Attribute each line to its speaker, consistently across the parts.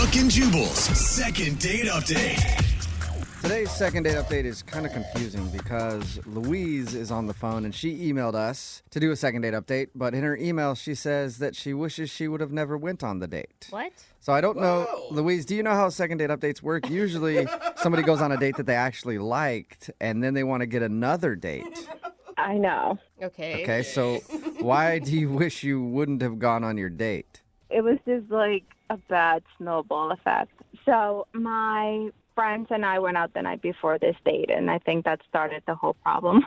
Speaker 1: Brooke and Jubal's second date update.
Speaker 2: Today's second date update is kind of confusing because Louise is on the phone and she emailed us to do a second date update, but in her email she says that she wishes she would have never went on the date.
Speaker 3: What?
Speaker 2: So I don't know, Louise, do you know how second date updates work? Usually somebody goes on a date that they actually liked and then they want to get another date.
Speaker 4: I know.
Speaker 2: Okay, so why do you wish you wouldn't have gone on your date?
Speaker 4: It was just like a bad snowball effect. So my friends and I went out the night before this date, and I think that started the whole problem.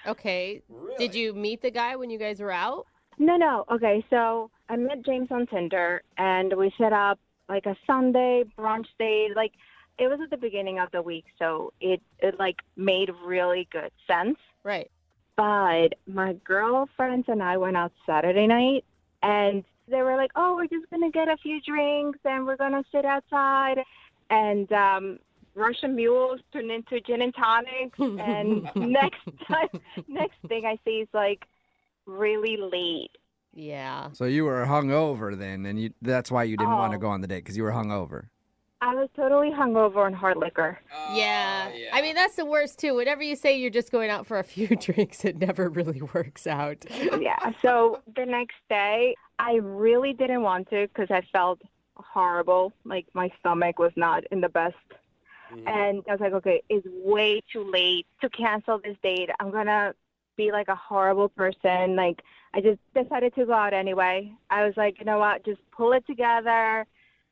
Speaker 3: Okay. Really? Did you meet the guy when you guys were out?
Speaker 4: No. Okay, so I met James on Tinder, and we set up like a Sunday brunch date. Like, it was at the beginning of the week, so it like made really good sense.
Speaker 3: Right.
Speaker 4: But my girlfriends and I went out Saturday night, and they were like, oh, we're just going to get a few drinks, and we're going to sit outside. And Russian mules turned into gin and tonics. And next thing I see is like really late.
Speaker 3: Yeah.
Speaker 2: So you were hungover then, and that's why you didn't want to go on the date, because you were hungover.
Speaker 4: I was totally hungover on hard liquor.
Speaker 3: Yeah. I mean, that's the worst, too. Whenever you say you're just going out for a few drinks, it never really works out.
Speaker 4: Yeah. So the next day, I really didn't want to because I felt horrible. Like, my stomach was not in the best. And I was like, okay, it's way too late to cancel this date. I'm going to be like a horrible person. Like, I just decided to go out anyway. I was like, you know what? Just pull it together,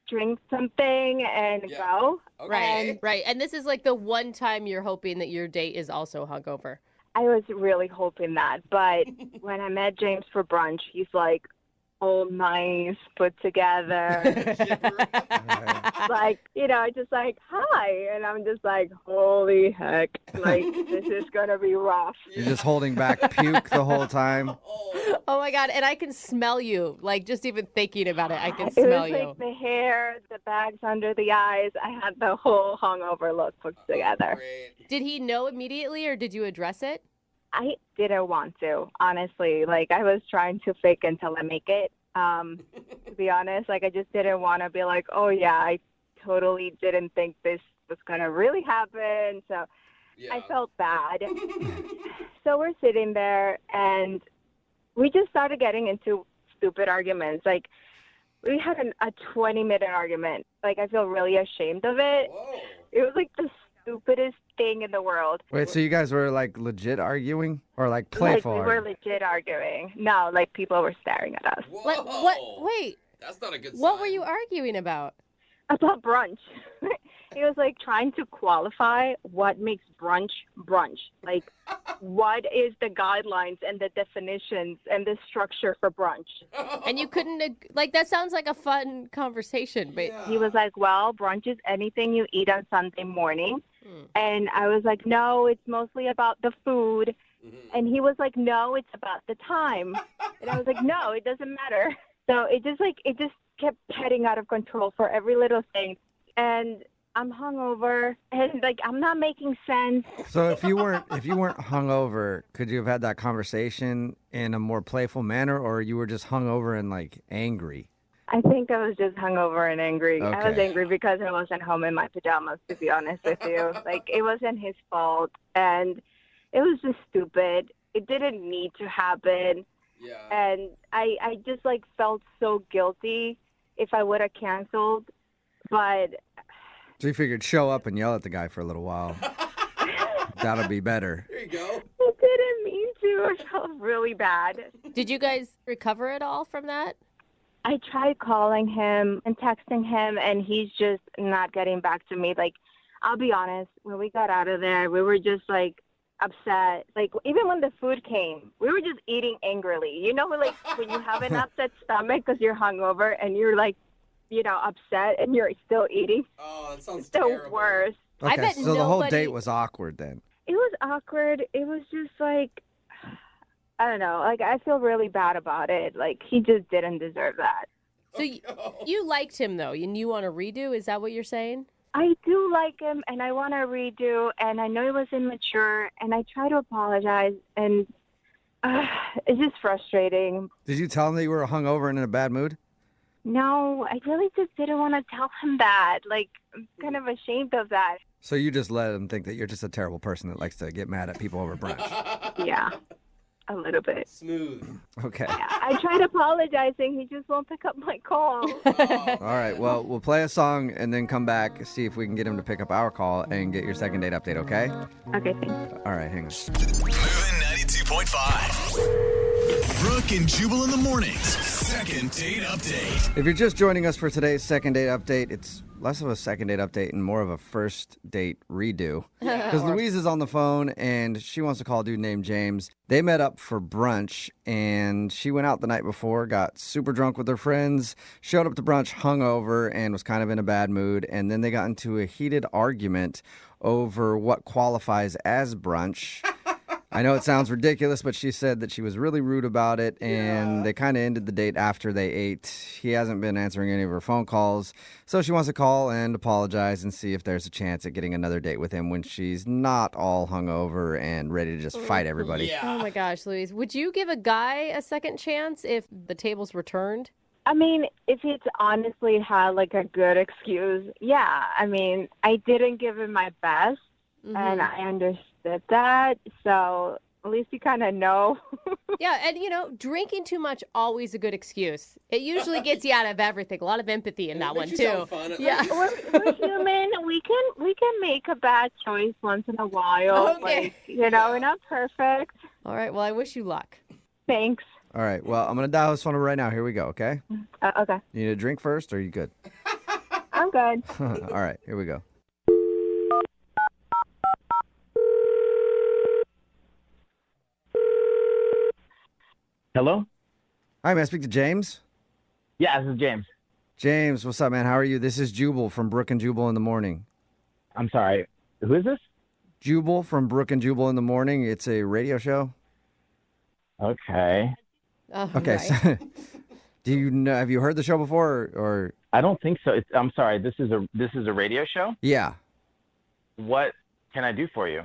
Speaker 4: drink something, and go.
Speaker 3: Okay. Right. And this is like the one time you're hoping that your date is also hungover.
Speaker 4: I was really hoping that. But when I met James for brunch, he's like, all nice, put together. Like, you know, just like, hi. And I'm just like, holy heck. Like, this is going to be rough.
Speaker 2: You're just holding back puke the whole time.
Speaker 3: Oh, my God. And I can smell you. Like, just even thinking about it, I can smell you.
Speaker 4: It was like the hair, the bags under the eyes. I had the whole hungover look put together.
Speaker 3: Did he know immediately, or did you address it?
Speaker 4: I didn't want to, honestly. Like, I was trying to fake until I make it, to be honest. Like, I just didn't want to be like, oh, yeah, I totally didn't think this was going to really happen. So I felt bad. So we're sitting there, and we just started getting into stupid arguments. Like, we had a 20-minute argument. Like, I feel really ashamed of it. Whoa. It was like the stupidest thing in the world.
Speaker 2: Wait, so you guys were like legit arguing or like playful?
Speaker 4: Like, we were legit arguing. No, like people were staring at us.
Speaker 3: What? Wait.
Speaker 5: That's not a good sign.
Speaker 3: What were you arguing about?
Speaker 4: About brunch. He was like trying to qualify what makes brunch brunch. Like, what is the guidelines and the definitions and the structure for brunch?
Speaker 3: And you couldn't, like, that sounds like a fun conversation. But
Speaker 4: he was like, well, brunch is anything you eat on Sunday morning. And I was like, no, it's mostly about the food. And he was like, no, it's about the time. And I was like, no, it doesn't matter. So it just kept heading out of control for every little thing. And I'm hungover, and like I'm not making sense.
Speaker 2: So if you weren't hungover, could you have had that conversation in a more playful manner, or you were just hungover and like angry?
Speaker 4: I think I was just hungover and angry.
Speaker 2: Okay.
Speaker 4: I was angry because I wasn't home in my pajamas, to be honest with you. Like, it wasn't his fault, and it was just stupid. It didn't need to happen. Yeah. And I just like felt so guilty if I would have canceled, but.
Speaker 2: So you figured show up and yell at the guy for a little while. That'll be better.
Speaker 5: There you go.
Speaker 4: I didn't mean to. I felt really bad.
Speaker 3: Did you guys recover at all from that?
Speaker 4: I tried calling him and texting him, and he's just not getting back to me. Like, I'll be honest, when we got out of there, we were just like upset. Like, even when the food came, we were just eating angrily. You know, like when you have an upset stomach because you're hungover and you're like, you know, upset and you're still eating.
Speaker 5: Oh, that sounds
Speaker 4: terrible. The worst.
Speaker 2: Okay,
Speaker 3: I bet
Speaker 2: so the whole date was awkward then.
Speaker 4: It was awkward. It was just like, I don't know. Like, I feel really bad about it. Like, he just didn't deserve that.
Speaker 3: So you liked him, though, and you want to redo? Is that what you're saying?
Speaker 4: I do like him, and I want to redo, and I know it was immature, and I try to apologize, and it's just frustrating.
Speaker 2: Did you tell him that you were hungover and in a bad mood?
Speaker 4: No, I really just didn't want to tell him that. Like, I'm kind of ashamed of that.
Speaker 2: So you just let him think that you're just a terrible person that likes to get mad at people over brunch.
Speaker 4: Yeah, a little bit.
Speaker 5: Smooth.
Speaker 2: Okay.
Speaker 4: I tried apologizing. He just won't pick up my call.
Speaker 2: All right. Well, we'll play a song and then come back, see if we can get him to pick up our call and get your second date update, okay?
Speaker 4: Okay, thanks.
Speaker 2: All right, hang on.
Speaker 1: Moving 92.5. Brooke and Jubal in the mornings. Second date update.
Speaker 2: If you're just joining us for today's second date update, it's less of a second date update and more of a first date redo. Because Louise is on the phone and she wants to call a dude named James. They met up for brunch and she went out the night before, got super drunk with her friends, showed up to brunch hungover and was kind of in a bad mood. And then they got into a heated argument over what qualifies as brunch. I know it sounds ridiculous, but she said that she was really rude about it, and they kind of ended the date after they ate. He hasn't been answering any of her phone calls, so she wants to call and apologize and see if there's a chance at getting another date with him when she's not all hungover and ready to just fight everybody.
Speaker 5: Yeah.
Speaker 3: Oh my gosh, Louise. Would you give a guy a second chance if the tables were turned?
Speaker 4: I mean, if it's honestly had like a good excuse, yeah. I mean, I didn't give him my best, and I understood that, so at least you kind of know.
Speaker 3: Yeah, and drinking too much, always a good excuse. It usually gets you out of everything. A lot of empathy in that one,
Speaker 5: Makes you
Speaker 3: too.
Speaker 5: sound fun.
Speaker 3: Yeah.
Speaker 4: We're human. We can make a bad choice once in a while.
Speaker 3: Okay.
Speaker 4: We're not perfect.
Speaker 3: All right, well, I wish you luck.
Speaker 4: Thanks.
Speaker 2: All right, well, I'm going to dial his phone number right now. Here we go, okay?
Speaker 4: Okay.
Speaker 2: You need a drink first, or are you good?
Speaker 4: I'm good.
Speaker 2: All right, here we go.
Speaker 6: Hello?
Speaker 2: Hi, may I speak to James?
Speaker 6: Yeah, this is James.
Speaker 2: James, what's up, man? How are you? This is Jubal from Brooke and Jubal in the Morning.
Speaker 6: I'm sorry. Who is this?
Speaker 2: Jubal from Brooke and Jubal in the Morning. It's a radio show.
Speaker 6: Okay.
Speaker 2: Okay,
Speaker 3: Right.
Speaker 2: so do you know? Have you heard the show before? Or
Speaker 6: I don't think so. I'm sorry. This is a radio show?
Speaker 2: yeah.
Speaker 6: What can I do for you?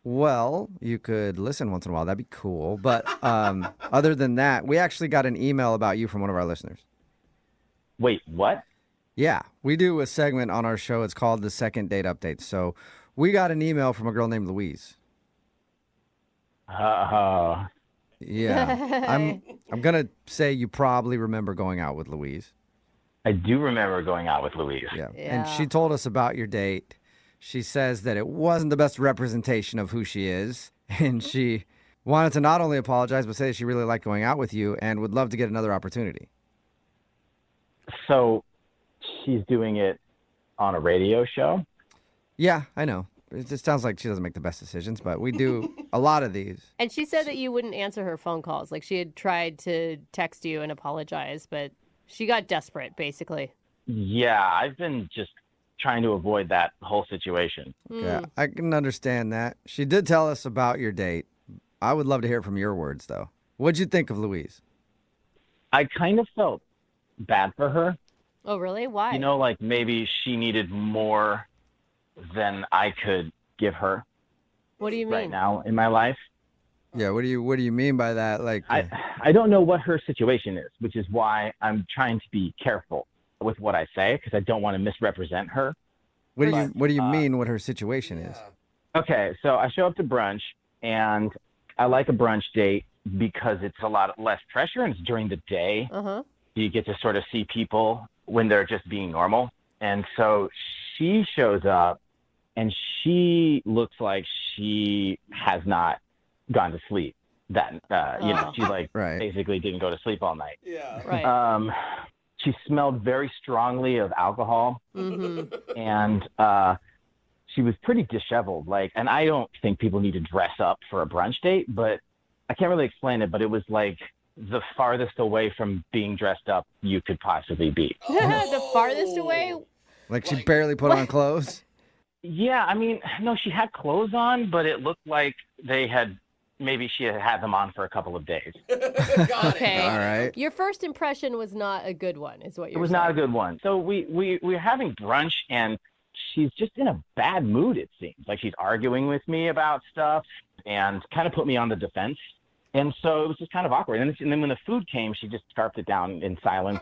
Speaker 2: Well, you could listen once in a while. That'd be cool. But other than that, we actually got an email about you from one of our listeners.
Speaker 6: Wait, what?
Speaker 2: Yeah, we do a segment on our show. It's called the Second Date Update. So we got an email from a girl named Louise.
Speaker 6: Oh.
Speaker 2: Yeah, I'm gonna say you probably remember going out with Louise.
Speaker 6: I do remember going out with Louise.
Speaker 2: Yeah.
Speaker 3: Yeah.
Speaker 2: And she told us about your date. She says that it wasn't the best representation of who she is. And she wanted to not only apologize, but say she really liked going out with you and would love to get another opportunity.
Speaker 6: So she's doing it on a radio show?
Speaker 2: Yeah, I know. It just sounds like she doesn't make the best decisions, but we do a lot of these.
Speaker 3: And she said that you wouldn't answer her phone calls. Like, she had tried to text you and apologize, but she got desperate, basically.
Speaker 6: Yeah, I've been just trying to avoid that whole situation.
Speaker 2: Yeah, I can understand that. She did tell us about your date. I would love to hear it from your words, though. What'd you think of Louise?
Speaker 6: I kind of felt bad for her.
Speaker 3: Oh, really? Why?
Speaker 6: You know, like maybe she needed more than I could give her
Speaker 3: What do you mean?
Speaker 6: right now in my life.
Speaker 2: Yeah, what do you mean by that? Like,
Speaker 6: I don't know what her situation is, which is why I'm trying to be careful with what I say because I don't want to misrepresent her.
Speaker 2: what do you mean what her situation is?
Speaker 6: Okay, so I show up to brunch, and I like a brunch date because it's a lot less pressure and it's during the day.
Speaker 3: Uh-huh.
Speaker 6: You get to sort of see people when they're just being normal. And so she shows up, and she looks like she has not gone to sleep. She
Speaker 2: Right.
Speaker 6: basically didn't go to sleep all night.
Speaker 5: Yeah.
Speaker 3: Right.
Speaker 6: She smelled very strongly of alcohol, and she was pretty disheveled. And I don't think people need to dress up for a brunch date, but I can't really explain it. But it was like the farthest away from being dressed up you could possibly be.
Speaker 3: The farthest away?
Speaker 2: Like she barely put on clothes?
Speaker 6: Yeah, I mean, no, she had clothes on, but it looked like maybe she had had them on for a couple of days.
Speaker 5: Got
Speaker 3: Okay.
Speaker 2: All right.
Speaker 3: Your first impression was not a good one, is what you're saying.
Speaker 6: It was not a good one. So we're having brunch, and she's just in a bad mood, it seems. Like she's arguing with me about stuff and kind of put me on the defense. And so it was just kind of awkward. And then when the food came, she just scarfed it down in silence.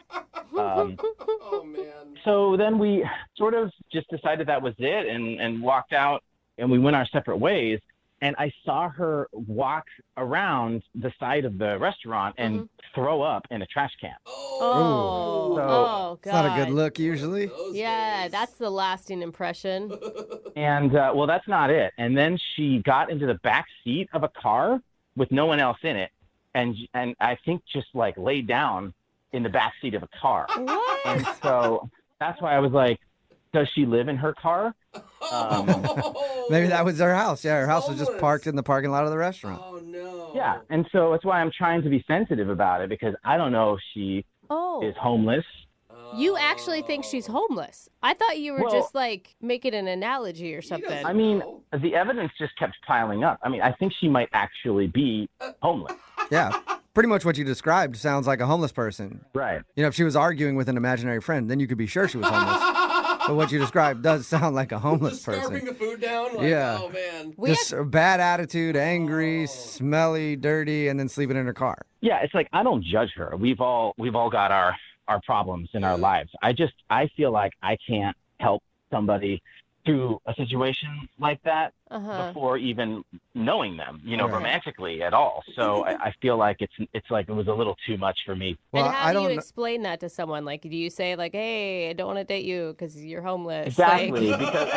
Speaker 5: Oh, man.
Speaker 6: So then we sort of just decided that was it and walked out, and we went our separate ways. And I saw her walk around the side of the restaurant and throw up in a trash can.
Speaker 3: Oh,
Speaker 6: So-
Speaker 3: God.
Speaker 2: It's not a good look usually.
Speaker 5: Those
Speaker 3: Yeah,
Speaker 5: days.
Speaker 3: that's the lasting impression.
Speaker 6: And, well, that's not it. And then she got into the back seat of a car with no one else in it. And I think just like laid down in the back seat of a car.
Speaker 3: What?
Speaker 6: And so that's why I was like, does she live in her car?
Speaker 2: Maybe that was her house. Yeah, her house was just
Speaker 5: Homeless.
Speaker 2: parked in the parking lot of the restaurant.
Speaker 5: Oh, no.
Speaker 6: Yeah. And so that's why I'm trying to be sensitive about it, because I don't know if she
Speaker 3: Oh,
Speaker 6: is homeless.
Speaker 3: you actually think she's homeless? I thought you were
Speaker 6: Well-
Speaker 3: just like making an analogy or something.
Speaker 6: I mean, the evidence just kept piling up. I mean, I think she might actually be homeless.
Speaker 2: Yeah, pretty much what you described sounds like a homeless person.
Speaker 6: Right.
Speaker 2: You know, if she was arguing with an imaginary friend, then you could be sure she was homeless. But what you described does sound like a homeless
Speaker 5: Just scarfing
Speaker 2: person.
Speaker 5: the food down? Like,
Speaker 2: Yeah.
Speaker 5: Oh, man.
Speaker 3: We
Speaker 2: Just a bad attitude, angry, smelly, dirty, and then sleeping in her car.
Speaker 6: Yeah, it's like I don't judge her. We've all got our problems in our lives. I feel like I can't help somebody through a situation like that before even knowing them,
Speaker 2: Right.
Speaker 6: romantically at all. So I feel like it's like it was a little too much for me.
Speaker 2: Well,
Speaker 3: and how
Speaker 2: I
Speaker 3: do you
Speaker 2: don't.
Speaker 3: explain that to someone? Like, do you say like, "Hey, I don't want to date you because you're homeless"?
Speaker 6: Exactly,
Speaker 3: Like,
Speaker 6: because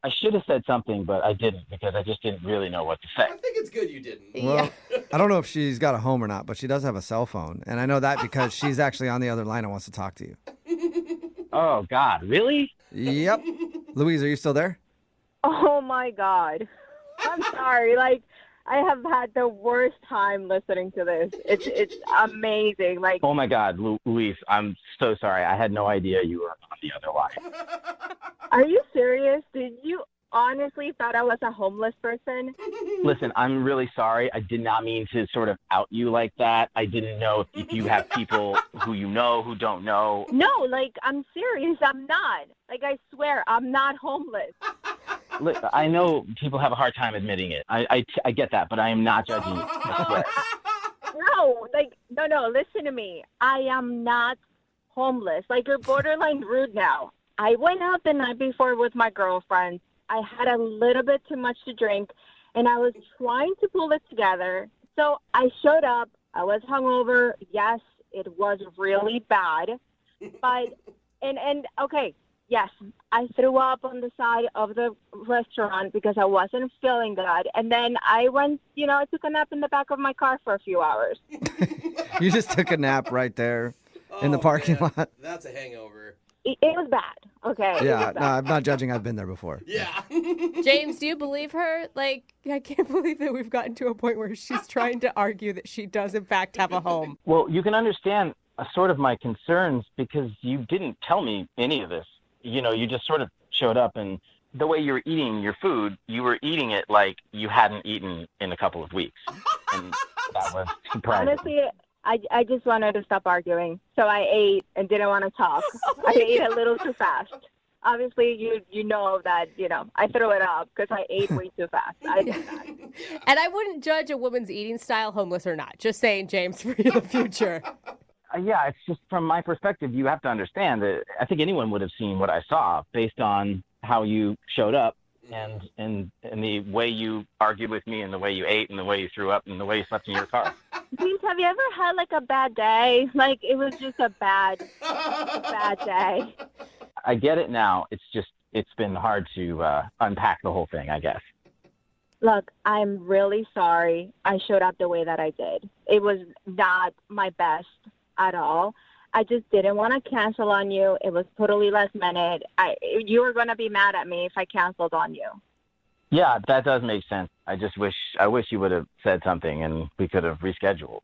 Speaker 6: I should have said something, but I didn't because I just didn't really know what to say.
Speaker 5: I think it's good you didn't.
Speaker 2: Well,
Speaker 3: yeah.
Speaker 2: I don't know if she's got a home or not, but she does have a cell phone, and I know that because she's actually on the other line and wants to talk to you.
Speaker 6: Oh God, really?
Speaker 2: Yep. Louise, are you still there?
Speaker 4: Oh my God. I'm sorry. Like, I have had the worst time listening to this. It's amazing. Like,
Speaker 6: Oh my God, Luis, I'm so sorry. I had no idea you were on the other line.
Speaker 4: are you serious? Did you honestly thought I was a homeless person?
Speaker 6: Listen, I'm really sorry. I did not mean to sort of out you like that. I didn't know if you have people who you know who don't know.
Speaker 4: No, like, I'm serious. I'm not. Like, I swear, I'm not homeless.
Speaker 6: Look, I know people have a hard time admitting it. I get that, but I am not judging you. I swear.
Speaker 4: No, like, no, listen to me. I am not homeless. Like, you're borderline rude now. I went out the night before with my girlfriend. I had a little bit too much to drink, and I was trying to pull it together. So I showed up. I was hungover. Yes, it was really bad. But, and okay, yes, I threw up on the side of the restaurant because I wasn't feeling good. And then I went, I took a nap in the back of my car for a few hours.
Speaker 2: You just took a nap right there in the parking
Speaker 5: man.
Speaker 2: lot.
Speaker 5: That's a hangover.
Speaker 4: It was bad. Okay. It
Speaker 2: Yeah,
Speaker 4: was
Speaker 2: no,
Speaker 4: bad.
Speaker 2: I'm not judging. I've been there before.
Speaker 5: Yeah.
Speaker 3: James, do you believe her? Like, I can't believe that we've gotten to a point where she's trying to argue that she does in fact have a home.
Speaker 6: Well, you can understand sort of my concerns because you didn't tell me any of this. You just sort of showed up, and the way you were eating your food, you were eating it like you hadn't eaten in a couple of weeks. And that was surprising.
Speaker 4: Honestly, I just wanted to stop arguing. So I ate and didn't want to talk. I ate a little too fast. Obviously, you know that, I threw it up because I ate way too fast. I did that.
Speaker 3: And I wouldn't judge a woman's eating style, homeless or not. Just saying, James, for the future.
Speaker 6: Yeah, it's just from my perspective, you have to understand that I think anyone would have seen what I saw based on how you showed up and the way you argued with me and the way you ate and the way you threw up and the way you slept in your car.
Speaker 4: James, have you ever had like a bad day? Like it was just a bad day.
Speaker 6: I get it now. It's been hard to unpack the whole thing, I guess.
Speaker 4: Look, I'm really sorry I showed up the way that I did. It was not my best at all. I just didn't want to cancel on you. It was totally last minute. You were going to be mad at me if I canceled on you.
Speaker 6: Yeah, that does make sense. I wish you would have said something and we could have rescheduled,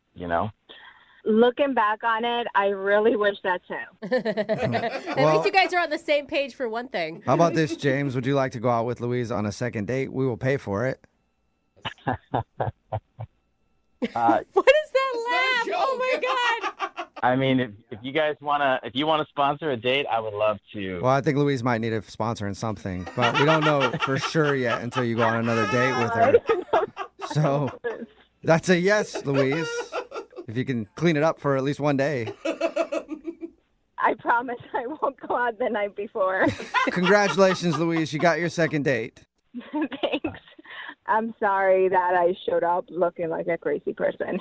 Speaker 4: Looking back on it, I really wish that too.
Speaker 3: At
Speaker 2: Well-
Speaker 3: least you guys are on the same page for one thing.
Speaker 2: How about this, James? Would you like to go out with Louise on a second date? We will pay for it.
Speaker 3: What is that
Speaker 5: not a
Speaker 3: laugh?
Speaker 5: joke.
Speaker 3: Oh my God.
Speaker 6: I mean, if you guys if you want to sponsor a date, I would love to.
Speaker 2: Well, I think Louise might need a sponsor in something, but we don't know for sure yet until you go on another date with her. So That's a yes, Louise. If you can clean it up for at least one day.
Speaker 4: I promise I won't go out the night before.
Speaker 2: Congratulations, Louise. You got your second date.
Speaker 4: Thanks. I'm sorry that I showed up looking like a crazy person.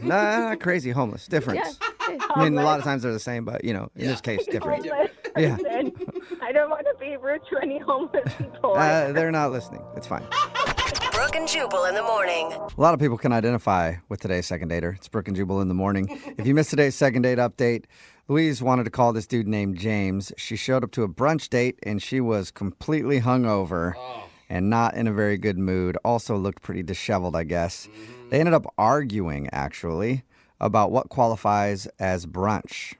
Speaker 2: Nah, not crazy. Homeless. Difference. I mean, a lot of times they're the same, but, in this case, different.
Speaker 4: Homeless
Speaker 2: Yeah.
Speaker 4: person. I don't want to be rude to any homeless people.
Speaker 2: They're not listening. It's fine.
Speaker 7: Brooke and Jubal in the morning.
Speaker 2: A lot of people can identify with today's second dater. It's Brooke and Jubal in the morning. If you missed today's second date update, Louise wanted to call this dude named James. She showed up to a brunch date, and she was completely hungover and not in a very good mood. Also looked pretty disheveled, I guess. They ended up arguing, actually, about what qualifies as brunch.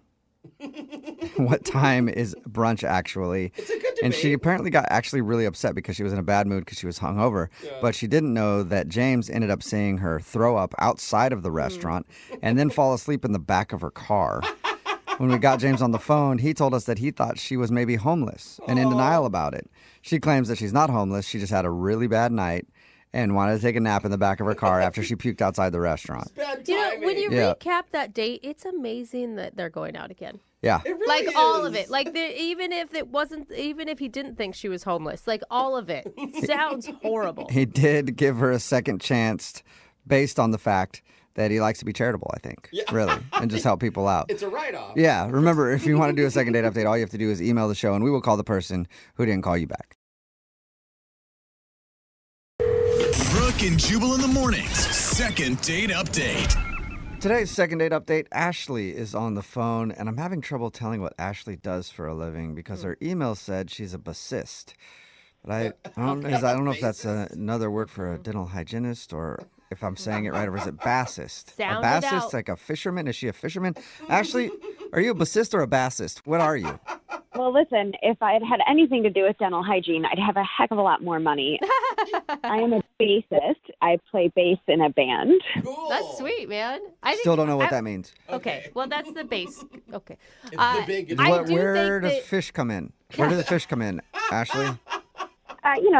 Speaker 2: What time is brunch, actually?
Speaker 5: It's a good debate.
Speaker 2: And she apparently got actually really upset because she was in a bad mood because she was hungover. Yeah. But she didn't know that James ended up seeing her throw up outside of the restaurant and then fall asleep in the back of her car. When we got James on the phone, he told us that he thought she was maybe homeless and in denial about it. She claims that she's not homeless. She just had a really bad night and wanted to take a nap in the back of her car after she puked outside the restaurant.
Speaker 5: Bad
Speaker 3: You know,
Speaker 5: timing.
Speaker 3: when you
Speaker 2: Yeah.
Speaker 3: recap that date, it's amazing that they're going out again.
Speaker 2: Yeah.
Speaker 5: It really
Speaker 3: Like all of
Speaker 5: is.
Speaker 3: it. Like even if he didn't think she was homeless, like all of it sounds horrible.
Speaker 2: He did give her a second chance based on the fact that he likes to be charitable, I think.
Speaker 5: Yeah.
Speaker 2: Really. And just help people out.
Speaker 5: It's a write-off.
Speaker 2: Yeah. Remember, if you want to do a second date update, all you have to do is email the show and we will call the person who didn't call you back.
Speaker 1: Brooke and Jubal in the mornings. Second date update.
Speaker 2: Today's second date update, Ashley is on the phone, and I'm having trouble telling what Ashley does for a living because her email said she's a bassist. But I don't know if that's another word for a dental hygienist or if I'm saying it right, or is it bassist?
Speaker 3: Sound
Speaker 2: a
Speaker 3: it
Speaker 2: bassist,
Speaker 3: out.
Speaker 2: like a fisherman? Is she a fisherman? Ashley, are you a bassist or a bassist? What are you?
Speaker 8: Well, listen, if I had had anything to do with dental hygiene, I'd have a heck of a lot more money. I am a bassist. I play bass in a band.
Speaker 5: Cool.
Speaker 3: That's sweet, man. I
Speaker 2: Still don't know what that means.
Speaker 3: Okay, well that's the base. Okay,
Speaker 5: It's the big guitar.
Speaker 3: I do
Speaker 2: Where
Speaker 3: think
Speaker 2: does
Speaker 3: that-
Speaker 2: fish come in? Where do the fish come in, Ashley?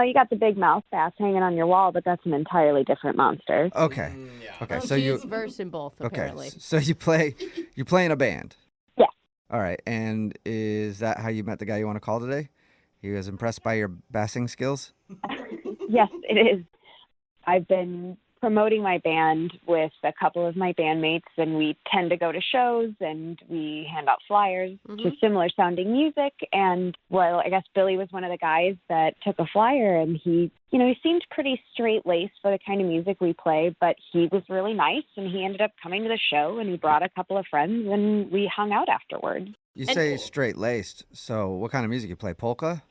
Speaker 8: You got the big mouth bass hanging on your wall, but that's an entirely different monster.
Speaker 2: Okay.
Speaker 5: Yeah.
Speaker 2: Okay.
Speaker 3: Oh,
Speaker 2: So
Speaker 3: she
Speaker 2: you
Speaker 3: is versed in both,
Speaker 2: okay?
Speaker 3: apparently.
Speaker 2: So you play in a band.
Speaker 8: Yeah.
Speaker 2: All right. And is that how you met the guy you want to call today? He was impressed by your bassing skills.
Speaker 8: Yes, it is. I've been promoting my band with a couple of my bandmates, and we tend to go to shows and we hand out flyers to similar sounding music. And well, I guess Billy was one of the guys that took a flyer, and he seemed pretty straight laced for the kind of music we play, but he was really nice, and he ended up coming to the show, and he brought a couple of friends, and we hung out afterwards.
Speaker 2: You say straight laced. So what kind of music you play? Polka?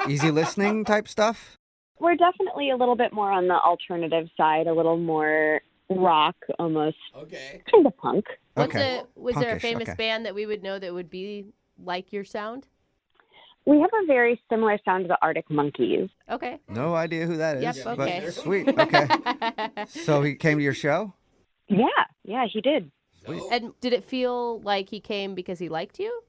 Speaker 2: Easy listening type stuff?
Speaker 8: We're definitely a little bit more on the alternative side, a little more rock, almost
Speaker 5: Okay.
Speaker 8: kind of punk.
Speaker 3: Was
Speaker 2: Okay.
Speaker 3: there a
Speaker 2: Punkish,
Speaker 3: famous
Speaker 2: okay.
Speaker 3: band that we would know that would be like your sound?
Speaker 8: We have a very similar sound to the Arctic Monkeys.
Speaker 3: Okay.
Speaker 2: No idea who that is.
Speaker 3: Yep,
Speaker 2: but
Speaker 3: okay.
Speaker 2: sweet. Okay. So he came to your show?
Speaker 8: Yeah, he did.
Speaker 5: So,
Speaker 3: And did it feel like he came because he liked you?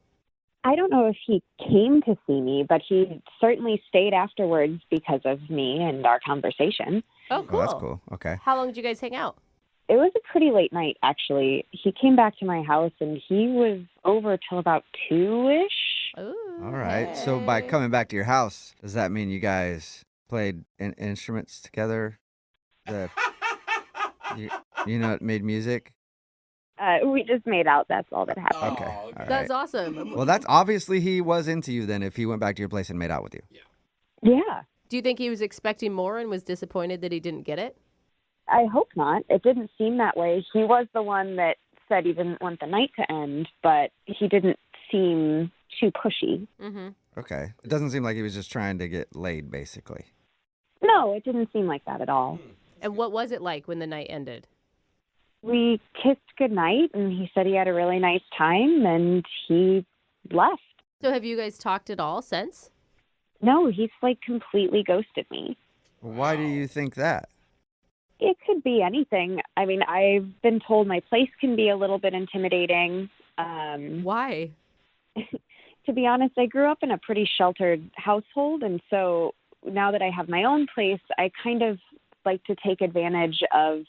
Speaker 8: I don't know if he came to see me, but he certainly stayed afterwards because of me and our conversation.
Speaker 3: Oh, cool.
Speaker 2: Oh, that's cool. Okay.
Speaker 3: How long did you guys hang out?
Speaker 8: It was a pretty late night, actually. He came back to my house, and he was over till about 2-ish.
Speaker 3: Ooh,
Speaker 2: All right. So by
Speaker 3: hey.
Speaker 2: coming back to your house, does that mean you guys played instruments together? Made music?
Speaker 8: We just made out. That's all that happened.
Speaker 2: Okay.
Speaker 5: Oh,
Speaker 2: All right.
Speaker 3: That's awesome.
Speaker 2: Well, that's obviously he was into you then if he went back to your place and made out with you.
Speaker 8: Yeah,
Speaker 3: Do you think he was expecting more and was disappointed that he didn't get it?
Speaker 8: I hope not. It didn't seem that way. He was the one that said he didn't want the night to end, but he didn't seem too pushy.
Speaker 3: Mm-hmm.
Speaker 2: Okay. It doesn't seem like he was just trying to get laid, basically.
Speaker 8: No, it didn't seem like that at all.
Speaker 3: And what was it like when the night ended?
Speaker 8: We kissed goodnight, and he said he had a really nice time, and he left.
Speaker 3: So have you guys talked at all since?
Speaker 8: No, he's completely ghosted me.
Speaker 2: Why do you think that?
Speaker 8: It could be anything. I mean, I've been told my place can be a little bit intimidating.
Speaker 3: Why?
Speaker 8: To be honest, I grew up in a pretty sheltered household, and so now that I have my own place, I kind of like to take advantage of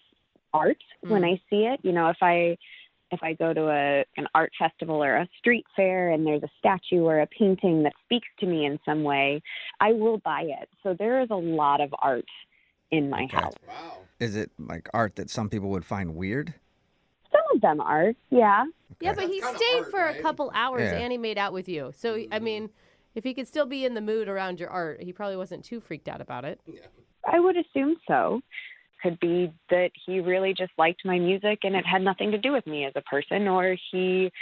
Speaker 8: art when I see it. You know, if I go to an art festival or a street fair and there's a statue or a painting that speaks to me in some way, I will buy it. So there is a lot of art in my house.
Speaker 5: Wow.
Speaker 2: Is it like art that some people would find weird?
Speaker 8: Some of them are, yeah.
Speaker 3: Yeah, but he
Speaker 5: That's kinda
Speaker 3: stayed
Speaker 5: art,
Speaker 3: for a
Speaker 5: right?
Speaker 3: couple hours
Speaker 2: Yeah.
Speaker 3: and he made out with you. So, I mean, if he could still be in the mood around your art, he probably wasn't too freaked out about it.
Speaker 8: I would assume so. Could be that he really just liked my music and it had nothing to do with me as a person, or he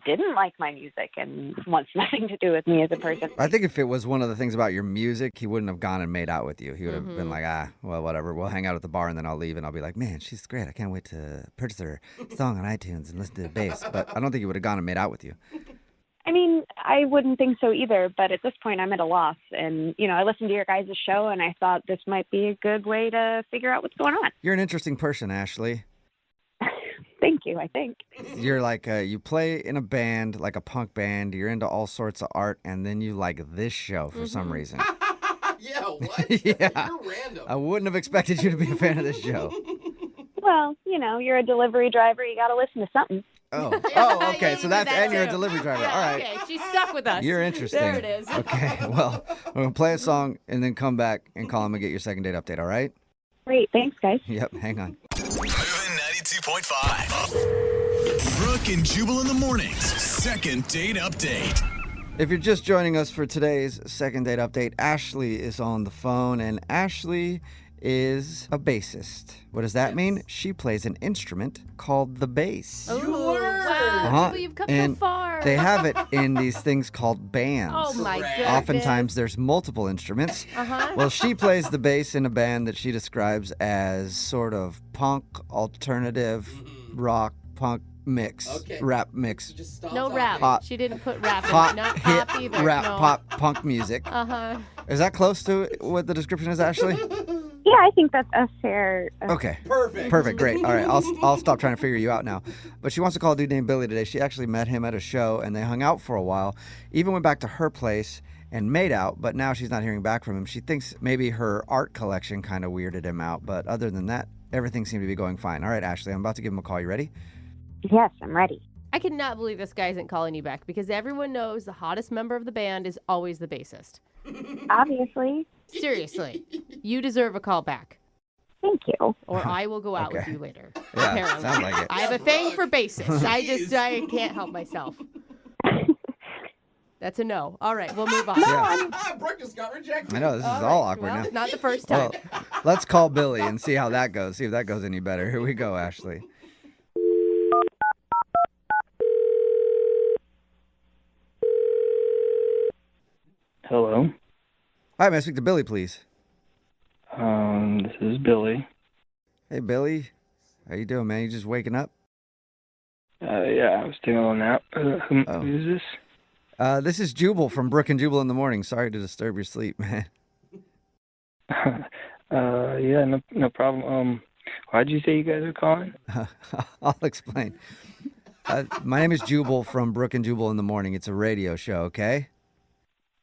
Speaker 8: didn't like my music and wants nothing to do with me as a person.
Speaker 2: I think if it was one of the things about your music, he wouldn't have gone and made out with you. He would have been like, well, whatever. We'll hang out at the bar and then I'll leave and I'll be like, man, she's great. I can't wait to purchase her song on iTunes and listen to the bass. But I don't think he would have gone and made out with you.
Speaker 8: I mean, I wouldn't think so either, but at this point I'm at a loss. And, you know, I listened to your guys' show and I thought this might be a good way to figure out what's going on.
Speaker 2: You're an interesting person, Ashley.
Speaker 8: Thank you, I think.
Speaker 2: You're like, you play in a band, like a punk band. You're into all sorts of art. And then you like this show for some reason.
Speaker 5: Yeah, what?
Speaker 2: Yeah.
Speaker 5: You're random.
Speaker 2: I wouldn't have expected you to be a fan of this show.
Speaker 8: Well, you know, you're a delivery driver. You got to listen to something.
Speaker 2: Oh,
Speaker 3: Yeah,
Speaker 2: okay.
Speaker 3: you
Speaker 2: So
Speaker 3: do
Speaker 2: that's,
Speaker 3: that
Speaker 2: and you're a
Speaker 3: too.
Speaker 2: delivery driver.
Speaker 3: Yeah,
Speaker 2: All right.
Speaker 3: Okay, she's stuck with us.
Speaker 2: You're interesting.
Speaker 3: There it is.
Speaker 2: Okay, well, we're going to play a song and then come back and call him and get your second date update, all right?
Speaker 8: Great. Thanks, guys.
Speaker 2: Yep, hang on.
Speaker 1: Moving 92.5. Brooke and Jubal in the mornings. Second date update.
Speaker 2: If you're just joining us for today's second date update, Ashley is on the phone, and Ashley is a bassist. What does that mean? She plays an instrument called the bass.
Speaker 3: Ooh, wow,
Speaker 2: Uh-huh.
Speaker 3: Jubal, you've come
Speaker 2: And
Speaker 3: so far.
Speaker 2: They have it in these things called bands.
Speaker 3: Oh, my
Speaker 5: Correct.
Speaker 3: goodness.
Speaker 2: Oftentimes there's multiple instruments.
Speaker 3: Uh-huh.
Speaker 2: Well, she plays the bass in a band that she describes as sort of punk, alternative, rock, punk mix,
Speaker 5: Okay.
Speaker 2: rap mix,
Speaker 5: Just stop
Speaker 3: No
Speaker 5: talking.
Speaker 3: rap.
Speaker 2: Pop.
Speaker 3: She didn't put rap in
Speaker 2: pop,
Speaker 3: it. Not
Speaker 2: hit,
Speaker 3: pop either.
Speaker 2: rap,
Speaker 3: no.
Speaker 2: pop, punk music.
Speaker 3: Uh-huh.
Speaker 2: Is that close to what the description is, Ashley?
Speaker 8: Yeah, I think that's a fair.
Speaker 2: Okay.
Speaker 5: Perfect.
Speaker 2: Perfect, great. All right, I'll stop trying to figure you out now. But she wants to call a dude named Billy today. She actually met him at a show, and they hung out for a while. Even went back to her place and made out, but now she's not hearing back from him. She thinks maybe her art collection kind of weirded him out, but other than that, everything seemed to be going fine. All right, Ashley, I'm about to give him a call. You ready?
Speaker 8: Yes, I'm ready.
Speaker 3: I cannot believe this guy isn't calling you back because everyone knows the hottest member of the band is always the bassist.
Speaker 8: Obviously.
Speaker 3: Seriously, you deserve a call back.
Speaker 8: Thank you.
Speaker 3: Or I will go out with
Speaker 2: Okay.
Speaker 3: you later.
Speaker 2: Yeah,
Speaker 3: Apparently.
Speaker 2: sounds like it.
Speaker 3: I have a thing for bassists. I can't help myself. That's a no. All right, we'll move on.
Speaker 2: Yeah.
Speaker 5: Brooke just got rejected.
Speaker 2: I know, this is
Speaker 3: All
Speaker 2: all
Speaker 3: right,
Speaker 2: awkward
Speaker 3: well,
Speaker 2: now.
Speaker 3: not the first time.
Speaker 2: Well, let's call Billy and see how that goes. See if that goes any better. Here we go, Ashley.
Speaker 9: Hello.
Speaker 2: Hi, may I speak to Billy, please?
Speaker 9: This is Billy.
Speaker 2: Hey, Billy. How you doing, man? You just waking up?
Speaker 9: Yeah, I was taking a little nap. Who is this?
Speaker 2: This is Jubal from Brooke and Jubal in the morning. Sorry to disturb your sleep, man.
Speaker 9: Yeah, no problem. Why'd you say you guys are calling?
Speaker 2: I'll explain. My name is Jubal from Brooke and Jubal in the morning. It's a radio show, okay?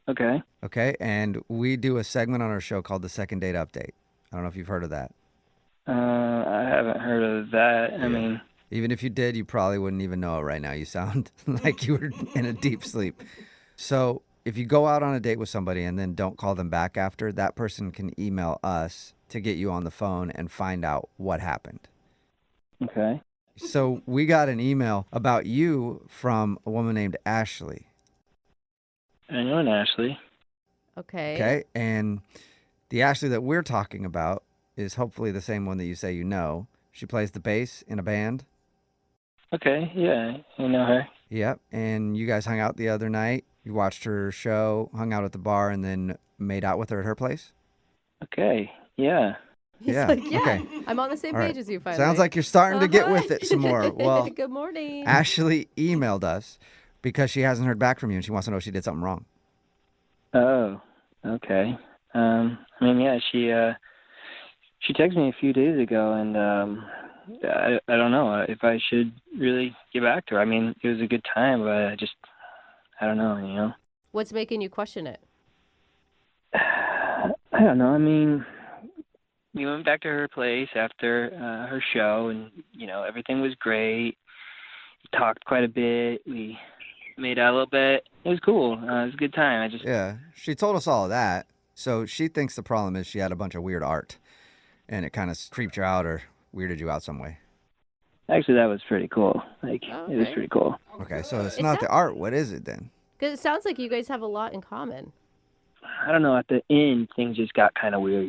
Speaker 9: Okay.
Speaker 2: Okay, and we do a segment on our show called the Second Date Update. I don't know if you've heard of that.
Speaker 9: I haven't heard of that. I mean,
Speaker 2: Even if you did, you probably wouldn't even know it right now. You sound like you were in a deep sleep. So if you go out on a date with somebody and then don't call them back after, that person can email us to get you on the phone and find out what happened.
Speaker 9: okay.
Speaker 2: So we got an email about you from a woman named Ashley.
Speaker 9: I know an Ashley.
Speaker 3: Okay.
Speaker 2: Okay. And the Ashley that we're talking about is hopefully the same one that you say you know. She plays the bass in a band.
Speaker 9: Okay, yeah, I know her.
Speaker 2: Yep. And you guys hung out the other night. You watched her show, hung out at the bar, and then made out with her at her place?
Speaker 9: Okay, yeah.
Speaker 3: He's
Speaker 2: Yeah,
Speaker 3: like, yeah,
Speaker 2: okay.
Speaker 3: I'm on the same
Speaker 2: All right.
Speaker 3: page as you finally.
Speaker 2: Sounds like you're starting to get
Speaker 3: Uh-huh.
Speaker 2: with it some more. Well,
Speaker 3: Good morning.
Speaker 2: Ashley emailed us because she hasn't heard back from you and she wants to know if she did something wrong.
Speaker 9: Oh, okay. I mean, yeah, she texted me a few days ago, and I don't know if I should really get back to her. I mean, it was a good time, but I don't know,
Speaker 3: What's making you question it?
Speaker 9: I don't know. I mean, we went back to her place after her show, and everything was great. We talked quite a bit. We made out a little bit. It was cool. It was a good time.
Speaker 2: Yeah, she told us all of that. So she thinks the problem is she had a bunch of weird art, and it kind of creeped her out or weirded you out some way.
Speaker 9: Actually, that was pretty cool. It was pretty cool.
Speaker 2: Okay, so it's not the art. What is it then?
Speaker 3: Because it sounds like you guys have a lot in common.
Speaker 9: I don't know. At the end, things just got kind of weird,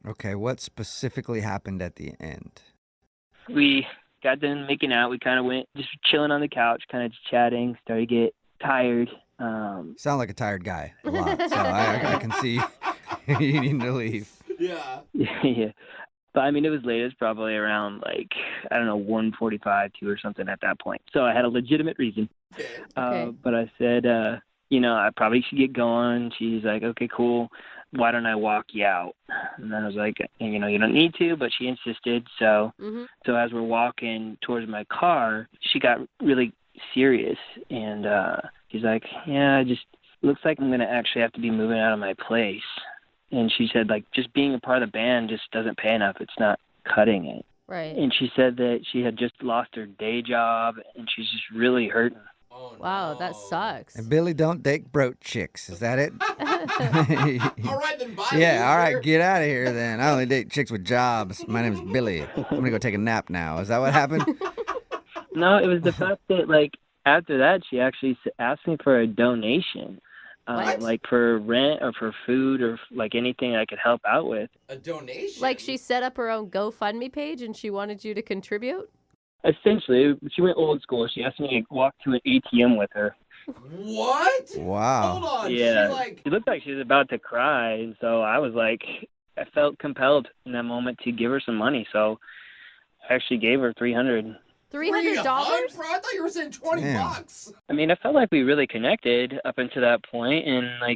Speaker 2: Okay, what specifically happened at the end?
Speaker 9: We got done making out. We kind of went just chilling on the couch, kind of just chatting. Started to get tired.
Speaker 2: Sound like a tired guy a lot, so I can see you needing to leave.
Speaker 5: Yeah.
Speaker 9: Yeah. But I mean, it was late. It was probably around 1:45, 2 or something at that point. So I had a legitimate reason.
Speaker 3: Okay.
Speaker 9: But I said, I probably should get going. She's like, okay, cool. Why don't I walk you out? And then I was like, you don't need to, but she insisted. So, so as we're walking towards my car, she got really serious, and she's like, yeah, it just looks like I'm gonna actually have to be moving out of my place. And she said, just being a part of the band just doesn't pay enough. It's not cutting it.
Speaker 3: Right.
Speaker 9: And she said that she had just lost her day job, and she's just really hurting.
Speaker 5: Oh,
Speaker 3: Wow,
Speaker 5: no.
Speaker 3: that sucks.
Speaker 2: And Billy don't date broke chicks. Is that it?
Speaker 5: All right, then bye.
Speaker 2: Yeah, all right,
Speaker 5: loser.
Speaker 2: get out of here then. I only date chicks with jobs. My name's Billy. I'm going to go take a nap now. Is that what happened?
Speaker 9: No, it was the fact that, after that, she actually asked me for a donation.
Speaker 3: What?
Speaker 9: For rent or for food or anything I could help out with.
Speaker 5: A donation?
Speaker 3: Like she set up her own GoFundMe page and she wanted you to contribute?
Speaker 9: Essentially, she went old school. She asked me to walk to an ATM with her.
Speaker 5: What?
Speaker 2: Wow.
Speaker 5: Hold on.
Speaker 9: Yeah.
Speaker 5: She
Speaker 9: She looked like she was about to cry, and so I was I felt compelled in that moment to give her some money, so I actually gave her $300.
Speaker 3: $300?
Speaker 5: Bro, I thought you were saying 20
Speaker 2: Damn.
Speaker 5: bucks.
Speaker 9: I mean, I felt like we really connected up until that point, and I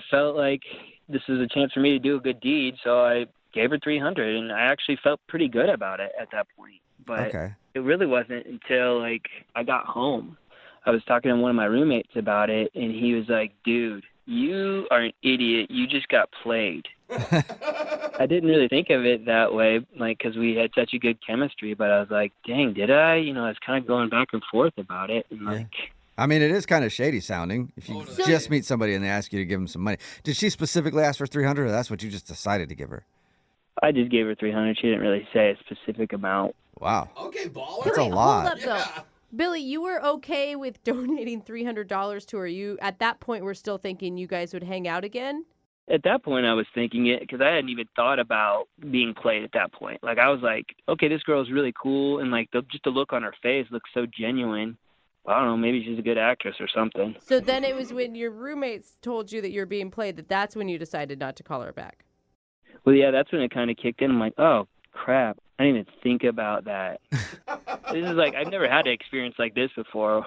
Speaker 9: felt like this was a chance for me to do a good deed, so I gave her $300, and I actually felt pretty good about it at that point. But
Speaker 2: Okay.
Speaker 9: it really wasn't until I got home. I was talking to one of my roommates about it, and he was like, "Dude, you are an idiot. You just got played." I didn't really think of it that way, because we had such a good chemistry. But I was like, "Dang, did I?" I was kind of going back and forth about it, and
Speaker 2: Yeah. I mean, it is kind of shady sounding if you
Speaker 5: Totally.
Speaker 2: just meet somebody and they ask you to give them some money. Did she specifically ask for $300, or that's what you just decided to give her?
Speaker 9: I just gave her $300. She didn't really say a specific amount.
Speaker 2: Wow.
Speaker 5: Okay, baller.
Speaker 2: That's a
Speaker 3: Wait,
Speaker 2: lot.
Speaker 3: Hold up, though.
Speaker 5: Yeah.
Speaker 3: Billy, you were okay with donating $300 to her. You, at that point, were still thinking you guys would hang out again?
Speaker 9: At that point, I was thinking it because I hadn't even thought about being played at that point. I was like, okay, this girl's really cool, and just the look on her face looks so genuine. I don't know, maybe she's a good actress or something.
Speaker 3: So then it was when your roommates told you that you're being played that's when you decided not to call her back.
Speaker 9: Well, yeah, that's when it kind of kicked in. I'm like, oh, crap. I didn't even think about that. This is I've never had an experience like this before,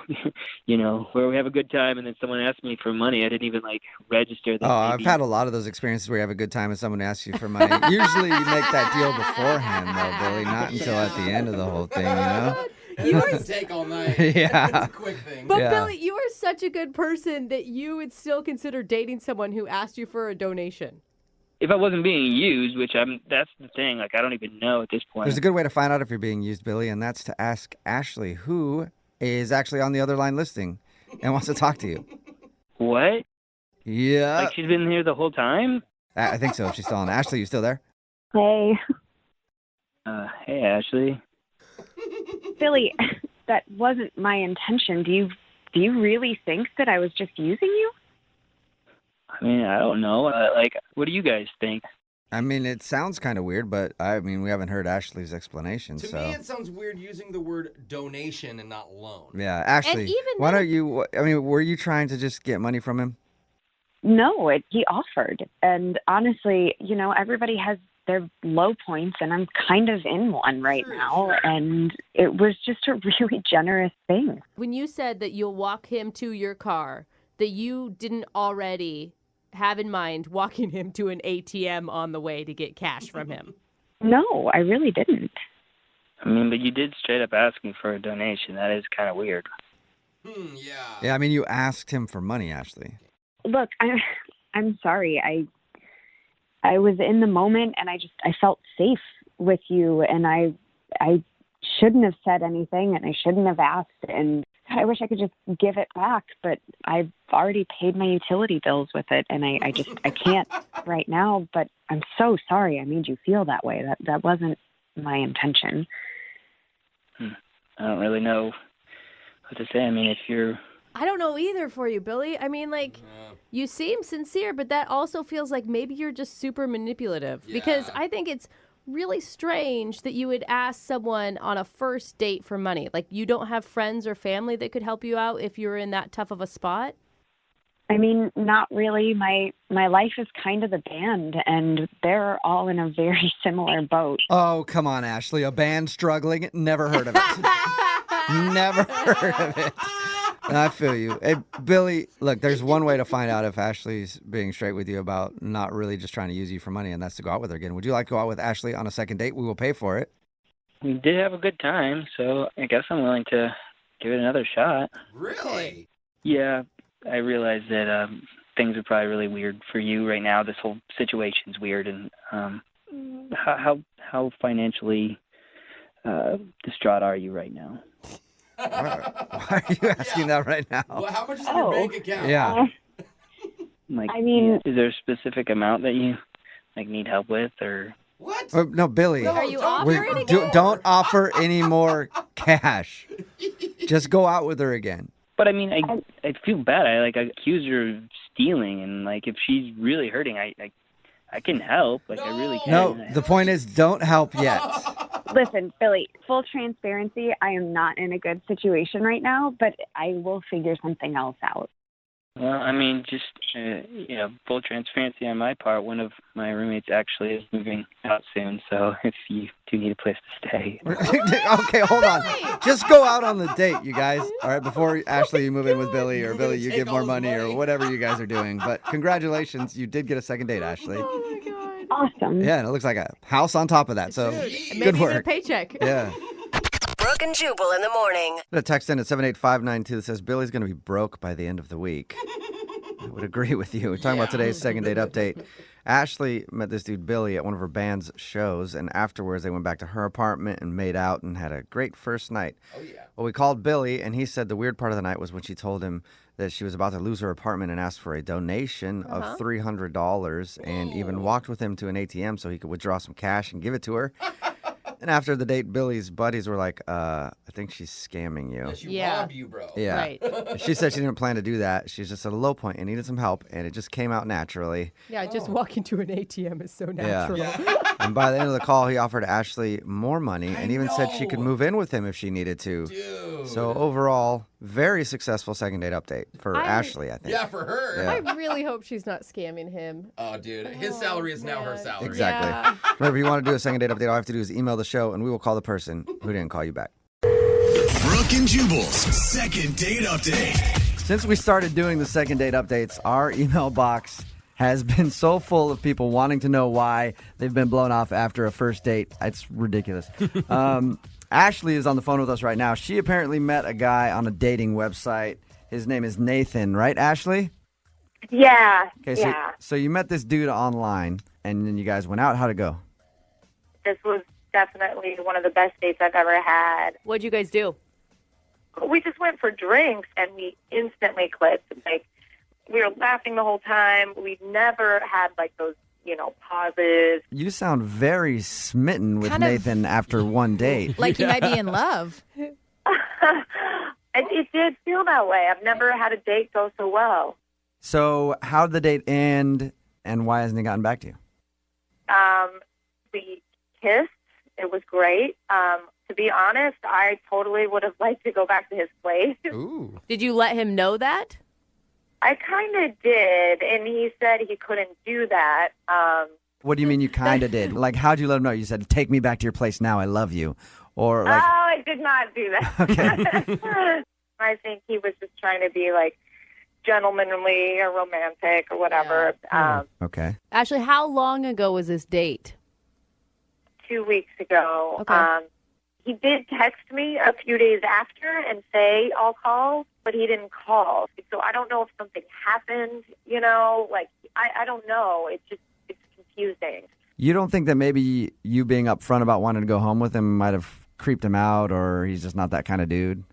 Speaker 9: where we have a good time and then someone asks me for money. I didn't even register that.
Speaker 2: Oh, I've had a lot of those experiences where you have a good time and someone asks you for money. Usually you make that deal beforehand, though, Billy, not until at the end of the whole thing,
Speaker 3: You
Speaker 5: It
Speaker 3: are,
Speaker 5: doesn't take all night.
Speaker 2: Yeah.
Speaker 5: It's a quick thing.
Speaker 3: but
Speaker 2: Yeah.
Speaker 3: Billy, you are such a good person that you would still consider dating someone who asked you for a donation.
Speaker 9: If I wasn't being used, that's the thing. I don't even know at this point.
Speaker 2: There's a good way to find out if you're being used, Billy, and that's to ask Ashley, who is actually on the other line listening and wants to talk to you.
Speaker 9: What?
Speaker 2: Yeah.
Speaker 9: She's been here the whole time?
Speaker 2: I think so, if she's still on. Ashley, you still there?
Speaker 8: Hey,
Speaker 9: Hey, Ashley.
Speaker 8: Billy, that wasn't my intention. Do you really think that I was just using you?
Speaker 9: I mean, I don't know. What do you guys think?
Speaker 2: I mean, it sounds kind of weird, but we haven't heard Ashley's explanation,
Speaker 5: To
Speaker 2: so.
Speaker 5: me, it sounds weird using the word donation and not loan.
Speaker 2: Yeah, Ashley,
Speaker 3: even
Speaker 2: why
Speaker 3: then-
Speaker 2: don't you, were you trying to just get money from him?
Speaker 8: No, he offered. And honestly, everybody has their low points, and I'm kind of in one right now. And it was just a really generous thing.
Speaker 3: When you said that you'll walk him to your car, that you didn't already have in mind walking him to an ATM on the way to get cash from him.
Speaker 8: No, I really didn't.
Speaker 9: I mean, but you did straight up ask me for a donation. That is kind of weird.
Speaker 5: Yeah.
Speaker 2: Yeah, you asked him for money, Ashley.
Speaker 8: Look, I'm sorry. I was in the moment and I felt safe with you, and I shouldn't have said anything and I shouldn't have asked, and I wish I could just give it back, but I've already paid my utility bills with it, and I can't right now, but I'm so sorry I made you feel that way. That wasn't my intention.
Speaker 9: I don't really know what to say. I mean, if you're...
Speaker 3: I don't know either for you, Billy. I mean, you seem sincere, but that also feels like maybe you're just super manipulative. Yeah. Because I think it's really strange that you would ask someone on a first date for money. Like, you don't have friends or family that could help you out if you're in that tough of a spot?
Speaker 8: I mean, not really. My life is kind of the band, and they're all in a very similar boat.
Speaker 2: Oh, come on, Ashley. A band struggling? Never heard of it. Never heard of it. I feel you. Hey, Billy, look, there's one way to find out if Ashley's being straight with you about not really just trying to use you for money, and that's to go out with her again. Would you like to go out with Ashley on a second date? We will pay for it.
Speaker 9: We did have a good time, so I guess I'm willing to give it another shot.
Speaker 5: Really?
Speaker 9: Yeah, I realize that things are probably really weird for you right now. This whole situation's weird, and how financially distraught are you right now?
Speaker 2: Why are you asking that right now?
Speaker 5: Well, how much is in your bank account?
Speaker 2: Yeah.
Speaker 9: Is there a specific amount that you need help with, or
Speaker 5: what?
Speaker 2: No, Billy.
Speaker 3: Are you offering again?
Speaker 2: Don't offer any more cash. Just go out with her again.
Speaker 9: But I mean, I feel bad. I accuse her of stealing, and if she's really hurting, I can help. I really can.
Speaker 2: No, the point is, don't help yet.
Speaker 8: Listen, Billy, full transparency, I am not in a good situation right now, but I will figure something else out.
Speaker 9: Well, I mean, just, full transparency on my part. One of my roommates actually is moving out soon, so if you do need a place to stay.
Speaker 2: Okay, hold on. Just go out on the date, you guys. All right, before Ashley, you move in with Billy, or Billy, you give more money, or whatever you guys are doing. But congratulations, you did get a second date, Ashley.
Speaker 3: Oh, my God.
Speaker 8: Awesome.
Speaker 2: Yeah, and it looks like a house on top of that, so good
Speaker 3: Maybe
Speaker 2: work.
Speaker 3: even a paycheck.
Speaker 2: Yeah.
Speaker 7: Brooke and Jubal in the morning.
Speaker 2: A text in at 78592 that says Billy's going to be broke by the end of the week. I would agree with you. We're talking about today's second date update. Ashley met this dude Billy at one of her band's shows, and afterwards they went back to her apartment and made out and had a great first night.
Speaker 5: Oh, yeah.
Speaker 2: Well, we called Billy, and he said the weird part of the night was when she told him that she was about to lose her apartment and asked for a donation of $300 and even walked with him to an ATM so he could withdraw some cash and give it to her. And after the date, Billy's buddies were like, I think she's scamming you.
Speaker 5: She robbed you, bro.
Speaker 2: Yeah.
Speaker 3: Right.
Speaker 2: She said she didn't plan to do that. She's just at a low point and needed some help, and it just came out naturally.
Speaker 3: Yeah, just walking to an ATM is so natural.
Speaker 2: Yeah. And by the end of the call, he offered Ashley more money and even said she could move in with him if she needed to.
Speaker 5: Dude.
Speaker 2: So overall, very successful second date update for Ashley, I think.
Speaker 5: Yeah, for her.
Speaker 2: Yeah.
Speaker 3: I really hope she's not scamming him.
Speaker 5: Oh, dude. His salary is now her salary.
Speaker 2: Exactly.
Speaker 3: Yeah.
Speaker 2: Remember, if you want to do a second date update, all you have to do is email the show, and we will call the person who didn't call you back.
Speaker 1: Brooke and Jubal's second date update.
Speaker 2: Since we started doing the second date updates, our email box has been so full of people wanting to know why they've been blown off after a first date. It's ridiculous. Ashley is on the phone with us right now. She apparently met a guy on a dating website. His name is Nathan, right, Ashley?
Speaker 4: Yeah.
Speaker 2: Okay, so you met this dude online, and then you guys went out. How'd it go?
Speaker 4: This was definitely one of the best dates I've ever had.
Speaker 3: What'd you guys do?
Speaker 4: We just went for drinks, and we instantly clicked. We were laughing the whole time. We never had those, pauses.
Speaker 2: You sound very smitten with Nathan after one date.
Speaker 10: Like you might be in love.
Speaker 4: It did feel that way. I've never had a date go so well.
Speaker 2: So how'd the date end, and why hasn't he gotten back to you?
Speaker 4: We kissed. It was great. To be honest, I totally would have liked to go back to his place.
Speaker 5: Ooh.
Speaker 3: Did you let him know that?
Speaker 4: I kind of did, and he said he couldn't do that.
Speaker 2: What do you mean you kind of did? How'd you let him know? You said, take me back to your place now, I love you. Or
Speaker 4: Oh, I did not do that.
Speaker 2: Okay.
Speaker 4: I think he was just trying to be gentlemanly or romantic or whatever.
Speaker 2: Okay.
Speaker 3: Ashley, how long ago was this date?
Speaker 4: 2 weeks ago.
Speaker 3: Okay.
Speaker 4: He did text me a few days after and say, I'll call, but he didn't call. So I don't know if something happened, I don't know. It's confusing.
Speaker 2: You don't think that maybe you being upfront about wanting to go home with him might have creeped him out, or he's just not that kind of dude?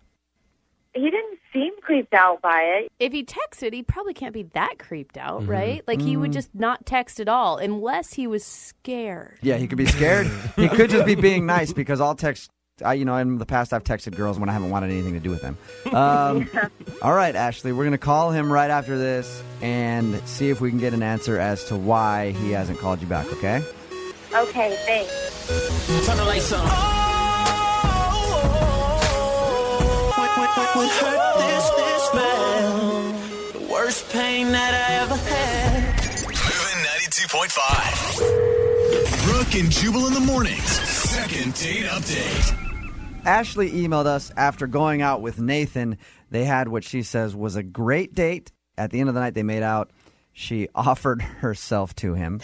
Speaker 4: He didn't seem creeped out by it.
Speaker 3: If he texted, he probably can't be that creeped out, right? Like, he would just not text at all unless he was scared.
Speaker 2: Yeah, he could be scared. He could just be being nice, because I'll text. In the past, I've texted girls when I haven't wanted anything to do with them. All right, Ashley, we're going to call him right after this and see if we can get an answer as to why he hasn't called you back, okay?
Speaker 4: Okay, thanks.
Speaker 10: Turn the lights on. What hurt this man? The worst pain that I ever had.
Speaker 1: Moving 92.5. Brooke and Jubal in the mornings. Second date update.
Speaker 2: Ashley emailed us after going out with Nathan. They had what she says was a great date. At the end of the night, they made out. She offered herself to him.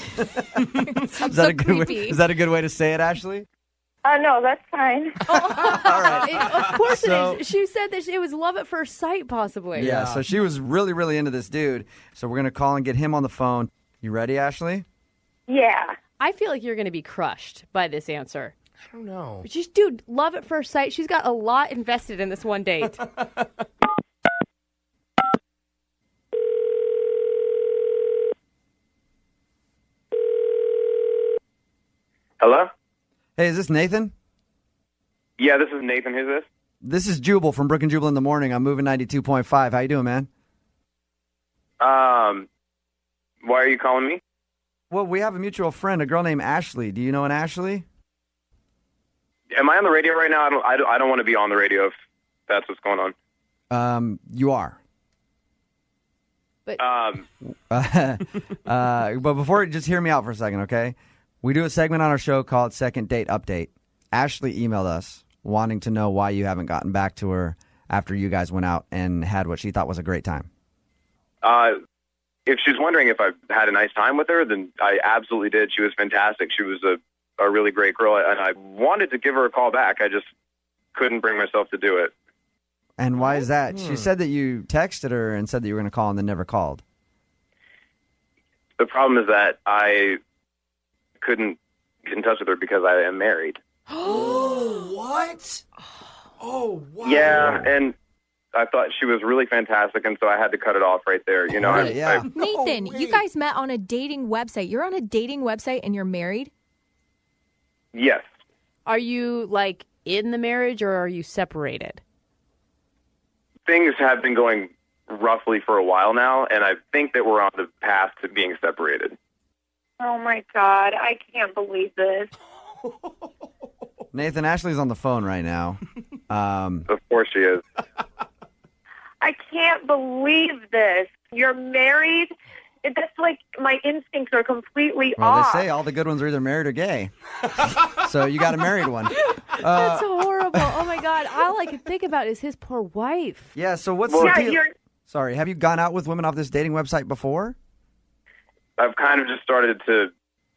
Speaker 3: Sounds so creepy.
Speaker 2: Is that a good way to say it, Ashley?
Speaker 4: No, that's fine.
Speaker 2: All right.
Speaker 3: Of course it is. She said that it was love at first sight, possibly.
Speaker 2: Yeah, so she was really, really into this dude. So we're going to call and get him on the phone. You ready, Ashley?
Speaker 4: Yeah.
Speaker 3: I feel like you're going to be crushed by this answer.
Speaker 5: I don't know.
Speaker 3: Just, dude, love at first sight. She's got a lot invested in this one date.
Speaker 11: Hello?
Speaker 2: Hey, is this Nathan?
Speaker 11: Yeah, this is Nathan. Who's this?
Speaker 2: This is Jubal from Brooke and Jubal in the morning. I'm moving 92.5. How you doing, man?
Speaker 11: Why are you calling me?
Speaker 2: Well, we have a mutual friend, a girl named Ashley. Do you know an Ashley?
Speaker 11: Am I on the radio right now? I don't want to be on the radio if that's what's going on.
Speaker 2: You are.
Speaker 3: But
Speaker 2: but before, just hear me out for a second, okay? We do a segment on our show called Second Date Update. Ashley emailed us wanting to know why you haven't gotten back to her after you guys went out and had what she thought was a great time.
Speaker 11: If she's wondering if I've had a nice time with her, then I absolutely did. She was fantastic. She was a really great girl, and I wanted to give her a call back. I just couldn't bring myself to do it.
Speaker 2: And why is that? She said that you texted her and said that you were going to call and then never called.
Speaker 11: The problem is that I couldn't get in touch with her because I am married.
Speaker 5: Oh, what? Oh, wow.
Speaker 11: Yeah, and I thought she was really fantastic, and so I had to cut it off right there. You know,
Speaker 12: Nathan, you guys met on a dating website. You're on a dating website and you're married?
Speaker 11: Yes.
Speaker 3: are you, like, in the marriage or are you separated?
Speaker 11: Things have been going roughly for a while now, and I think that we're on the path to being separated.
Speaker 4: Oh, my God. I can't believe this.
Speaker 2: Nathan, Ashley's on the phone right now.
Speaker 11: Of course she is.
Speaker 4: I can't believe this. You're married? That's like my instincts are completely off.
Speaker 2: They say all the good ones are either married or gay. So you got a married one.
Speaker 3: That's horrible. Oh, my God. All I can think about is his poor wife.
Speaker 2: Yeah, so what's the deal?
Speaker 4: You're...
Speaker 2: Sorry, have you gone out with women off this dating website before?
Speaker 11: I've kind of just started to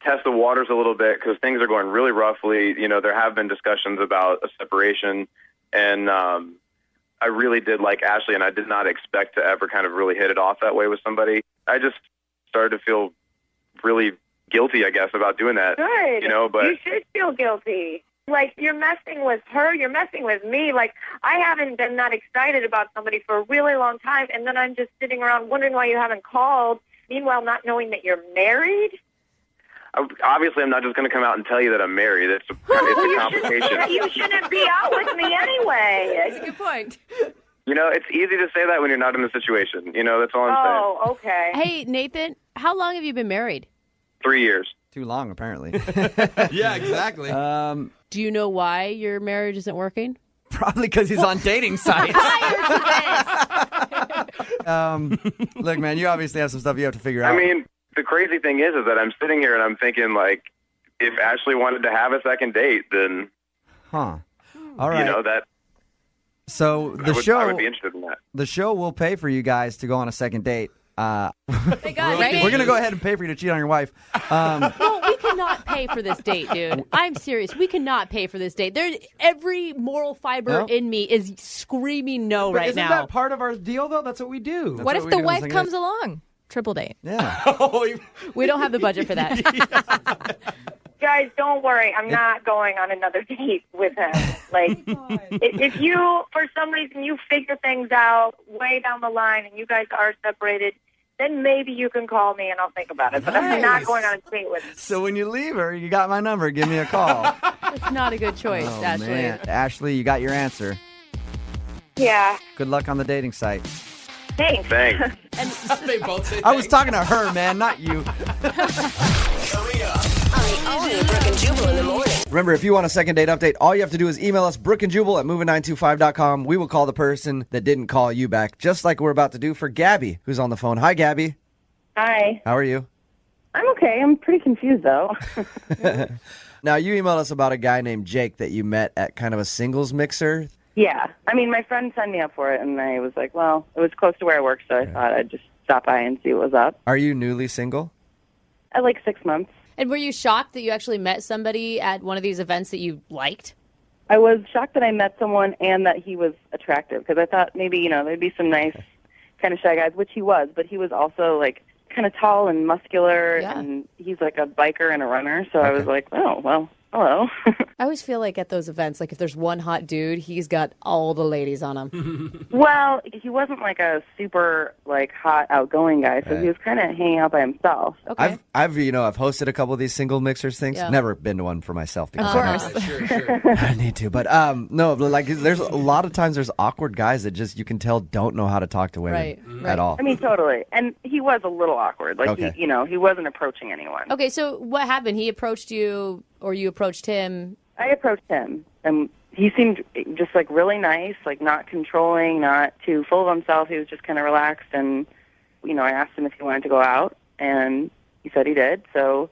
Speaker 11: test the waters a little bit because things are going really roughly. You know, there have been discussions about a separation, and I really did like Ashley, and I did not expect to ever kind of really hit it off that way with somebody. I just started to feel really guilty, I guess, about doing that.
Speaker 4: Good.
Speaker 11: You know, but
Speaker 4: you should feel guilty. Like, you're messing with her, you're messing with me. Like, I haven't been that excited about somebody for a really long time, and then I'm just sitting around wondering why you haven't called, meanwhile not knowing that you're married.
Speaker 11: Obviously, I'm not just going to come out and tell you that I'm married. It's a complication.
Speaker 4: You shouldn't be out with me anyway.
Speaker 3: That's a good point.
Speaker 11: You know, it's easy to say that when you're not in the situation. You know, that's all I'm saying.
Speaker 4: Oh, okay.
Speaker 3: Hey, Nathan, how long have you been married?
Speaker 11: 3 years.
Speaker 2: Too long, apparently.
Speaker 5: Yeah, exactly.
Speaker 3: Do you know why your marriage isn't working?
Speaker 2: Probably because he's on dating sites. Look, man, you obviously have some stuff you have to figure out.
Speaker 11: I mean, the crazy thing is that I'm sitting here and I'm thinking, like, if Ashley wanted to have a second date, then...
Speaker 2: All right.
Speaker 11: You know, that...
Speaker 2: So
Speaker 11: I would be interested in that.
Speaker 2: The show will pay for you guys to go on a second date.
Speaker 3: Hey, guys,
Speaker 2: We're going to go ahead and pay for you to cheat on your wife.
Speaker 3: No, we cannot pay for this date, dude. I'm serious. We cannot pay for this date. Every moral fiber in me is screaming no right now.
Speaker 5: Isn't that part of our deal, though? That's what we do.
Speaker 12: What if the wife comes along? triple date.
Speaker 2: Yeah.
Speaker 3: We don't have the budget for that.
Speaker 13: Guys, don't worry. I'm not going on another date with him. Like, if you, for some reason, you figure things out way down the line and you guys are separated, then maybe you can call me and I'll think about it. But I'm not going on a date with him.
Speaker 2: So when you leave her, you got my number. Give me a call.
Speaker 3: It's not a good choice, Ashley.
Speaker 2: Man. Ashley, you got your answer.
Speaker 13: Yeah.
Speaker 2: Good luck on the dating site.
Speaker 13: Thanks.
Speaker 5: They both say
Speaker 2: I was talking to her, man, not you.
Speaker 1: Coming up.
Speaker 7: On the all-new Brooke and Jubal in the morning.
Speaker 2: Remember, if you want a second date update, all you have to do is email us, brookandjubal@moving925.com. We will call the person that didn't call you back, just like we're about to do for Gabby, who's on the phone. Hi, Gabby.
Speaker 14: Hi.
Speaker 2: How are you?
Speaker 14: I'm okay. I'm pretty confused, though.
Speaker 2: Now, you emailed us about a guy named Jake that you met at kind of a singles mixer.
Speaker 14: Yeah. I mean, my friend signed me up for it, and I was like, well, it was close to where I work, so I thought I'd just stop by and see what was up.
Speaker 2: Are you newly single?
Speaker 14: At like 6 months.
Speaker 3: And were you shocked that you actually met somebody at one of these events that you liked?
Speaker 14: I was shocked that I met someone and that he was attractive, because I thought maybe, there'd be some nice kind of shy guys, which he was, but he was also like kind of tall and muscular, and he's like a biker and a runner, so I was like, oh, well, hello.
Speaker 3: I always feel like at those events, like if there's one hot dude, he's got all the ladies on him.
Speaker 14: Well, he wasn't like a super like hot outgoing guy, so he was kind of hanging out by himself.
Speaker 3: Okay.
Speaker 2: I've hosted a couple of these single mixers things.
Speaker 3: Yeah.
Speaker 2: Never been to one for myself because
Speaker 3: Of course.
Speaker 5: Sure.
Speaker 2: I need to. But no, like there's a lot of times there's awkward guys that just you can tell don't know how to talk to women at all.
Speaker 14: I mean, totally. And he was a little awkward. Like
Speaker 2: Okay.
Speaker 14: he wasn't approaching anyone.
Speaker 3: Okay, so what happened? He approached you or you approached him?
Speaker 14: I approached him, and he seemed just like really nice, like not controlling, not too full of himself. He was just kind of relaxed, and I asked him if he wanted to go out, and he said he did. So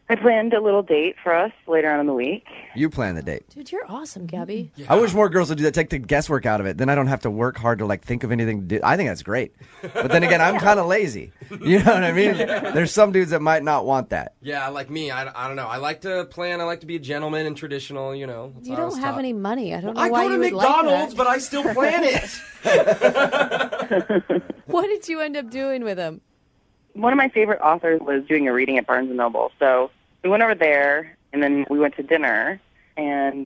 Speaker 14: I planned a little date for us later on in the week.
Speaker 2: You plan the date.
Speaker 3: Dude, you're awesome, Gabby.
Speaker 2: I wish more girls would do that. Take the guesswork out of it. Then I don't have to work hard to like think of anything to do. I think that's great. But then again, I'm kind of lazy. You know what I mean? There's some dudes that might not want that.
Speaker 5: Yeah, like me, I don't know. I like to plan. I like to be a gentleman and traditional, That's
Speaker 3: You
Speaker 5: how I was
Speaker 3: don't have
Speaker 5: taught.
Speaker 3: any money. I don't know
Speaker 5: I
Speaker 3: why
Speaker 5: go to
Speaker 3: you would
Speaker 5: McDonald's,
Speaker 3: like
Speaker 5: but I still plan it.
Speaker 3: that. What did you end up doing with him?
Speaker 14: One of my favorite authors was doing a reading at Barnes & Noble, so we went over there, and then we went to dinner, and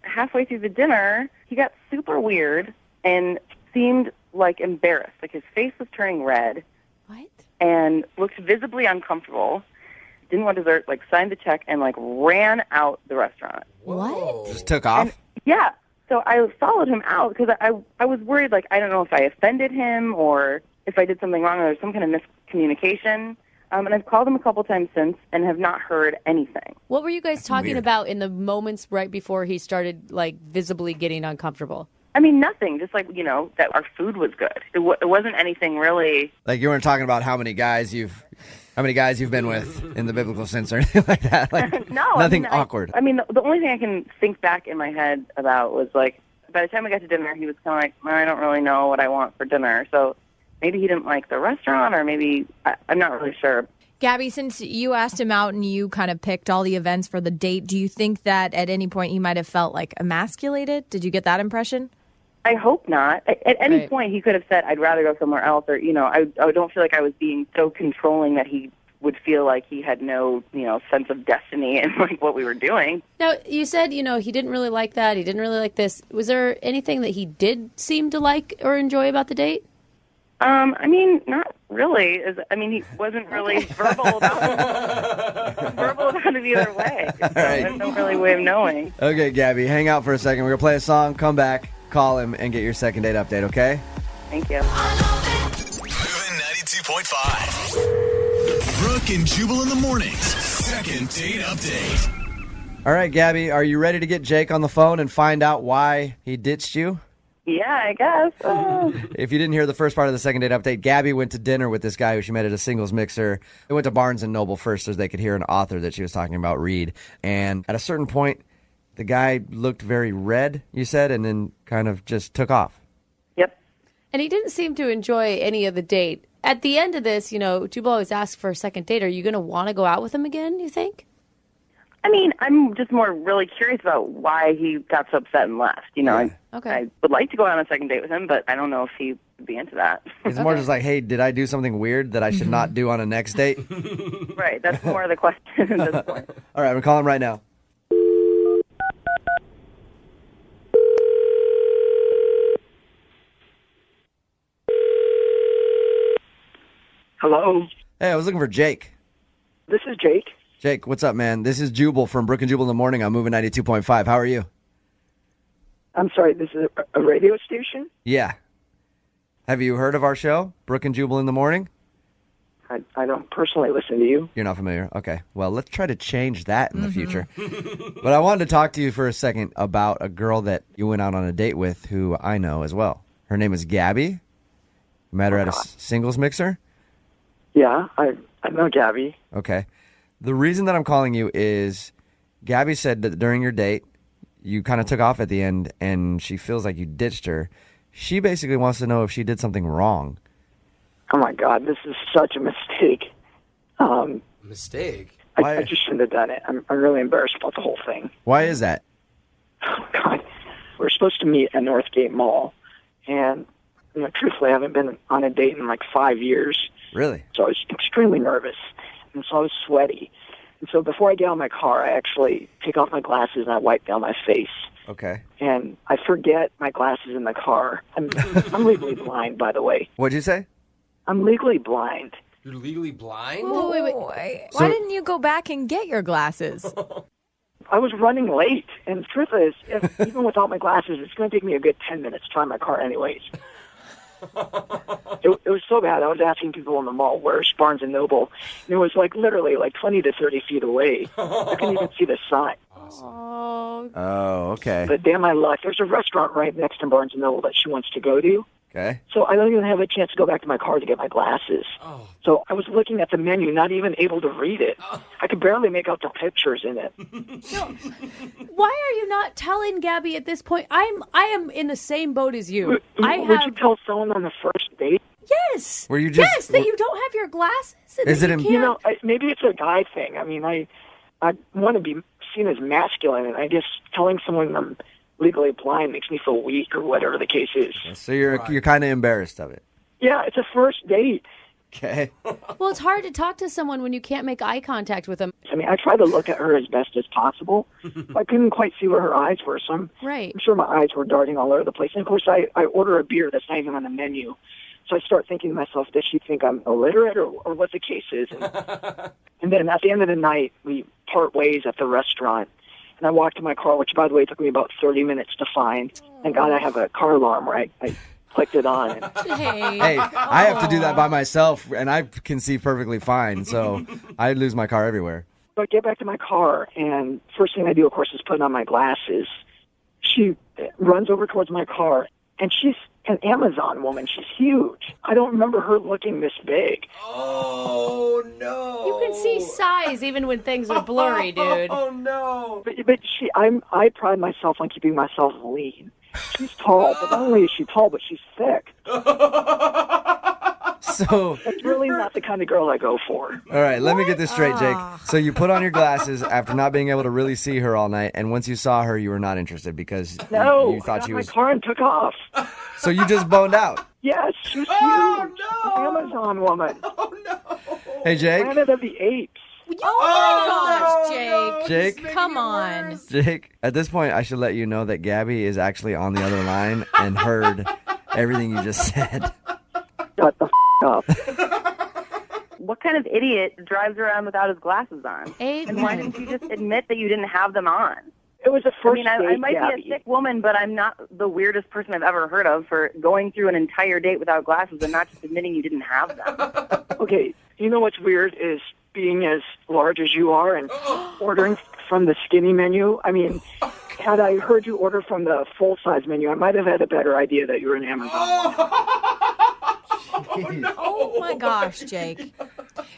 Speaker 14: halfway through the dinner, he got super weird and seemed like embarrassed. Like his face was turning red.
Speaker 3: What?
Speaker 14: And looked visibly uncomfortable. Didn't want dessert, like signed the check, and like ran out the restaurant.
Speaker 3: What?
Speaker 2: Just took off?
Speaker 14: Yeah. So I followed him out because I was worried, like, I don't know if I offended him or if I did something wrong or there's some kind of miscommunication. And I've called him a couple times since and have not heard anything.
Speaker 3: What were you guys talking
Speaker 2: weird.
Speaker 3: about in the moments right before he started, like, visibly getting uncomfortable?
Speaker 14: I mean, nothing. Just like, that our food was good. It wasn't anything really.
Speaker 2: Like you weren't talking about how many guys you've been with in the biblical sense or anything like that. Like,
Speaker 14: No.
Speaker 2: nothing awkward.
Speaker 14: I mean, the only thing I can think back in my head about was, like, by the time we got to dinner, he was kind of like, I don't really know what I want for dinner. So maybe he didn't like the restaurant or maybe, I'm not really sure.
Speaker 12: Gabby, since you asked him out and you kind of picked all the events for the date, do you think that at any point he might have felt like emasculated? Did you get that impression?
Speaker 14: I hope not. At any point, he could have said, I'd rather go somewhere else. Or, I don't feel like I was being so controlling that he would feel like he had no, sense of destiny in like what we were doing.
Speaker 3: Now, you said, he didn't really like that. He didn't really like this. Was there anything that he did seem to like or enjoy about the date?
Speaker 14: I mean, not really. He wasn't really verbal about it either way. So there's no really way of knowing.
Speaker 2: Okay, Gabby, hang out for a second. We're going to play a song, come back, call him, and get your second date update, okay?
Speaker 14: Thank you.
Speaker 1: Moving 92.5. Brooke and Jubal in the mornings. Second date update.
Speaker 2: All right, Gabby, are you ready to get Jake on the phone and find out why he ditched you?
Speaker 14: Yeah, I guess.
Speaker 2: If you didn't hear the first part of the second date update, Gabby went to dinner with this guy who she met at a singles mixer. They went to Barnes & Noble first so they could hear an author that she was talking about read. And at a certain point, the guy looked very red, you said, and then kind of just took off.
Speaker 14: Yep.
Speaker 3: And he didn't seem to enjoy any of the date. At the end of this, Jubal always asks for a second date. Are you going to want to go out with him again, you think?
Speaker 14: I mean, I'm just more really curious about why he got so upset and left. You know, I would like to go on a second date with him, but I don't know if he would be into that.
Speaker 2: It's more just like, hey, did I do something weird that I should not do on a next date?
Speaker 14: Right, that's more of the question at this point.
Speaker 2: All right, I'm calling him right now.
Speaker 15: Hello.
Speaker 2: Hey, I was looking for Jake.
Speaker 15: This is Jake.
Speaker 2: Jake, what's up, man? This is Jubal from Brooke and Jubal in the Morning. I'm moving 92.5. How are you?
Speaker 15: I'm sorry, this is a radio station?
Speaker 2: Yeah. Have you heard of our show, Brooke and Jubal in the Morning?
Speaker 15: I don't personally listen to you.
Speaker 2: You're not familiar? Okay. Well, let's try to change that in the future. But I wanted to talk to you for a second about a girl that you went out on a date with who I know as well. Her name is Gabby. You met her at a singles mixer?
Speaker 15: Yeah, I know Gabby.
Speaker 2: Okay. The reason that I'm calling you is Gabby said that during your date, you kind of took off at the end and she feels like you ditched her. She basically wants to know if she did something wrong.
Speaker 15: Oh, my God, this is such a mistake.
Speaker 5: Mistake?
Speaker 15: I just shouldn't have done it. I'm really embarrassed about the whole thing.
Speaker 2: Why is that?
Speaker 15: Oh, God. We're supposed to meet at Northgate Mall, and truthfully, I haven't been on a date in like 5 years.
Speaker 2: Really?
Speaker 15: So I was extremely nervous, and so I was sweaty. And so before I get out of my car, I actually take off my glasses and I wipe down my face.
Speaker 2: Okay.
Speaker 15: And I forget my glasses in the car. I'm legally blind, by the way.
Speaker 2: What'd you say?
Speaker 15: I'm legally blind.
Speaker 5: You're legally blind?
Speaker 12: Wait. Why didn't you go back and get your glasses?
Speaker 15: I was running late, and the truth is, even without my glasses, it's going to take me a good 10 minutes to find my car anyways. It was so bad. I was asking people in the mall, where's Barnes & Noble? And it was like literally like 20 to 30 feet away. I couldn't even see the sign.
Speaker 2: Oh, okay.
Speaker 15: But damn my luck, there's a restaurant right next to Barnes & Noble that she wants to go to.
Speaker 2: Okay.
Speaker 15: So I don't even have a chance to go back to my car to get my glasses.
Speaker 5: Oh.
Speaker 15: So I was looking at the menu, not even able to read it. I could barely make out the pictures in it.
Speaker 3: Why are you not telling Gabby at this point? I am in the same boat as you.
Speaker 15: Would you tell someone on the first date?
Speaker 3: Yes.
Speaker 2: Were you just
Speaker 3: yes, that you don't have your glasses. And
Speaker 2: Is
Speaker 3: that
Speaker 2: it
Speaker 3: you
Speaker 2: in-
Speaker 3: can't...
Speaker 15: Maybe it's a guy thing. I mean, I want to be seen as masculine, and I guess telling someone I'm legally blind makes me feel weak or whatever the case is.
Speaker 2: So you're kind of embarrassed of it.
Speaker 15: Yeah, it's a first date.
Speaker 2: Okay.
Speaker 3: Well, it's hard to talk to someone when you can't make eye contact with them.
Speaker 15: I mean, I tried to look at her as best as possible. I couldn't quite see where her eyes were, so I'm sure my eyes were darting all over the place. And, of course, I order a beer that's not even on the menu. So I start thinking to myself, does she think I'm illiterate or what the case is? And then at the end of the night, we part ways at the restaurant. And I walked to my car, which, by the way, took me about 30 minutes to find. Thank God I have a car alarm where I clicked it on. And
Speaker 2: Hey, I have to do that by myself, and I can see perfectly fine, so I lose my car everywhere.
Speaker 15: So I get back to my car, and first thing I do, of course, is put on my glasses. She runs over towards my car, and she's an Amazon woman. She's huge. I don't remember her looking this big.
Speaker 5: Oh, no.
Speaker 3: You can see size even when things are blurry, dude.
Speaker 5: Oh, no.
Speaker 15: But I pride myself on keeping myself lean. She's tall, but not only is she tall, but she's thick.
Speaker 2: So
Speaker 15: that's really not the kind of girl I go for.
Speaker 2: All right, let me get this straight, Jake. So you put on your glasses after not being able to really see her all night, and once you saw her, you were not interested because
Speaker 15: No,
Speaker 2: you thought
Speaker 15: I got
Speaker 2: she
Speaker 15: my
Speaker 2: was.
Speaker 15: car and took off.
Speaker 2: So you just boned out.
Speaker 15: Yes, she was huge. Amazon woman.
Speaker 2: Hey, Jake.
Speaker 15: Planet of the Apes.
Speaker 12: Oh my gosh, Jake.
Speaker 2: Jake?
Speaker 12: Come on.
Speaker 2: Jake, at this point, I should let you know that Gabby is actually on the other line and heard everything you just said.
Speaker 15: Shut the up.
Speaker 14: What kind of idiot drives around without his glasses on? And why didn't you just admit that you didn't have them on?
Speaker 15: It was a first
Speaker 14: I
Speaker 15: date,
Speaker 14: might
Speaker 15: Gabby.
Speaker 14: be a sick woman, but I'm not the weirdest person I've ever heard of for going through an entire date without glasses and not just admitting you didn't have them.
Speaker 15: Okay, you know what's weird is being as large as you are and ordering from the skinny menu. I mean, had I heard you order from the full-size menu, I might have had a better idea that you were an Amazon woman.
Speaker 12: Oh my gosh, Jake.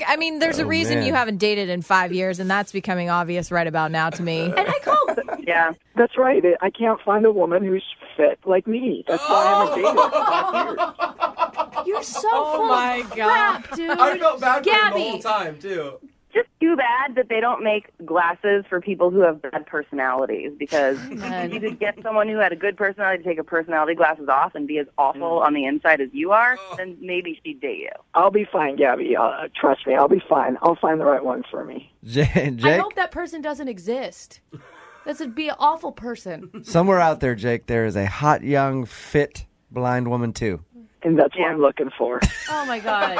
Speaker 12: I mean, there's a reason
Speaker 15: man.
Speaker 12: you haven't dated in 5 years, and that's becoming obvious right about now to me.
Speaker 3: And I called.
Speaker 14: Yeah.
Speaker 15: That's right. I can't find a woman who's fit like me. That's why I haven't dated in 5 years.
Speaker 3: You're so
Speaker 12: Oh
Speaker 3: full
Speaker 12: my
Speaker 3: of crap, dude.
Speaker 5: I felt bad for him the
Speaker 3: Gabby.
Speaker 5: whole time, too.
Speaker 14: just too bad that they don't make glasses for people who have bad personalities, because if you could get someone who had a good personality to take her personality glasses off and be as awful on the inside as you are, then maybe she'd date you.
Speaker 15: I'll be fine, Gabby. Trust me, I'll be fine. I'll find the right one for me.
Speaker 2: Jake?
Speaker 3: I hope that person doesn't exist. This would be an awful person.
Speaker 2: Somewhere out there, Jake, there is a hot, young, fit, blind woman, too.
Speaker 15: And that's what I'm looking for.
Speaker 3: Oh, my God.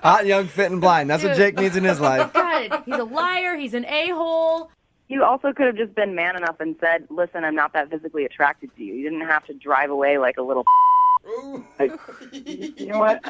Speaker 2: Hot, young, fit, and blind. That's what Jake needs in his life.
Speaker 3: God, he's a liar. He's an a-hole.
Speaker 14: You also could have just been man enough and said, listen, I'm not that physically attracted to you. You didn't have to drive away like a little
Speaker 15: You know what?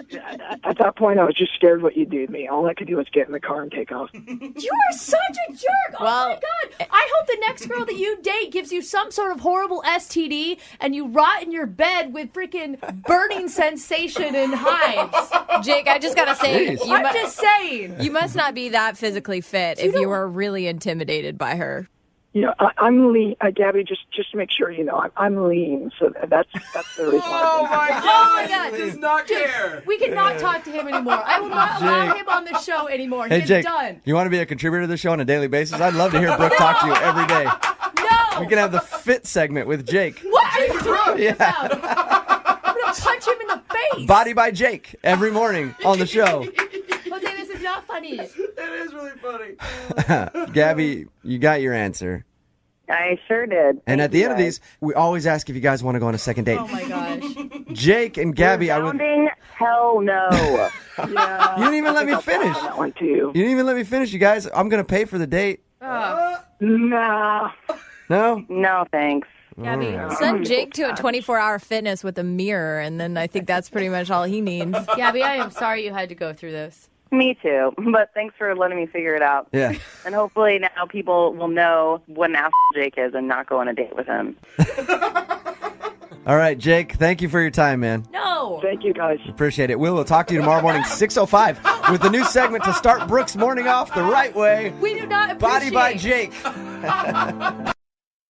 Speaker 15: At that point, I was just scared what you'd do to me. All I could do was get in the car and take off.
Speaker 3: You are such a jerk. Oh, my God. I hope the next girl that you date gives you some sort of horrible STD and you rot in your bed with freaking burning sensation and hives.
Speaker 12: Jake, I just got to say.
Speaker 3: I'm just saying.
Speaker 12: You must not be that physically fit if you were really intimidated by her.
Speaker 15: You know, I'm lean. Gabby, just to make sure you know, I'm lean. So that's the reason.
Speaker 5: Oh my God! He does not care.
Speaker 3: We cannot talk to him anymore. I will not allow him on this show anymore.
Speaker 2: Hey,
Speaker 3: He's
Speaker 2: Jake,
Speaker 3: done.
Speaker 2: you want to be a contributor to the show on a daily basis? I'd love to hear Brooke talk to you every day.
Speaker 3: No!
Speaker 2: We can have the fit segment with Jake.
Speaker 3: What are you talking
Speaker 2: Yeah.
Speaker 3: about? I'm going to punch him in the face.
Speaker 2: Body by Jake every morning on the show.
Speaker 3: Jose, this is not funny.
Speaker 5: It is really funny.
Speaker 2: Gabby, you got your answer.
Speaker 14: I sure did.
Speaker 2: And at the end of these, we always ask if you guys want to go on a second date.
Speaker 3: Oh, my gosh.
Speaker 2: Jake and Gabby,
Speaker 14: Resounding hell no.
Speaker 15: Yeah,
Speaker 2: You didn't even let me finish.
Speaker 15: That one too.
Speaker 2: You didn't even let me finish, you guys. I'm going to pay for the date.
Speaker 15: Nah.
Speaker 2: No?
Speaker 14: No, thanks.
Speaker 3: Gabby,
Speaker 12: Send Jake to a 24-hour fitness with a mirror, and then I think that's pretty much all he needs.
Speaker 3: Gabby, I am sorry you had to go through this.
Speaker 14: Me too, but thanks for letting me figure it out.
Speaker 2: Yeah.
Speaker 14: And hopefully now people will know what an asshole Jake is and not go on a date with him.
Speaker 2: All right, Jake, thank you for your time, man.
Speaker 3: No.
Speaker 15: Thank you, guys.
Speaker 2: Appreciate it. We'll talk to you tomorrow morning, 6:05, with the new segment to start Brooke's morning off the right way.
Speaker 3: We do not appreciate.
Speaker 2: Body by Jake.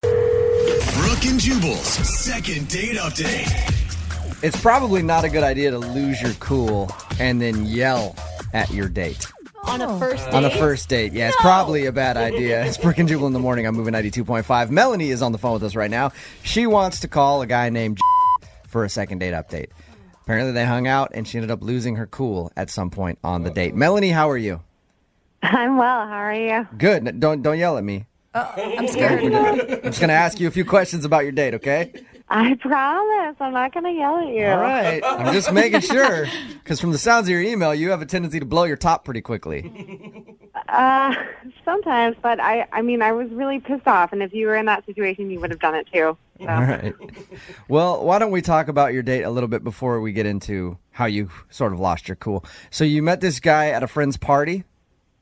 Speaker 1: Brooke and Jubal's second date update.
Speaker 2: It's probably not a good idea to lose your cool and then yell at your date.
Speaker 3: On a first date?
Speaker 2: On a first date, yeah. It's probably a bad idea. It's Brooke and Jubal in the morning. I'm moving 92.5. Melanie is on the phone with us right now. She wants to call a guy named for a second date update. Apparently they hung out and she ended up losing her cool at some point on the date. Melanie, how are you?
Speaker 4: I'm well. How are you?
Speaker 2: Good. Don't yell at me.
Speaker 12: I'm scared.
Speaker 2: I'm just going to ask you a few questions about your date, okay?
Speaker 4: I promise. I'm not going to yell at you.
Speaker 2: All right. I'm just making sure. Because from the sounds of your email, you have a tendency to blow your top pretty quickly.
Speaker 4: Sometimes, but I mean, I was really pissed off, and if you were in that situation, you would have done it too. So.
Speaker 2: All right. Well, why don't we talk about your date a little bit before we get into how you sort of lost your cool. So you met this guy at a friend's party?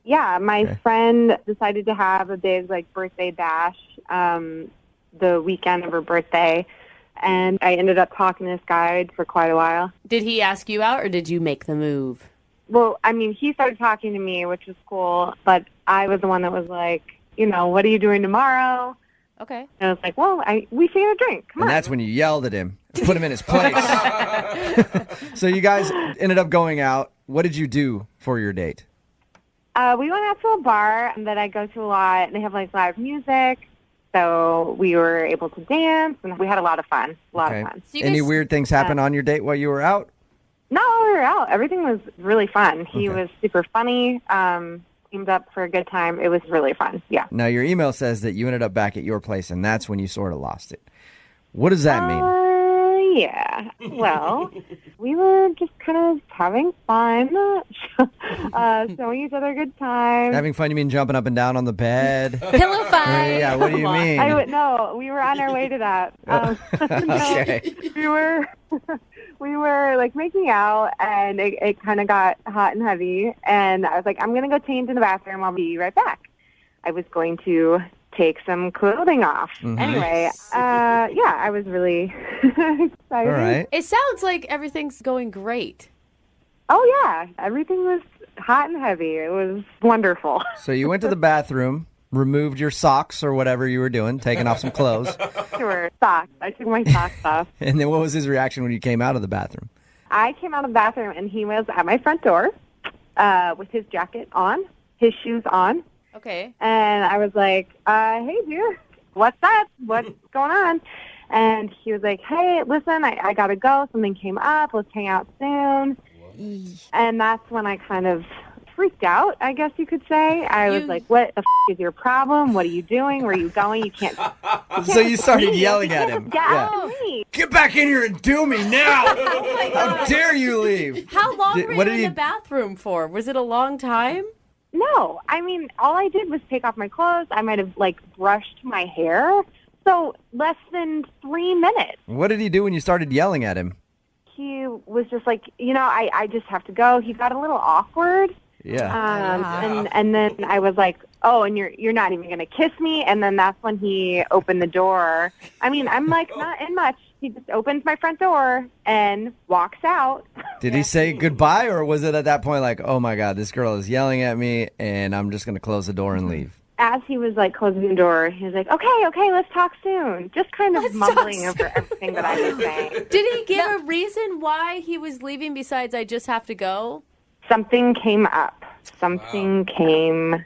Speaker 4: Yeah, my friend decided to have a big, birthday bash the weekend of her birthday, and I ended up talking to this guy for quite a while.
Speaker 3: Did he ask you out, or did you make the move?
Speaker 4: Well, I mean, he started talking to me, which was cool, but I was the one that was like, what are you doing tomorrow?
Speaker 3: Okay.
Speaker 4: And I was like, well, we should get a drink. Come on.
Speaker 2: And that's when you yelled at him, put him in his place. So you guys ended up going out. What did you do for your date?
Speaker 4: We went out to a bar that I go to a lot, and they have live music. So we were able to dance, and we had a lot of fun. A lot of fun.
Speaker 2: So any weird things happen on your date while you were out?
Speaker 4: No, we were out. Everything was really fun. He was super funny. Teamed up for a good time. It was really fun. Yeah.
Speaker 2: Now, your email says that you ended up back at your place, and that's when you sort of lost it. What does that mean?
Speaker 4: Yeah. Well, we were just kind of having fun, showing each other a good time.
Speaker 2: Having fun, you mean jumping up and down on the bed?
Speaker 12: Pillow fight.
Speaker 2: Yeah, what do you mean?
Speaker 4: No, we were on our way to that.
Speaker 2: Okay.
Speaker 4: We were making out, and it kind of got hot and heavy, and I was like, I'm going to go change in the bathroom. I'll be right back. I was going to take some clothing off.
Speaker 2: Mm-hmm.
Speaker 4: Anyway, I was really excited.
Speaker 2: All right.
Speaker 3: It sounds like everything's going great.
Speaker 4: Oh, yeah. Everything was hot and heavy. It was wonderful.
Speaker 2: So you went to the bathroom, removed your socks or whatever you were doing, taking off some clothes.
Speaker 4: Sure, socks. I took my socks off.
Speaker 2: And then what was his reaction when you came out of the bathroom?
Speaker 4: I came out of the bathroom, and he was at my front door with his jacket on. his shoes on.
Speaker 3: Okay.
Speaker 4: And I was like, hey, dude, what's up? What's going on? And he was like, hey, listen, I got to go. Something came up. Let's hang out soon. And that's when I kind of freaked out, I guess you could say. I was like, what the is your problem? What are you doing? Where are you going? You can't.
Speaker 2: So you started yelling at him.
Speaker 4: Yeah.
Speaker 2: Get back in here and do me now. How dare you leave?
Speaker 3: How long were you in the bathroom for? Was it a long time?
Speaker 4: No. I mean, all I did was take off my clothes. I might have, brushed my hair. So less than 3 minutes.
Speaker 2: What did he do when you started yelling at him?
Speaker 4: He was just like, I just have to go. He got a little awkward.
Speaker 2: Yeah.
Speaker 4: And then I was like, oh, and you're not even going to kiss me? And then that's when he opened the door. I mean, I'm like not in much. He just opens my front door and walks out.
Speaker 2: Did he say goodbye, or was it at that point like, oh my God, this girl is yelling at me and I'm just going to close the door and leave?
Speaker 4: As he was closing the door, he was like, okay, let's talk soon. Just kind of mumbling over everything that I was saying.
Speaker 3: Did he give a reason why he was leaving besides I just have to go?
Speaker 4: Something came up. Something came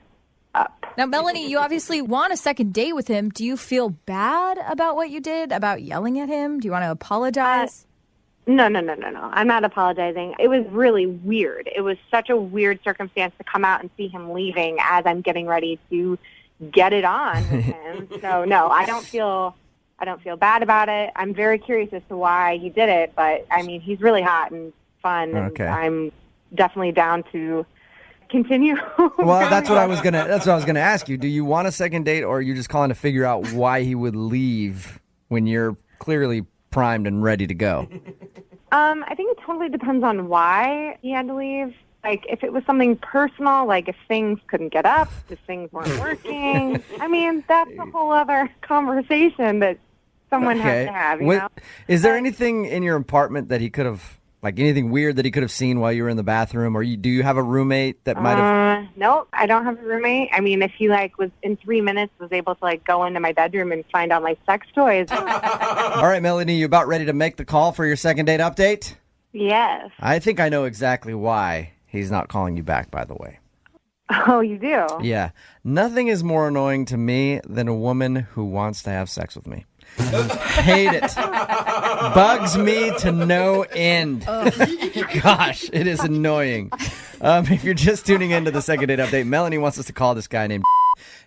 Speaker 4: up.
Speaker 12: Now, Melanie, you obviously want a second date with him. Do you feel bad about what you did, about yelling at him? Do you want to apologize?
Speaker 4: No. I'm not apologizing. It was really weird. It was such a weird circumstance to come out and see him leaving as I'm getting ready to get it on with him. So, no, I don't feel bad about it. I'm very curious as to why he did it, but, I mean, he's really hot and fun, and I'm definitely down to continue.
Speaker 2: Well, that's what I was gonna ask you. Do you want a second date, or are you just calling to figure out why he would leave when you're clearly primed and ready to go?
Speaker 4: I think it totally depends on why he had to leave. If it was something personal, if things couldn't get up, if things weren't working, I mean, that's a whole other conversation that someone has to have, you know?
Speaker 2: Is there anything in your apartment that he could have, anything weird that he could have seen while you were in the bathroom? Or do you have a roommate that might have...
Speaker 4: No, I don't have a roommate. I mean, if he, was in 3 minutes was able to, go into my bedroom and find out my sex toys.
Speaker 2: All right, Melanie, you about ready to make the call for your second date update?
Speaker 4: Yes.
Speaker 2: I think I know exactly why he's not calling you back, by the way.
Speaker 4: Oh, you do?
Speaker 2: Yeah. Nothing is more annoying to me than a woman who wants to have sex with me. Hate it. Bugs me to no end. Gosh, it is annoying. If you're just tuning into the second date update, Melanie wants us to call this guy named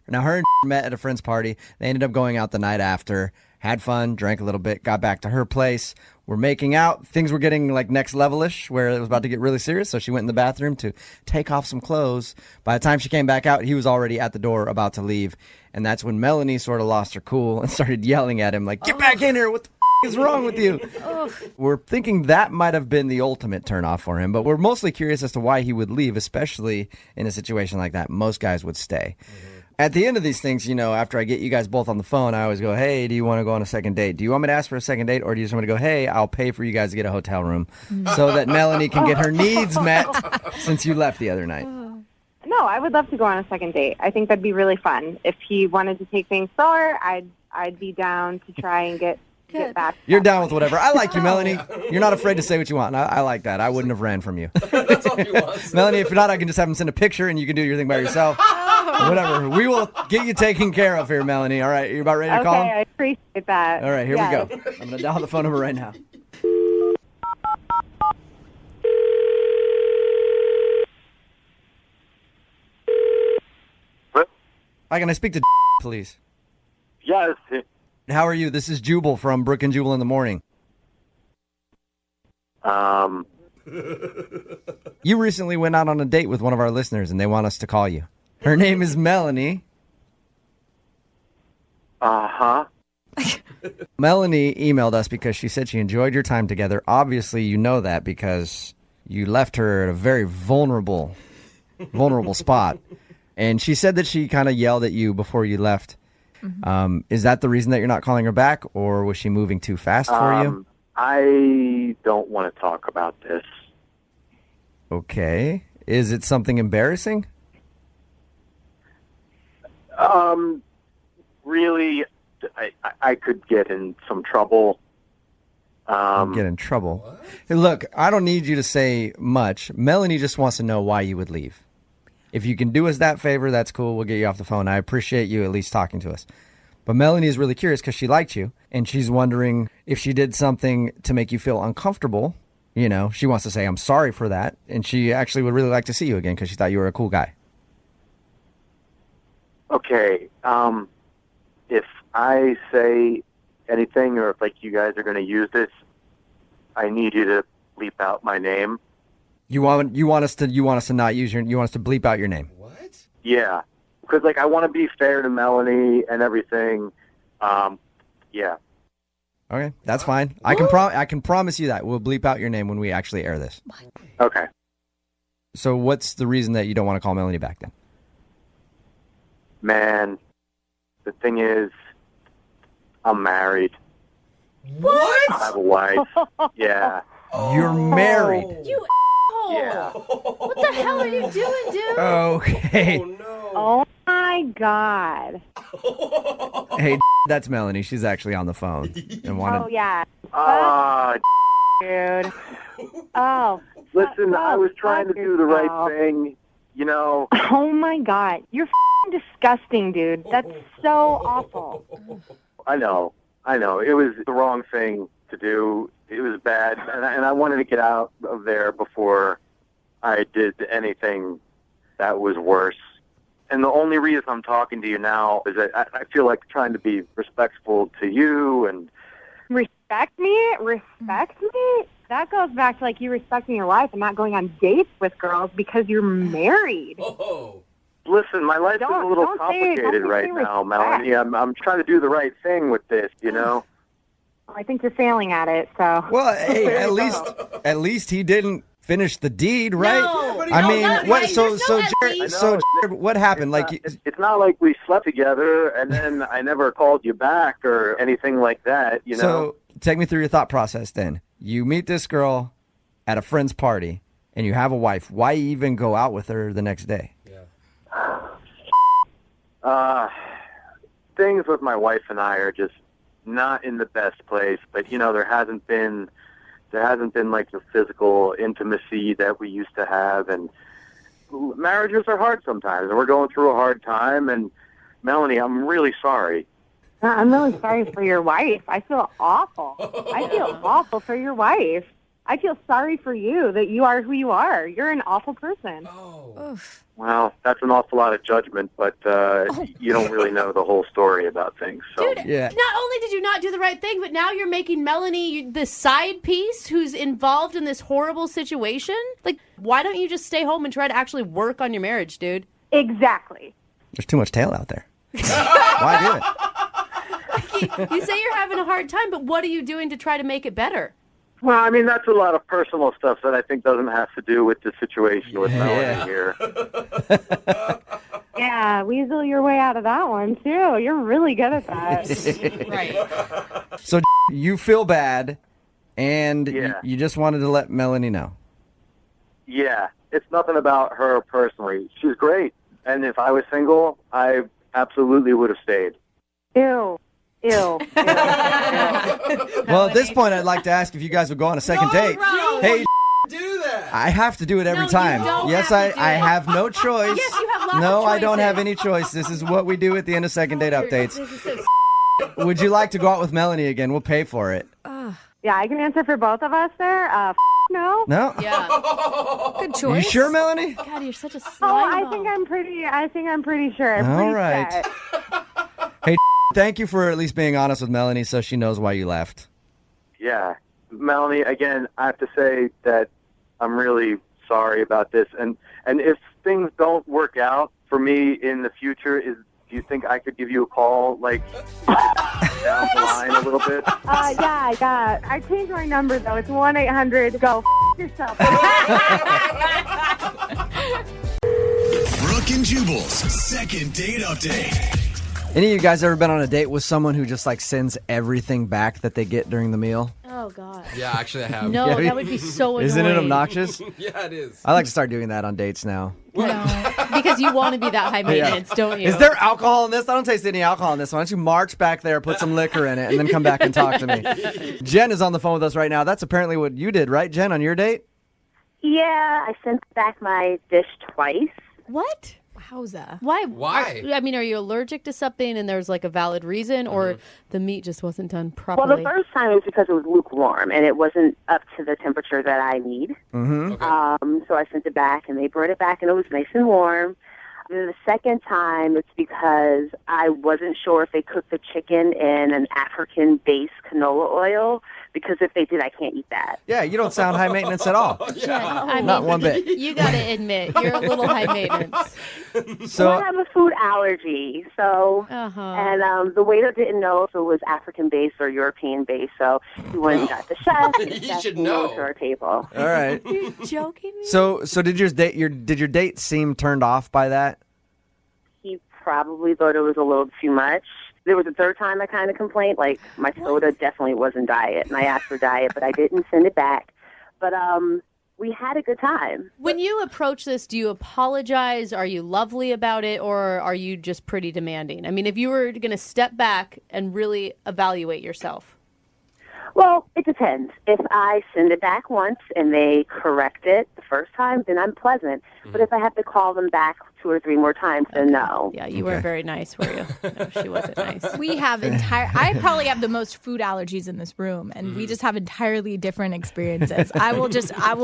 Speaker 2: Now, her and met at a friend's party. They ended up going out the night after, had fun, drank a little bit, got back to her place. We're making out. Things were getting next level-ish, where it was about to get really serious. So she went in the bathroom to take off some clothes. By the time she came back out, he was already at the door about to leave. And that's when Melanie sort of lost her cool and started yelling at him get back in here. What the is wrong with you? We're thinking that might have been the ultimate turnoff for him, but we're mostly curious as to why he would leave, especially in a situation like that. Most guys would stay. At the end of these things, after I get you guys both on the phone, I always go, hey, do you want to go on a second date? Do you want me to ask for a second date, or do you just want to go, hey, I'll pay for you guys to get a hotel room so that Melanie can get her needs met since you left the other night?
Speaker 4: No, I would love to go on a second date. I think that'd be really fun. If he wanted to take things slower, I'd be down to try and get back.
Speaker 2: You're down with whatever. I like you, Melanie. You're not afraid to say what you want. I like that. I wouldn't have ran from you.
Speaker 5: That's all he wants.
Speaker 2: Melanie, if you're not, I can just have him send a picture and you can do your thing by yourself. Whatever. We will get you taken care of here, Melanie. All right. You about ready to call him?
Speaker 4: Okay, I appreciate that.
Speaker 2: All right. Here we go. I'm going to dial the phone number right now. Hi, can I speak to please?
Speaker 16: Yes.
Speaker 2: How are you? This is Jubal from Brooke and Jubal in the Morning. You recently went out on a date with one of our listeners, and they want us to call you. Her name is Melanie.
Speaker 16: Uh-huh.
Speaker 2: Melanie emailed us because she said she enjoyed your time together. Obviously, you know that because you left her at a very vulnerable spot. And she said that she kind of yelled at you before you left. Mm-hmm. Is that the reason that you're not calling her back, or was she moving too fast for you?
Speaker 16: I don't want to talk about this.
Speaker 2: Okay. Is it something embarrassing?
Speaker 16: Really, I could get in some trouble.
Speaker 2: Get in trouble? Hey, look, I don't need you to say much. Melanie just wants to know why you would leave. If you can do us that favor, that's cool. We'll get you off the phone. I appreciate you at least talking to us. But Melanie is really curious because she liked you, and she's wondering if she did something to make you feel uncomfortable. You know, she wants to say, I'm sorry for that, and she actually would really like to see you again because she thought you were a cool guy.
Speaker 16: Okay, if I say anything or if, like, you guys are going to use this, I need you to bleep out my name.
Speaker 2: You want us to not use you want us to bleep out your name.
Speaker 5: What?
Speaker 16: Yeah, because, like, I want to be fair to Melanie and everything. Yeah.
Speaker 2: Okay, that's fine. I can promise you that we'll bleep out your name when we actually air this.
Speaker 16: Okay.
Speaker 2: So what's the reason that you don't want to call Melanie back then?
Speaker 16: Man, the thing is, I'm married.
Speaker 3: What?
Speaker 16: I have a wife. Yeah.
Speaker 2: You're married.
Speaker 3: You
Speaker 16: Yeah.
Speaker 3: What the hell are you doing, dude?
Speaker 2: Okay.
Speaker 8: Oh my God.
Speaker 2: Hey, that's Melanie. She's actually on the phone and wanted.
Speaker 8: Oh yeah.
Speaker 16: Dude.
Speaker 8: Oh.
Speaker 16: Listen, I was trying to do the right thing, you know.
Speaker 8: Oh my God. You're disgusting, dude. That's so awful.
Speaker 16: I know. It was the wrong thing to do. It was bad, and I wanted to get out of there before I did anything that was worse. And the only reason I'm talking to you now is that I feel like trying to be respectful to you and...
Speaker 8: Respect me? Respect me? That goes back to, like, you respecting your wife and not going on dates with girls because you're married.
Speaker 5: Oh.
Speaker 16: Listen, my life is a little
Speaker 8: don't
Speaker 16: complicated right now, Melanie. I'm trying to do the right thing with this, you know?
Speaker 8: I think you're failing at it, so...
Speaker 2: Well, hey, at least he didn't finish the deed, right?
Speaker 3: No.
Speaker 2: I mean, what?
Speaker 3: Right.
Speaker 2: So
Speaker 16: Jared,
Speaker 2: what happened?
Speaker 16: It's not like we slept together and then I never called you back or anything like that, you know?
Speaker 2: So take me through your thought process then. You meet this girl at a friend's party and you have a wife. Why even go out with her the next day?
Speaker 16: Things with my wife and I are just not in the best place, but you know, there hasn't been like the physical intimacy that we used to have, and marriages are hard sometimes, and we're going through a hard time. And Melanie, I'm really sorry.
Speaker 8: I'm really sorry for your wife. I feel awful. I feel awful for your wife. I feel sorry for you that you are who you are. You're an awful person.
Speaker 5: Oh.
Speaker 16: Well, that's an awful lot of judgment, but you don't really know the whole story about things. So.
Speaker 3: Dude, not only did you not do the right thing, but now you're making Melanie the side piece who's involved in this horrible situation. Like, why don't you just stay home and try to actually work on your marriage, dude?
Speaker 8: Exactly.
Speaker 2: There's too much tail out there. Why do it?
Speaker 3: You say you're having a hard time, but what are you doing to try to make it better?
Speaker 16: Well, I mean, that's a lot of personal stuff that I think doesn't have to do with the situation with Melanie here.
Speaker 8: Yeah, weasel your way out of that one, too. You're really good at that.
Speaker 3: Right.
Speaker 2: So you feel bad, and you just wanted to let Melanie know.
Speaker 16: Yeah, it's nothing about her personally. She's great, and if I was single, I absolutely would have stayed.
Speaker 8: Ew. Well,
Speaker 2: at this point, I'd like to ask if you guys would go on a second date. Hey,
Speaker 5: do that.
Speaker 2: I have to do it every time. Yes, I have no choice.
Speaker 3: Yes, you have lots of
Speaker 2: No, I don't
Speaker 3: choices.
Speaker 2: have any choice. This is what we do at the end of second date updates. Would you like to go out with Melanie again? We'll pay for it.
Speaker 8: Yeah, I can answer for both of us there. No.
Speaker 2: No?
Speaker 3: Yeah.
Speaker 12: Good
Speaker 2: You
Speaker 12: choice.
Speaker 2: sure, Melanie?
Speaker 3: God, you're such a slime
Speaker 8: I think I'm pretty sure.
Speaker 2: All right. Hey, thank you for at least being honest with Melanie so she knows why you left.
Speaker 16: Yeah. Melanie, again, I have to say that I'm really sorry about this. And if things don't work out for me in the future, do you think I could give you a call, like, down the line a little bit?
Speaker 8: Yeah. I changed my number, though. It's 1-800-GO yourself.
Speaker 1: Brooke and Jubal's second date update.
Speaker 2: Any of you guys ever been on a date with someone who just like sends everything back that they get during the meal?
Speaker 3: Oh, God.
Speaker 5: Yeah, actually, I have.
Speaker 3: No, that would be so annoying.
Speaker 2: Isn't it obnoxious?
Speaker 5: Yeah, it is.
Speaker 2: I like to start doing that on dates now.
Speaker 3: No, because you want to be that high maintenance, don't you?
Speaker 2: Is there alcohol in this? I don't taste any alcohol in this. Why don't you march back there, put some liquor in it, and then come back and talk to me? Jen is on the phone with us right now. That's apparently what you did, right, Jen, on your date?
Speaker 17: Yeah, I sent back my dish twice.
Speaker 3: What?
Speaker 12: Wowza.
Speaker 3: Why? I mean, are you allergic to something and there's like a valid reason, or the meat just wasn't done properly?
Speaker 17: Well, the first time was because it was lukewarm and it wasn't up to the temperature that I need. So I sent it back and they brought it back and it was nice and warm. And then the second time, it's because I wasn't sure if they cooked the chicken in an African-based canola oil, because if they did, I can't eat that.
Speaker 2: Yeah, you don't sound high maintenance at all.
Speaker 3: I
Speaker 2: Not
Speaker 3: mean,
Speaker 2: one bit.
Speaker 3: You got to admit, you're a little high maintenance.
Speaker 2: So
Speaker 17: I have a food allergy, so and the waiter didn't know if it was African-based or European-based, so we went and got the chef. And the chef
Speaker 5: should
Speaker 17: came
Speaker 5: know.
Speaker 17: over to our table.
Speaker 2: all right.
Speaker 3: Are you joking me?
Speaker 2: So did your date seem turned off by that?
Speaker 17: He probably thought it was a little too much. There was a third time I kind of complained, like my soda definitely wasn't diet, and I asked for diet, but I didn't send it back. But we had a good time.
Speaker 3: When you approach this, do you apologize? Are you lovely about it, or are you just pretty demanding? I mean, if you were going to step back and really evaluate yourself.
Speaker 17: Well, it depends. If I send it back once and they correct it the first time, then I'm pleasant. But if I have to call them back 2 or 3 more times, then no.
Speaker 3: Yeah, you weren't very nice, were you? No, she wasn't nice.
Speaker 12: We have I probably have the most food allergies in this room, and we just have entirely different experiences. I will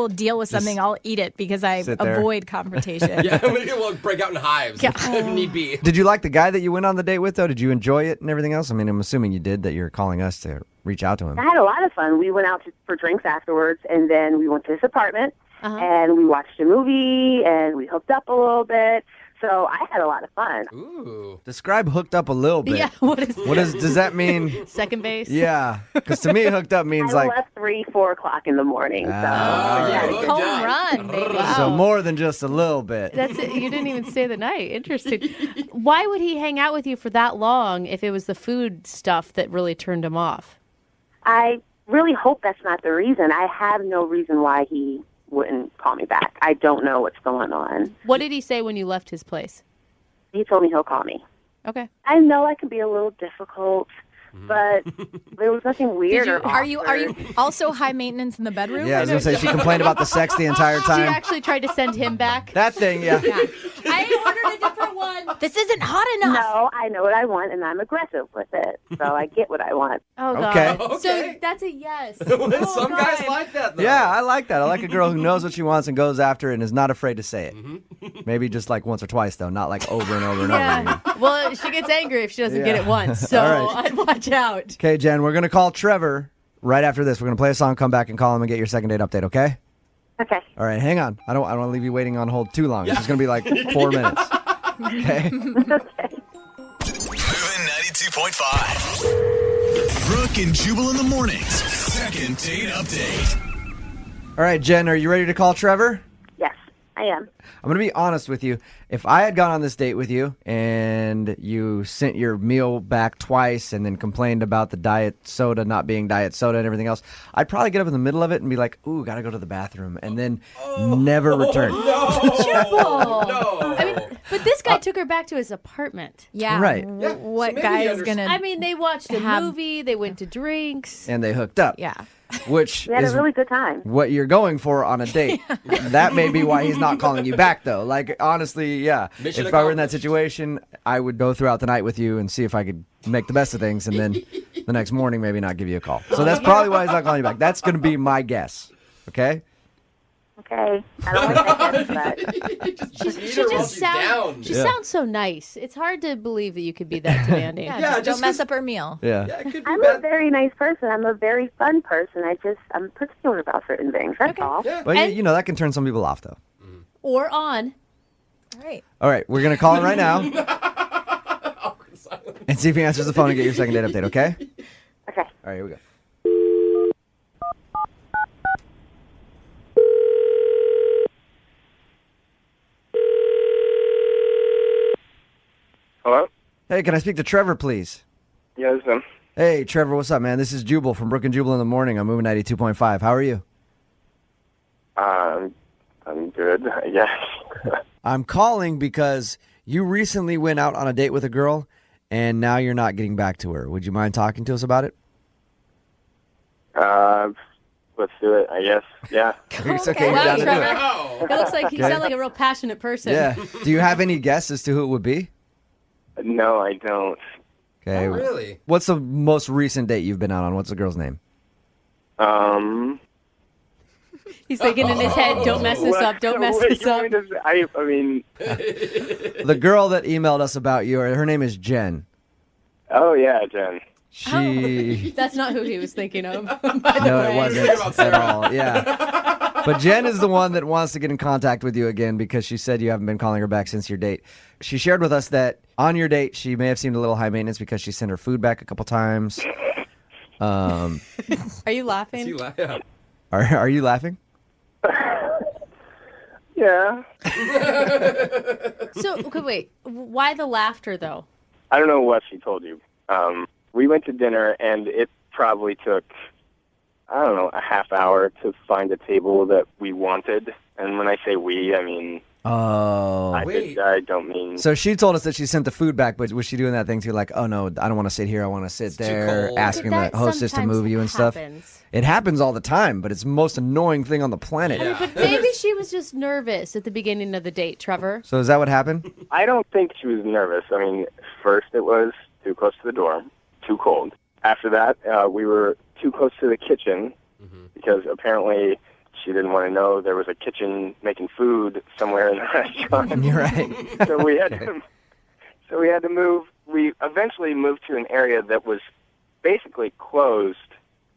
Speaker 12: deal with something, I'll eat it because I
Speaker 2: sit there.
Speaker 12: avoid confrontation.
Speaker 5: Yeah, we'll break out in hives if need be.
Speaker 2: Did you like the guy that you went on the date with, though? Did you enjoy it and everything else? I mean, I'm assuming you did, that you're calling us to reach out to him.
Speaker 17: I had a lot of fun. We went out for drinks afterwards, and then we went to his apartment, and we watched a movie, and we hooked up a little bit. So I had a lot of fun.
Speaker 5: Ooh.
Speaker 2: Describe hooked up a little bit.
Speaker 3: Yeah,
Speaker 2: does that mean?
Speaker 3: Second base?
Speaker 2: Yeah, because to me, hooked up means
Speaker 17: I
Speaker 2: like
Speaker 17: left 3, 4 o'clock in the morning. So
Speaker 12: Home run, baby.
Speaker 2: so more than just a little bit.
Speaker 3: That's it. You didn't even stay the night. Interesting. Why would he hang out with you for that long if it was the food stuff that really turned him off?
Speaker 17: I really hope that's not the reason. I have no reason why he wouldn't call me back. I don't know what's going on.
Speaker 3: What did he say when you left his place?
Speaker 17: He told me he'll call me.
Speaker 3: Okay.
Speaker 17: I know I can be a little difficult, but there was nothing weird or
Speaker 12: Are you also high maintenance in the bedroom?
Speaker 2: Yeah, I was gonna say she complained about the sex the entire
Speaker 3: She
Speaker 2: time.
Speaker 3: actually tried to send him back.
Speaker 2: That thing, yeah.
Speaker 3: I ordered a different one.
Speaker 12: This isn't hot enough.
Speaker 17: No, I know what I want, and I'm aggressive with it, so I get what I want.
Speaker 3: Oh, God.
Speaker 2: Okay.
Speaker 3: So that's a yes.
Speaker 5: Some guys like that, though.
Speaker 2: Yeah, I like that. I like a girl who knows what she wants and goes after it and is not afraid to say it. Maybe just like once or twice, though, not like over and over and over.
Speaker 3: Yeah. Well, she gets angry if she doesn't get it once, so
Speaker 2: All right.
Speaker 3: I'd watch out.
Speaker 2: Okay, Jen, we're going to call Trevor right after this. We're going to play a song, come back and call him and get your second date update, okay?
Speaker 17: Okay.
Speaker 2: All right, hang on. I don't want to leave you waiting on hold too long. It's just going to be like 4 minutes. Okay?
Speaker 1: Moving 92.5. Brooke and Jubal in the mornings. Second date update.
Speaker 2: All right, Jen, are you ready to call Trevor?
Speaker 17: Yes, I am.
Speaker 2: I'm going to be honest with you. If I had gone on this date with you and you sent your meal back twice and then complained about the diet soda not being diet soda and everything else, I'd probably get up in the middle of it and be like, ooh, got to go to the bathroom, and then never return.
Speaker 3: I mean, but this guy took her back to his apartment.
Speaker 12: Yeah.
Speaker 2: Right.
Speaker 12: What guy is going to
Speaker 3: I mean, they watched a movie, they went to drinks.
Speaker 2: And they hooked up.
Speaker 12: Yeah.
Speaker 2: Which
Speaker 17: We had
Speaker 2: is
Speaker 17: a really good time.
Speaker 2: what you're going for on a date. That may be why he's not calling you back, though. Like, honestly, yeah.
Speaker 5: Mission
Speaker 2: if I were in that
Speaker 5: accomplished.
Speaker 2: situation, I would go throughout the night with you and see if I could make the best of things, and then the next morning maybe not give you a call. So that's probably why he's not calling you back. That's going to be my guess. Okay?
Speaker 17: Okay. I don't like that guess, but
Speaker 3: She sounds so nice. It's hard to believe that you could be that demanding.
Speaker 12: just don't mess up her meal.
Speaker 2: Yeah.
Speaker 17: I'm a very nice person. I'm a very fun person. I'm particular about certain things. That's all.
Speaker 2: But, you know, that can turn some people off, though.
Speaker 3: Or on.
Speaker 12: All right.
Speaker 2: All right, we're going to call him right now and see if he answers the phone and get your second date update, okay?
Speaker 17: Okay.
Speaker 2: All right, here we go.
Speaker 18: Hello?
Speaker 2: Hey, can I speak to Trevor, please?
Speaker 18: Yeah, this is him.
Speaker 2: Hey, Trevor, what's up, man? This is Jubal from Brooke and Jubal in the morning. I'm moving 92.5. How are you?
Speaker 18: I'm good, I guess.
Speaker 2: I'm calling because you recently went out on a date with a girl, and now you're not getting back to her. Would you mind talking to us about it?
Speaker 18: Let's do it, I guess. Yeah.
Speaker 2: It's okay, you're down to do it.
Speaker 3: It looks like you
Speaker 2: Okay.
Speaker 3: sound like a real passionate person.
Speaker 2: Yeah. Do you have any guess as to who it would be?
Speaker 18: No, I don't.
Speaker 2: Okay.
Speaker 5: Oh, really?
Speaker 2: What's the most recent date you've been out on? What's the girl's name?
Speaker 3: He's thinking in his head, don't mess this up, don't mess this up.
Speaker 18: I mean,
Speaker 2: The girl that emailed us about you, her name is Jen.
Speaker 18: oh yeah, Jen.
Speaker 2: She.
Speaker 3: That's not who he was thinking of, by the
Speaker 2: No,
Speaker 3: way.
Speaker 2: it wasn't at all. Yeah. But Jen is the one that wants to get in contact with you again because she said you haven't been calling her back since your date. She shared with us that on your date, she may have seemed a little high maintenance because she sent her food back a couple times.
Speaker 3: Are you laughing?
Speaker 2: Are you laughing?
Speaker 18: Yeah.
Speaker 3: So, okay, wait. Why the laughter, though?
Speaker 18: I don't know what she told you. We went to dinner, and it probably took, I don't know, a half hour to find a table that we wanted. And when I say we, I mean...
Speaker 2: Oh.
Speaker 18: I don't mean...
Speaker 2: So she told us that she sent the food back, but was she doing that thing too, like, oh no, I don't want to sit here, I want to sit there,
Speaker 3: cold.
Speaker 2: asking the
Speaker 3: That
Speaker 2: hostess to
Speaker 3: sometimes
Speaker 2: move you and stuff?
Speaker 3: happens.
Speaker 2: It happens all the time, but it's the most annoying thing on the planet.
Speaker 3: I mean, but maybe she was just nervous at the beginning of the date, Trevor.
Speaker 2: So is that what happened?
Speaker 18: I don't think she was nervous. I mean, first it was too close to the door, too cold. After that, we were too close to the kitchen because apparently she didn't want to know there was a kitchen making food somewhere in the restaurant.
Speaker 2: You're right.
Speaker 18: So we had to move. We eventually moved to an area that was basically closed.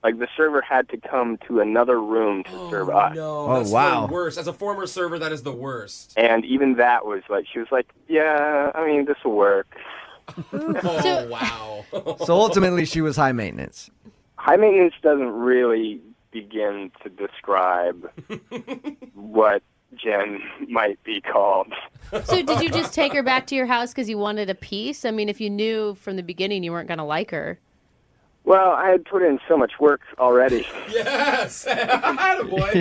Speaker 18: Like the server had to come to another room to serve us.
Speaker 5: No, that's the worst. As a former server, that is the worst.
Speaker 18: And even that was like, she was like, yeah, I mean, this will work.
Speaker 5: Oh, wow.
Speaker 2: So ultimately, she was high maintenance.
Speaker 18: High maintenance doesn't really begin to describe what Jen might be called.
Speaker 3: So did you just take her back to your house because you wanted a piece? I mean, if you knew from the beginning you weren't going to like her.
Speaker 18: Well, I had put in so much work already.
Speaker 5: Yes! Attaboy.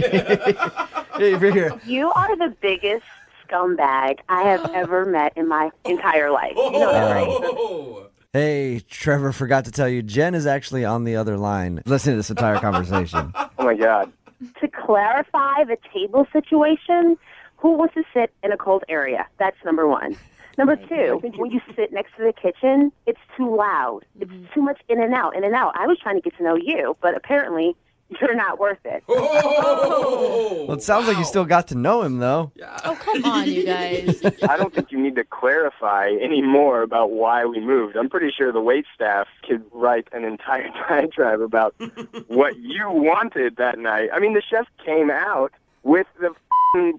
Speaker 17: You are the biggest scumbag I have ever met in my entire life. You know that, right?
Speaker 2: Hey, Trevor forgot to tell you, Jen is actually on the other line. Listen to this entire conversation.
Speaker 18: Oh, my God.
Speaker 17: To clarify the table situation, who wants to sit in a cold area? That's number one. Number two, when you sit next to the kitchen, it's too loud. It's too much in and out, in and out. I was trying to get to know you, but apparently you're not worth it.
Speaker 2: Well, it sounds like you still got to know him, though.
Speaker 3: Oh, come on, you guys.
Speaker 18: I don't think you need to clarify any more about why we moved. I'm pretty sure the wait staff could write an entire diatribe about what you wanted that night. I mean, the chef came out with the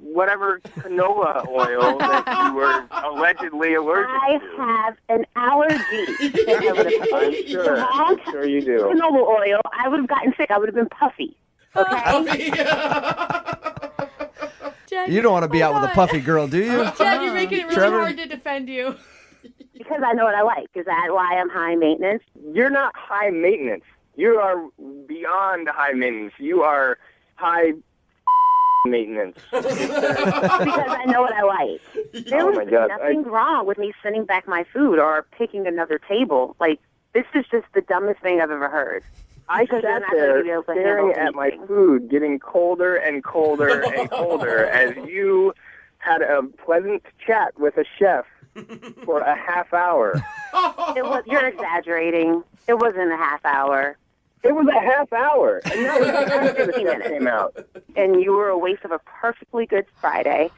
Speaker 18: whatever canola oil that you were allegedly allergic
Speaker 17: I
Speaker 18: to.
Speaker 17: have an allergy. I would have
Speaker 18: I'm sure you do.
Speaker 17: canola oil. I would have gotten sick. I would have been puffy. Okay?
Speaker 3: Jen,
Speaker 2: You don't want to be out with a puffy girl, do you?
Speaker 3: Jen, you're making it really
Speaker 2: Trevor?
Speaker 3: hard to defend you.
Speaker 17: Because I know what I like. Is that why I'm high maintenance?
Speaker 18: You're not high maintenance. You are beyond high maintenance. You are high maintenance.
Speaker 17: Because I know what I like. There
Speaker 18: Oh,
Speaker 17: was
Speaker 18: my God.
Speaker 17: nothing wrong with me sending back my food or picking another table. Like, this is just the dumbest thing I've ever heard.
Speaker 18: I
Speaker 17: Because
Speaker 18: sat
Speaker 17: you're not gonna
Speaker 18: there
Speaker 17: be able to
Speaker 18: staring
Speaker 17: handle
Speaker 18: at my
Speaker 17: anything.
Speaker 18: food getting colder and colder and colder as you had a pleasant chat with a chef for a half hour.
Speaker 17: You're exaggerating. It wasn't a half hour.
Speaker 18: It was a half hour. And that was after the chef came out.
Speaker 17: And you were a waste of a perfectly good Friday.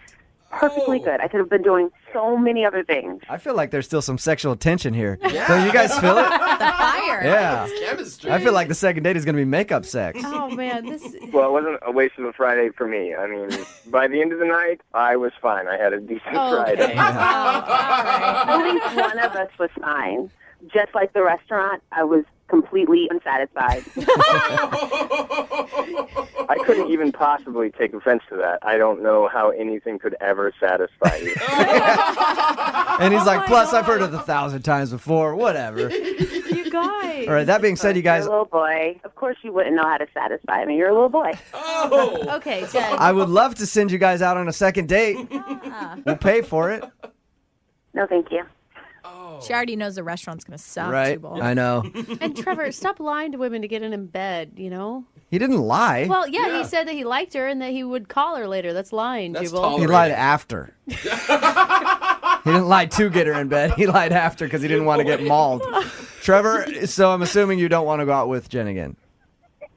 Speaker 17: Perfectly good. I could have been doing so many other things.
Speaker 2: I feel like there's still some sexual tension here. Don't you guys feel it?
Speaker 3: The fire.
Speaker 2: Yeah.
Speaker 5: It's chemistry.
Speaker 2: I feel like the second date is going to be makeup sex.
Speaker 3: Oh, man. This.
Speaker 18: Well, it wasn't a waste of a Friday for me. I mean, by the end of the night, I was fine. I had a decent Friday.
Speaker 3: Okay. All right.
Speaker 17: At least one of us was fine. Just like the restaurant, I was completely unsatisfied.
Speaker 18: I couldn't even possibly take offense to that. I don't know how anything could ever satisfy you.
Speaker 2: And he's like, plus, I've heard it 1,000 times before. Whatever.
Speaker 3: You guys.
Speaker 2: All right, that being said, you guys,
Speaker 17: You're a little boy. Of course you wouldn't know how to satisfy me. You're a little boy.
Speaker 3: Okay, Jen.
Speaker 2: I would love to send you guys out on a second date. We'll pay for it.
Speaker 17: No, thank you.
Speaker 12: She already knows the restaurant's going to suck,
Speaker 2: Right?
Speaker 12: Jubal.
Speaker 2: I know.
Speaker 3: And Trevor, stop lying to women to get in bed, you know?
Speaker 2: He didn't lie.
Speaker 3: Well, yeah, he said that he liked her and that he would call her later. That's lying, Jubal.
Speaker 2: He lied after. He didn't lie to get her in bed. He lied after because he didn't want to get mauled. Trevor, so I'm assuming you don't want to go out with Jen again.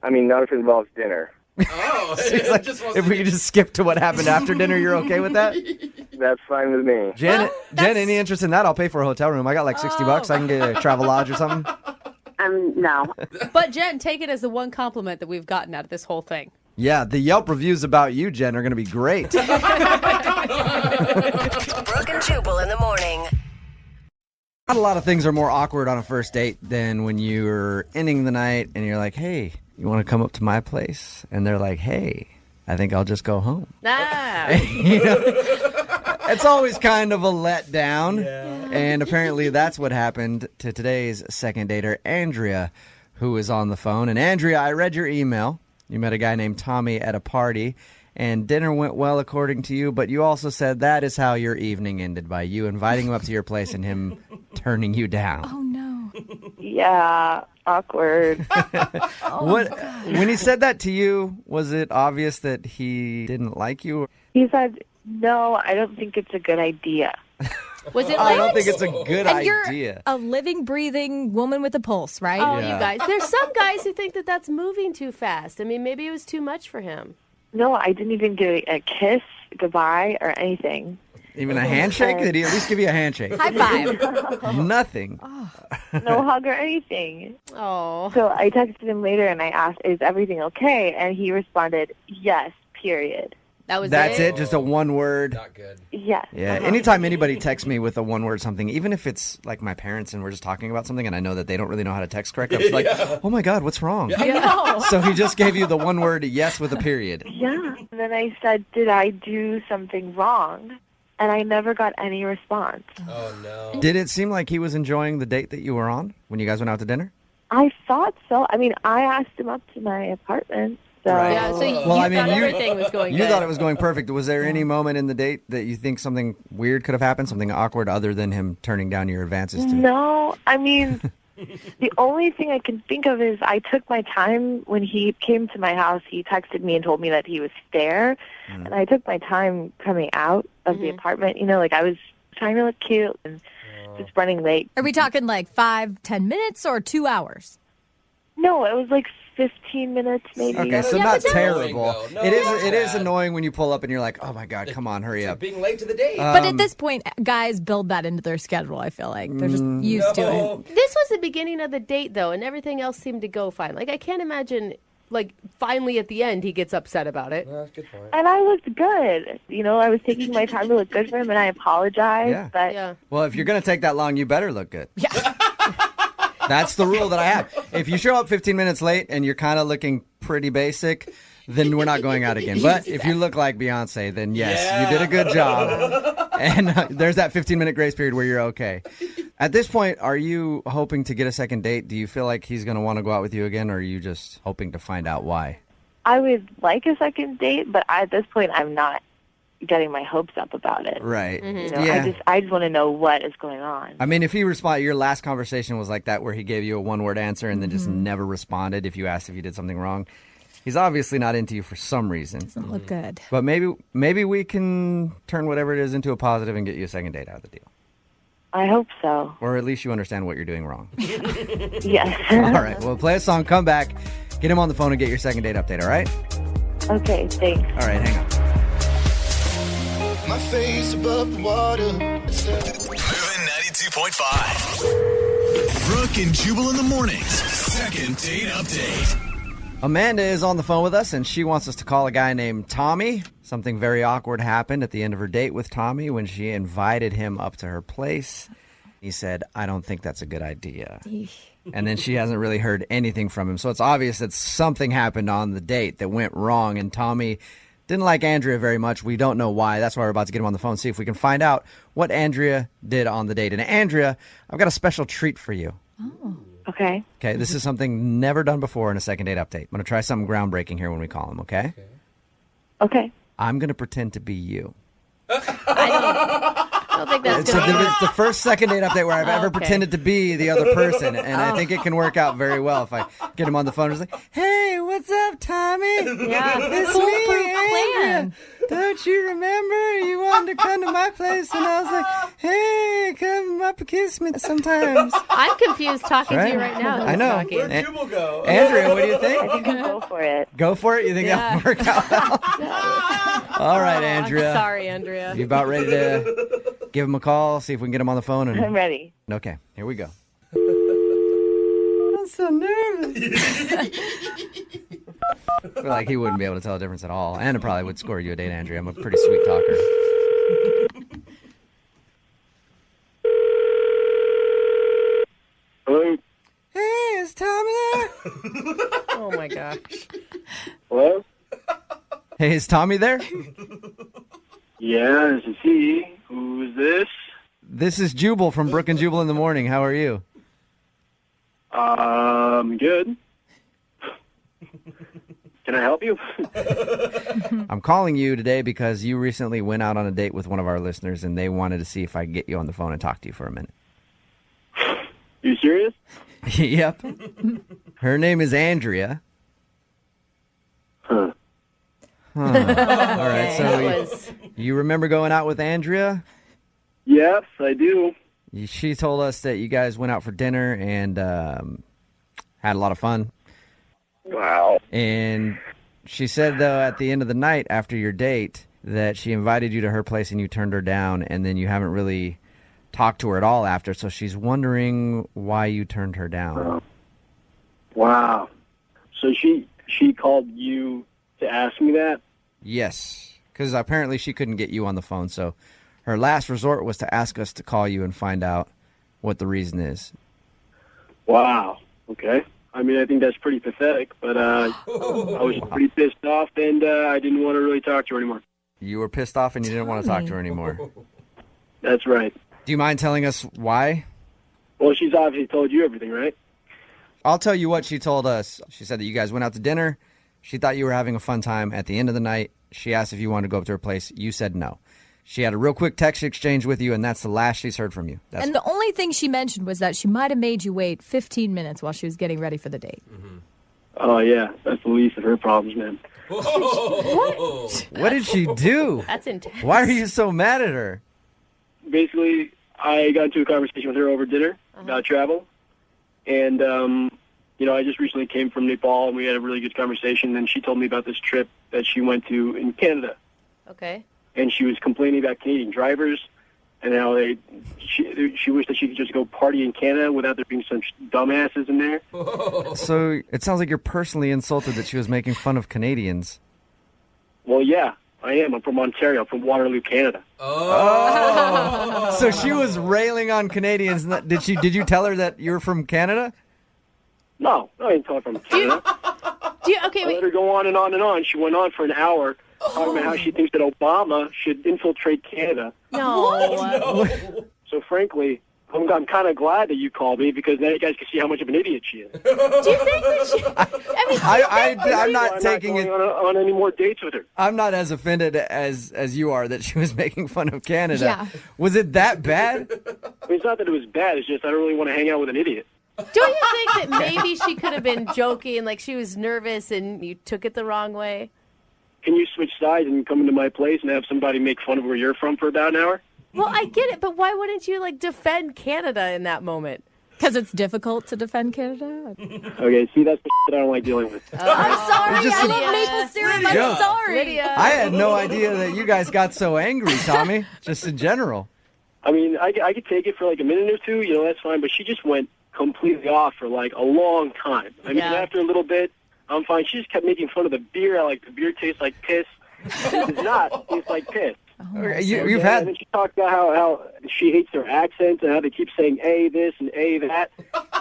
Speaker 18: I mean, not if it involves dinner.
Speaker 5: Oh,
Speaker 2: She's like, if we could just skip to what happened after dinner, you're okay with that?
Speaker 18: That's fine with me.
Speaker 2: Jen, any interest in that? I'll pay for a hotel room. I got like $60. I can get a travel lodge or something.
Speaker 17: No.
Speaker 3: But Jen, take it as the one compliment that we've gotten out of this whole thing.
Speaker 2: Yeah, the Yelp reviews about you, Jen, are going to be great.
Speaker 7: Brooke and Jubal in the morning.
Speaker 2: Not a lot of things are more awkward on a first date than when you're ending the night and you're like, hey, you want to come up to my place? And they're like, hey, I think I'll just go home. You know, it's always kind of a letdown. And apparently that's what happened to today's second dater, Andrea, who is on the phone. And Andrea, I read your email. You met a guy named Tommy at a party, and dinner went well according to you, but you also said that is how your evening ended, by you inviting him up to your place and him turning you down.
Speaker 12: Oh, no.
Speaker 4: Yeah, awkward.
Speaker 2: When he said that to you, was it obvious that he didn't like you?
Speaker 4: He said, no, I don't think it's a good idea.
Speaker 3: Was it
Speaker 2: I
Speaker 3: like...
Speaker 2: don't think it's a good
Speaker 12: And
Speaker 2: idea.
Speaker 12: you're a living, breathing woman with a pulse, right?
Speaker 3: Oh, you guys. There's some guys who think that that's moving too fast. I mean, maybe it was too much for him.
Speaker 4: No, I didn't even get a kiss, goodbye, or anything.
Speaker 2: Even a handshake? Did he at least give you a handshake?
Speaker 12: High five.
Speaker 2: Nothing.
Speaker 4: No hug or anything.
Speaker 3: Oh.
Speaker 4: So I texted him later and I asked, is everything okay? And he responded, yes, period.
Speaker 2: That's it? Just a one word?
Speaker 5: Not good.
Speaker 4: Yes.
Speaker 2: Yeah. Anytime anybody texts me with a one word something, even if it's like my parents and we're just talking about something and I know that they don't really know how to text correctly, I'm just like, oh my God, what's wrong?
Speaker 3: I know.
Speaker 2: So he just gave you the one word yes with a period.
Speaker 4: Yeah. And then I said, did I do something wrong? And I never got any response.
Speaker 5: Oh, no.
Speaker 2: Did it seem like he was enjoying the date that you were on when you guys went out to dinner?
Speaker 4: I thought so. I mean, I asked him up to my apartment. So.
Speaker 2: Right.
Speaker 3: Yeah, so you
Speaker 2: Well, I mean,
Speaker 3: thought
Speaker 2: you-
Speaker 3: everything was going
Speaker 2: You
Speaker 3: good.
Speaker 2: thought it was going perfect. Was there any moment in the date that you think something weird could have happened, something awkward other than him turning down your advances to?
Speaker 4: No, I mean, the only thing I can think of is I took my time when he came to my house. He texted me and told me that he was there, and I took my time coming out of the apartment. You know, like I was trying to look cute and just running late.
Speaker 12: Are we talking like 5-10 minutes or 2 hours?
Speaker 4: No, it was like 15 minutes maybe.
Speaker 2: Okay, so not terrible. It is annoying when you pull up and you're like, oh my God, come on, hurry up.
Speaker 5: Being late to the date.
Speaker 12: But at this point, guys build that into their schedule, I feel like. They're just used to it.
Speaker 3: This was the beginning of the date, though, and everything else seemed to go fine. Like, I can't imagine, like, finally at the end he gets upset about it.
Speaker 5: Good point.
Speaker 4: And I looked good. You know, I was taking my time to look good for him, and I apologized.
Speaker 2: Yeah.
Speaker 4: But
Speaker 2: Well, if you're going to take that long, you better look good. Yeah. That's the rule that I have. If you show up 15 minutes late and you're kind of looking pretty basic, then we're not going out again. But if you look like Beyonce, then yes, you did a good job. And there's that 15-minute grace period where you're okay. At this point, are you hoping to get a second date? Do you feel like he's going to want to go out with you again, or are you just hoping to find out why?
Speaker 4: I would like a second date, but at this point, I'm not getting my hopes up about it.
Speaker 2: Right.
Speaker 4: You know,
Speaker 2: Yeah.
Speaker 4: I just want to know what is going on.
Speaker 2: I mean, if he responded, your last conversation was like that where he gave you a one-word answer and then just never responded if you asked if you did something wrong. He's obviously not into you for some reason.
Speaker 12: Doesn't look good.
Speaker 2: But maybe we can turn whatever it is into a positive and get you a second date out of the deal.
Speaker 4: I hope so.
Speaker 2: Or at least you understand what you're doing wrong.
Speaker 4: Yes.
Speaker 2: All right. Well, play a song, come back, get him on the phone and get your second date update, all right?
Speaker 4: Okay, thanks.
Speaker 2: All right, hang on.
Speaker 10: My face above the water.
Speaker 1: Moving 92.5. Brooke and Jubal in the mornings. Second date update.
Speaker 2: Amanda is on the phone with us, and she wants us to call a guy named Tommy. Something very awkward happened at the end of her date with Tommy when she invited him up to her place. He said, I don't think that's a good idea. And then she hasn't really heard anything from him. So it's obvious that something happened on the date that went wrong, and Tommy didn't like Andrea very much. We don't know why. That's why we're about to get him on the phone, see if we can find out what Andrea did on the date. And Andrea, I've got a special treat for you.
Speaker 4: Okay.
Speaker 2: Okay, this is something never done before in a second date update. I'm going to try something groundbreaking here when we call him, okay?
Speaker 4: Okay.
Speaker 2: I'm going to pretend to be you.
Speaker 3: I don't think think that's
Speaker 2: It's the first second date update where I've ever pretended to be the other person, and I think it can work out very well if I get him on the phone and just like, "Hey, what's up, Tommy?
Speaker 12: Yeah,
Speaker 2: It's
Speaker 12: foolproof
Speaker 2: me,
Speaker 12: plan.
Speaker 2: Andrea. Don't you remember you wanted to come to my place?" And I was like, "Hey, come up and kiss me sometimes."
Speaker 3: I'm confused talking to you
Speaker 2: Right?
Speaker 3: right now.
Speaker 2: I know.
Speaker 3: Talking.
Speaker 2: Where'd Jubal go? Andrea, what do you think?
Speaker 4: I think I'll go for it.
Speaker 2: Go for it? You think that'll work out well? All right, Andrea.
Speaker 3: I'm sorry, Andrea.
Speaker 2: You about ready to give him a call, see if we can get him on the phone? And...
Speaker 4: I'm ready.
Speaker 2: Okay, here we go. I'm so nervous. I feel like he wouldn't be able to tell a difference at all. And it probably would score you a date, Andrea. I'm a pretty sweet talker.
Speaker 18: Hello?
Speaker 2: Hey, is Tommy there?
Speaker 3: Oh, my gosh.
Speaker 18: Hello?
Speaker 2: Hey, is Tommy there?
Speaker 18: Yeah, this is he. Who is this?
Speaker 2: This is Jubal from Brooke and Jubal in the Morning. How are you?
Speaker 18: Good. Can I help you?
Speaker 2: I'm calling you today because you recently went out on a date with one of our listeners, and they wanted to see if I could get you on the phone and talk to you for a minute.
Speaker 18: You serious?
Speaker 2: Yep. Her name is Andrea.
Speaker 18: Huh.
Speaker 2: All right, so you remember going out with Andrea?
Speaker 18: Yes, I do.
Speaker 2: She told us that you guys went out for dinner and had a lot of fun.
Speaker 18: Wow.
Speaker 2: And she said, though, at the end of the night after your date, that she invited you to her place and you turned her down, and then you haven't really talked to her at all after, so she's wondering why you turned her down.
Speaker 18: Wow. So she called you to ask me that?
Speaker 2: Yes, because apparently she couldn't get you on the phone, so her last resort was to ask us to call you and find out what the reason is.
Speaker 18: Wow. Okay. I mean, I think that's pretty pathetic, but I was pretty pissed off, and I didn't want to really talk to her anymore.
Speaker 2: You were pissed off and you didn't want to talk to her anymore.
Speaker 18: That's right.
Speaker 2: Do you mind telling us why?
Speaker 18: Well, she's obviously told you everything, right?
Speaker 2: I'll tell you what she told us. She said that you guys went out to dinner. She thought you were having a fun time. At the end of the night, she asked if you wanted to go up to her place. You said no. She had a real quick text exchange with you, and that's the last she's heard from you.
Speaker 12: And the only thing she mentioned was that she might have made you wait 15 minutes while she was getting ready for the date.
Speaker 2: Mm-hmm.
Speaker 18: Oh, yeah. That's the least of her problems, man.
Speaker 2: What did she do?
Speaker 3: That's intense.
Speaker 2: Why are you so mad at her?
Speaker 18: Basically, I got into a conversation with her over dinner about travel. And, I just recently came from Nepal, and we had a really good conversation. And she told me about this trip that she went to in Canada.
Speaker 3: Okay.
Speaker 18: And she was complaining about Canadian drivers and how she wished that she could just go party in Canada without there being some dumbasses in there.
Speaker 2: So it sounds like you're personally insulted that she was making fun of Canadians.
Speaker 18: Well, yeah, I am. I'm from Ontario, from Waterloo, Canada.
Speaker 2: Oh. So she was railing on Canadians. Did you tell her that you're from Canada?
Speaker 18: No, I didn't tell her from Canada.
Speaker 3: Okay,
Speaker 18: I let her go on and on and on. She went on for an hour talking about how she thinks that Obama should infiltrate Canada.
Speaker 3: No.
Speaker 18: So frankly, I'm kind of glad that you called me because now you guys can see how much of an idiot she is.
Speaker 3: Do you think that she...
Speaker 2: I'm not taking it
Speaker 18: on any more dates with her.
Speaker 2: I'm not as offended as you are that she was making fun of Canada.
Speaker 12: Yeah.
Speaker 2: Was it that bad?
Speaker 18: I mean, it's not that it was bad. It's just I don't really want to hang out with an idiot.
Speaker 3: Don't you think that maybe she could have been joking, like she was nervous and you took it the wrong way?
Speaker 18: Can you switch sides and come into my place and have somebody make fun of where you're from for about an hour?
Speaker 3: Well, I get it, but why wouldn't you, defend Canada in that moment?
Speaker 12: Because it's difficult to defend Canada?
Speaker 18: Okay, see, that's the that I don't like dealing with.
Speaker 12: I'm sorry.
Speaker 2: Just
Speaker 12: I
Speaker 2: a
Speaker 12: love maple syrup. I'm
Speaker 2: joke.
Speaker 12: sorry.
Speaker 3: Lydia.
Speaker 2: I had no idea that you guys got so angry, Tommy, just in general.
Speaker 18: I mean, I could take it for a minute or two, that's fine, but she just went completely off for a long time. I mean, after a little bit, I'm fine. She just kept making fun of the beer. The beer tastes like piss. It does not taste like piss.
Speaker 2: You've had...
Speaker 18: And then she talked about how she hates their accents and how they keep saying A this and A that.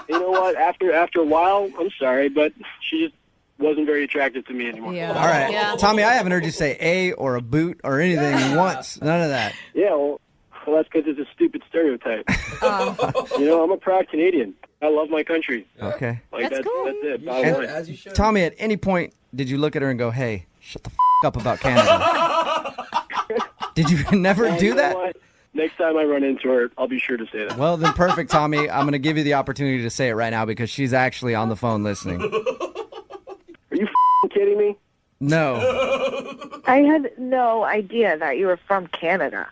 Speaker 18: You know what? After a while, I'm sorry, but she just wasn't very attractive to me anymore.
Speaker 2: Yeah. All right. Yeah. Tommy, I haven't heard you say A or a boot or anything once. None of that.
Speaker 18: Yeah, well, that's because it's a stupid stereotype. I'm a proud Canadian. I love my country.
Speaker 2: Okay.
Speaker 18: That's cool. That's it.
Speaker 2: And,
Speaker 5: As you should.
Speaker 2: Tommy, at any point, did you look at her and go, hey, shut the up about Canada? Did you never do that?
Speaker 18: What?
Speaker 19: Next time I run into her, I'll be sure to say that.
Speaker 2: Well, then perfect, Tommy. I'm going to give you the opportunity to say it right now because she's actually on the phone listening.
Speaker 19: Are you kidding me?
Speaker 2: No.
Speaker 14: I had no idea that you were from Canada.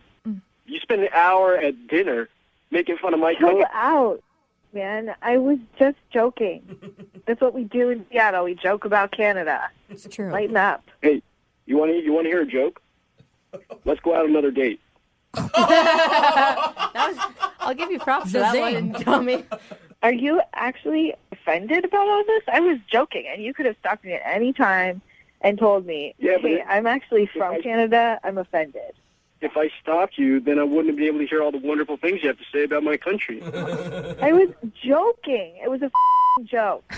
Speaker 19: You spent an hour at dinner making fun of my
Speaker 14: Chill
Speaker 19: country.
Speaker 14: out, man. I was just joking. That's what we do in Seattle. We joke about Canada.
Speaker 12: It's true.
Speaker 14: Lighten up.
Speaker 19: Hey, you want to hear a joke? Let's go out on another date.
Speaker 3: I'll give you props for that one, Tommy.
Speaker 14: Are you actually offended about all this? I was joking, and you could have stopped me at any time and told me, hey, I'm actually from Canada. I'm offended.
Speaker 19: If I stopped you, then I wouldn't be able to hear all the wonderful things you have to say about my country.
Speaker 14: I was joking. It was a joke.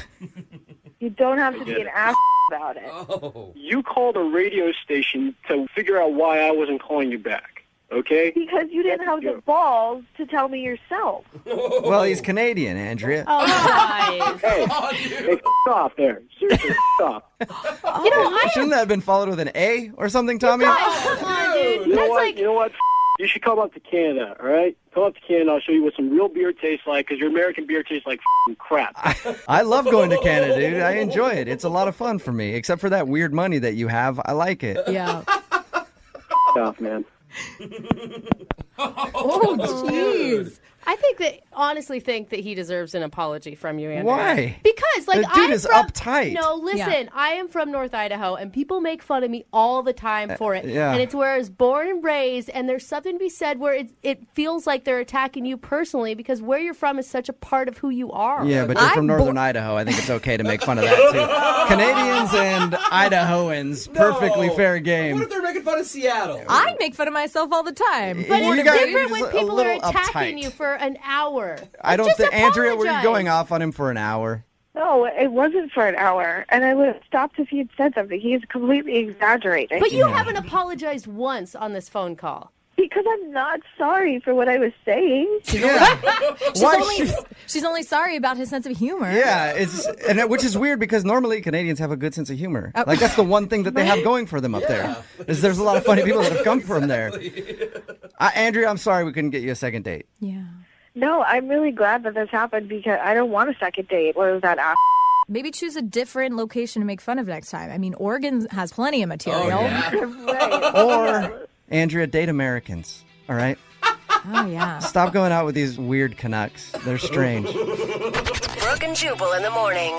Speaker 14: You don't have to be an ass about it.
Speaker 19: You called a radio station to figure out why I wasn't calling you back, okay?
Speaker 14: Because you didn't have the balls to tell me yourself.
Speaker 2: Well, he's Canadian, Andrea.
Speaker 3: Oh, guys.
Speaker 19: Hey, off there. Seriously, off.
Speaker 3: You know,
Speaker 2: Shouldn't that have been followed with an A or something, Tommy?
Speaker 3: come on, dude.
Speaker 19: You know
Speaker 3: That's
Speaker 19: what?
Speaker 3: like...
Speaker 19: You know what? You should come up to Canada, all right? Come up to Canada. I'll show you what some real beer tastes like, because your American beer tastes like crap.
Speaker 2: I love going to Canada, dude. I enjoy it. It's a lot of fun for me, except for that weird money that you have. I like it.
Speaker 12: Yeah.
Speaker 19: Off, man.
Speaker 3: Oh, jeez. I honestly think that he deserves an apology from you, Andrea.
Speaker 2: Why?
Speaker 3: Because, like,
Speaker 2: The dude is
Speaker 3: from,
Speaker 2: uptight.
Speaker 3: No, listen,
Speaker 12: Yeah.
Speaker 3: I am from North Idaho, and people make fun of me all the time for it.
Speaker 2: yeah.
Speaker 3: And it's where I was born and raised, and there's something to be said where it feels like they're attacking you personally because where you're from is such a part of who you are.
Speaker 2: Yeah, but you're from Northern Idaho. I think it's okay to make fun of that, too. Canadians and Idahoans, perfectly fair game.
Speaker 5: What if they're making fun of Seattle?
Speaker 12: I make fun of myself all the time.
Speaker 3: But
Speaker 2: You
Speaker 3: it's
Speaker 2: guys
Speaker 3: different
Speaker 2: are
Speaker 3: when
Speaker 2: just a
Speaker 3: people are
Speaker 2: little
Speaker 3: attacking
Speaker 2: uptight.
Speaker 3: you for an hour.
Speaker 2: I don't
Speaker 3: Just
Speaker 2: think, Andrea, were you
Speaker 3: apologize.
Speaker 2: going off on him for an hour?
Speaker 14: No, it wasn't for an hour, and I would have stopped if he had said something. He's completely exaggerating.
Speaker 3: But you haven't apologized once on this phone call.
Speaker 14: Because I'm not sorry for what I was saying.
Speaker 12: She's only sorry about his sense of humor.
Speaker 2: Yeah, which is weird because normally Canadians have a good sense of humor. Like that's the one thing that they have going for them up there. Is there's a lot of funny people that have come from there. Andrea, I'm sorry we couldn't get you a second date.
Speaker 12: Yeah.
Speaker 14: No, I'm really glad that this happened because I don't want a second date. What was that ass?
Speaker 12: Maybe choose a different location to make fun of next time. I mean, Oregon has plenty of material.
Speaker 14: Right.
Speaker 2: Or, Andrea, date Americans, all right?
Speaker 12: Oh, yeah.
Speaker 2: Stop going out with these weird Canucks. They're strange.
Speaker 7: Brooke and Jubal in the morning.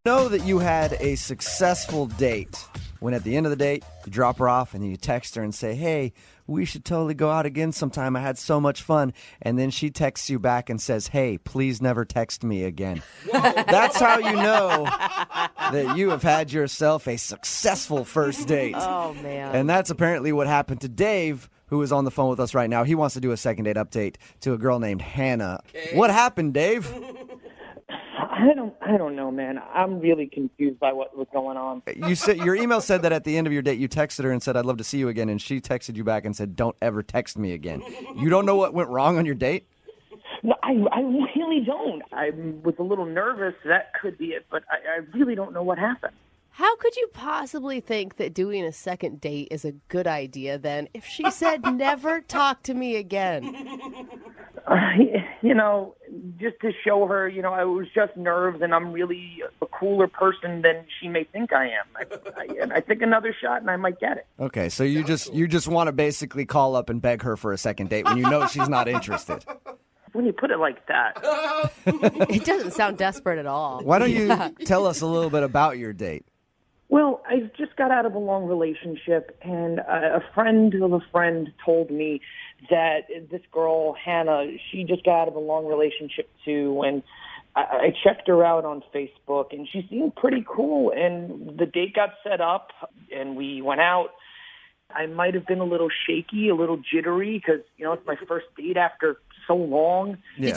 Speaker 2: Know that you had a successful date when at the end of the date, you drop her off and then you text her and say, hey, we should totally go out again sometime. I had so much fun. And then she texts you back and says, hey, please never text me again. That's how you know that you have had yourself a successful first date.
Speaker 3: Oh, man.
Speaker 2: And that's apparently what happened to Dave, who is on the phone with us right now. He wants to do a second date update to a girl named Hannah. Okay. What happened, Dave?
Speaker 20: I don't know, man. I'm really confused by what was going on.
Speaker 2: You said your email said that at the end of your date you texted her and said I'd love to see you again, and she texted you back and said don't ever text me again. You don't know what went wrong on your date?
Speaker 20: No, I really don't. I was a little nervous. That could be it, but I really don't know what happened.
Speaker 3: How could you possibly think that doing a second date is a good idea then if she said never talk to me again?
Speaker 20: Just to show her, I was just nerves and I'm really a cooler person than she may think I am. I think another shot and I might get it.
Speaker 2: Okay, so you just want to basically call up and beg her for a second date when you know she's not interested.
Speaker 20: When you put it like that.
Speaker 3: It doesn't sound desperate at all.
Speaker 2: Why don't you tell us a little bit about your date?
Speaker 20: Well, I just got out of a long relationship, and a friend of a friend told me that this girl, Hannah, she just got out of a long relationship too, and I checked her out on Facebook, and she seemed pretty cool, and the date got set up, and we went out. I might have been a little shaky, a little jittery, because, it's my first date after so long.
Speaker 2: Yeah.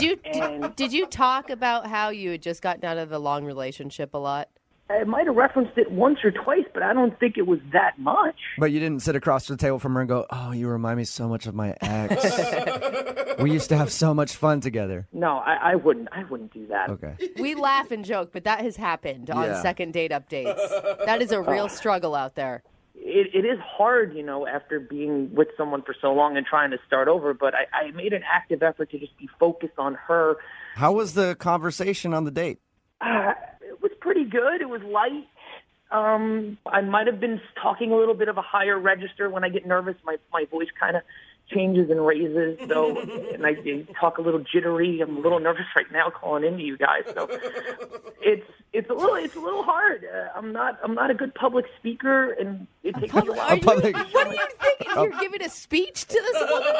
Speaker 3: Did you talk about how you had just gotten out of a long relationship a lot?
Speaker 20: I might have referenced it once or twice, but I don't think it was that much.
Speaker 2: But you didn't sit across the table from her and go, oh, you remind me so much of my ex. We used to have so much fun together.
Speaker 20: No, I wouldn't do that.
Speaker 2: Okay.
Speaker 3: We laugh and joke, but that has happened on second date updates. That is a real struggle out there.
Speaker 20: it is hard, after being with someone for so long and trying to start over. But I made an active effort to just be focused on her.
Speaker 2: How was the conversation on the date?
Speaker 20: It was pretty good. It was light. I might have been talking a little bit of a higher register. When I get nervous, my voice kind of changes and raises. So, and I talk a little jittery. I'm a little nervous right now calling into you guys. So it's a little hard. I'm not a good public speaker, and it takes me a while.
Speaker 3: What are you thinking? You're giving a speech to this woman?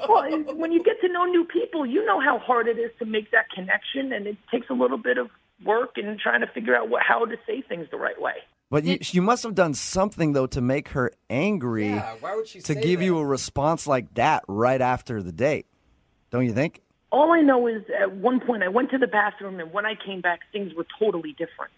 Speaker 20: Well, when you get to know new people, you know how hard it is to make that connection, and it takes a little bit of work and trying to figure out how to say things the right way.
Speaker 2: But you must have done something, though, to make her angry.
Speaker 5: Yeah, why would she
Speaker 2: to
Speaker 5: say
Speaker 2: give
Speaker 5: that?
Speaker 2: you a response like that right after the date? Don't you think?
Speaker 20: All I know is at one point I went to the bathroom, and when I came back, things were totally different.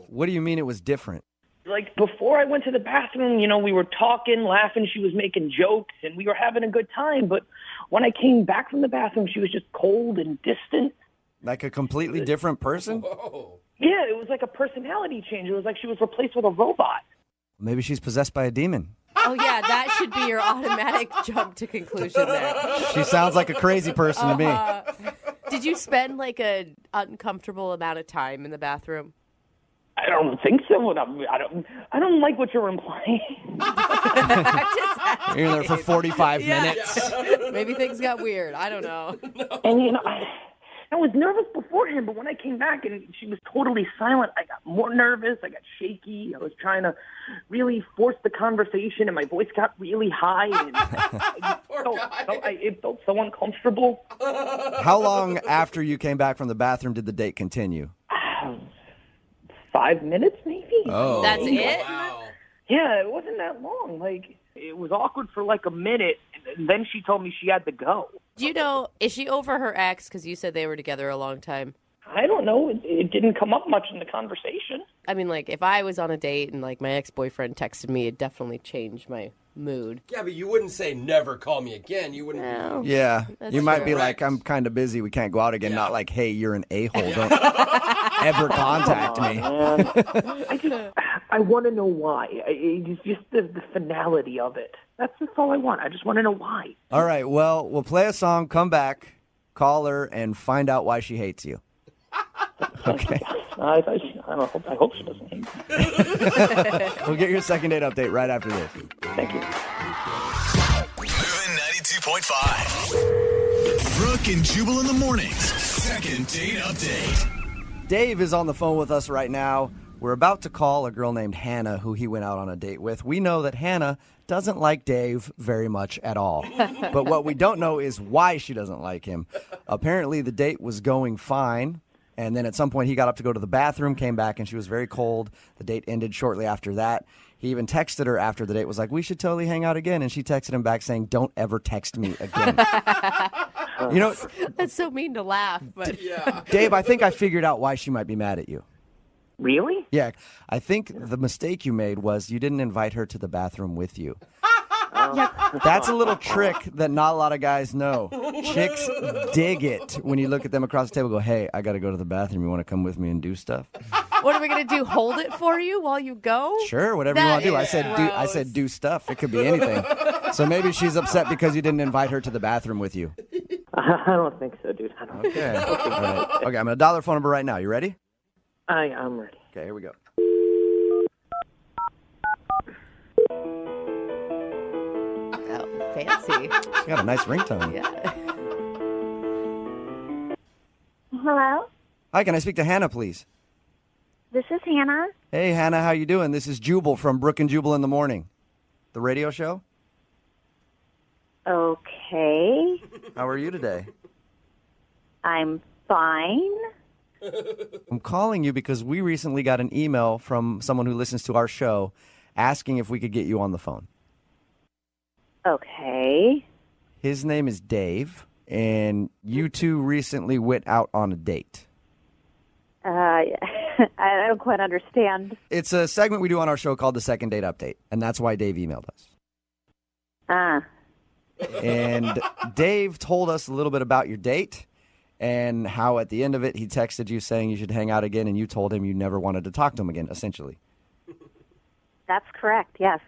Speaker 2: What do you mean it was different?
Speaker 20: Like, before I went to the bathroom, we were talking, laughing, she was making jokes, and we were having a good time. But when I came back from the bathroom, she was just cold and distant.
Speaker 2: Like a completely different person?
Speaker 5: Whoa.
Speaker 20: Yeah, it was like a personality change. It was like she was replaced with a robot.
Speaker 2: Maybe she's possessed by a demon.
Speaker 3: Oh, yeah, that should be your automatic jump to conclusion there.
Speaker 2: She sounds like a crazy person to me.
Speaker 3: Did you spend like an uncomfortable amount of time in the bathroom?
Speaker 20: I don't think so. I don't like what you're implying.
Speaker 2: You're in there for 45 minutes.
Speaker 3: Maybe things got weird. I don't know.
Speaker 20: And I was nervous beforehand, but when I came back and she was totally silent, I got more nervous. I got shaky. I was trying to really force the conversation, and my voice got really high. And it felt so uncomfortable.
Speaker 2: How long after you came back from the bathroom did the date continue?
Speaker 20: 5 minutes, maybe.
Speaker 2: Oh.
Speaker 3: That's it?
Speaker 5: Wow.
Speaker 20: Yeah, it wasn't that long. Like, it was awkward for like a minute, and then she told me she had to go.
Speaker 3: Do you know, is she over her ex? Because you said they were together a long time.
Speaker 20: I don't know. It didn't come up much in the conversation.
Speaker 3: I mean, like, if I was on a date and, like, my ex-boyfriend texted me, it definitely changed my mood.
Speaker 5: Yeah, but you wouldn't say never call me again. You wouldn't.
Speaker 3: No.
Speaker 2: Yeah.
Speaker 3: That's
Speaker 2: You might
Speaker 3: true.
Speaker 2: be like, I'm kind of busy. We can't go out again. Not like, hey, you're an a-hole. Don't ever contact me.
Speaker 20: I want to know why. It's just the finality of it. That's all I want. I just want to know why.
Speaker 2: All right. Well, we'll play a song, come back, call her, and find out why she hates you. Okay.
Speaker 20: I hope she doesn't hate me.
Speaker 2: We'll get your second date update right after this.
Speaker 20: Thank you.
Speaker 1: Moving 92.5. Brooke and Jubal in the mornings. Second date update.
Speaker 2: Dave is on the phone with us right now. We're about to call a girl named Hannah who he went out on a date with. We know that Hannah doesn't like Dave very much at all. But what we don't know is why she doesn't like him. Apparently the date was going fine. And then at some point he got up to go to the bathroom, came back, and she was very cold. The date ended shortly after that. He even texted her after the date, was like, we should totally hang out again. And she texted him back saying, don't ever text me again. You know,
Speaker 3: That's so mean to laugh, but
Speaker 5: Yeah.
Speaker 2: Dave, I think I figured out why she might be mad at you.
Speaker 20: Really?
Speaker 2: Yeah, I think the mistake you made was you didn't invite her to the bathroom with you. That's a little trick that not a lot of guys know. Chicks dig it when you look at them across the table and go, hey, I got to go to the bathroom. You want to come with me and do stuff?
Speaker 3: what are we going to do? Hold it for you while you go?
Speaker 2: Sure, whatever you want to do. I said do stuff. It could be anything. So maybe she's upset because you didn't invite her to the bathroom with you.
Speaker 20: I don't think so, dude. I don't
Speaker 2: Okay. All right. Okay, I'm going to dial her phone number right now. You ready?
Speaker 20: I'm ready.
Speaker 2: Okay, here we go.
Speaker 3: Oh, fancy.
Speaker 2: She got a nice ringtone.
Speaker 3: Yeah.
Speaker 21: Hello,
Speaker 2: Hi, can I speak to Hannah, please?
Speaker 21: this is Hannah.
Speaker 2: Hey, Hannah, how you doing? This is Jubal from Brooke and Jubal in the Morning, the radio show.
Speaker 21: Okay,
Speaker 2: How are you today?
Speaker 21: I'm fine.
Speaker 2: I'm calling you because we recently got an email from someone who listens to our show asking if we could get you on the phone.
Speaker 21: Okay.
Speaker 2: His name is Dave, and you two recently went out on a date.
Speaker 21: I don't quite understand.
Speaker 2: It's a segment we do on our show called the Second Date Update, and that's why Dave emailed us. And Dave told us a little bit about your date and how at the end of it he texted you saying you should hang out again, and you told him you never wanted to talk to him again, essentially.
Speaker 21: That's correct, yes.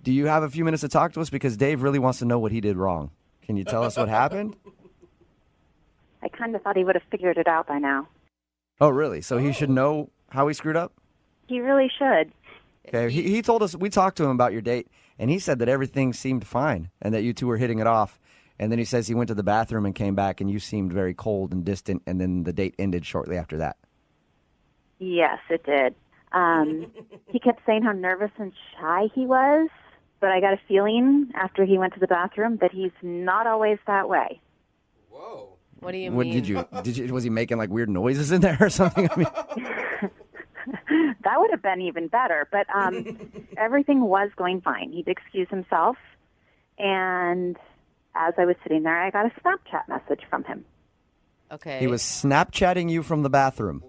Speaker 2: Do you have a few minutes to talk to us? Because Dave really wants to know what he did wrong. Can you tell us what happened?
Speaker 21: I kind of thought he would have figured it out by now.
Speaker 2: Oh, really? So he should know how he screwed up?
Speaker 21: He really should.
Speaker 2: Okay, he told us, we talked to him about your date, and he said that everything seemed fine and that you two were hitting it off. And then he says he went to the bathroom and came back, and you seemed very cold and distant, and then the date ended shortly after that.
Speaker 21: Yes, it did. He kept saying how nervous and shy he was, but I got a feeling after he went to the bathroom that he's not always that way.
Speaker 3: What do you
Speaker 2: What
Speaker 3: mean?
Speaker 2: did you? Was he making like weird noises in there or something? I mean,
Speaker 21: That would have been even better, but everything was going fine. He'd excuse himself, and as I was sitting there, I got a Snapchat message from him.
Speaker 3: Okay.
Speaker 2: he was Snapchatting you from the bathroom.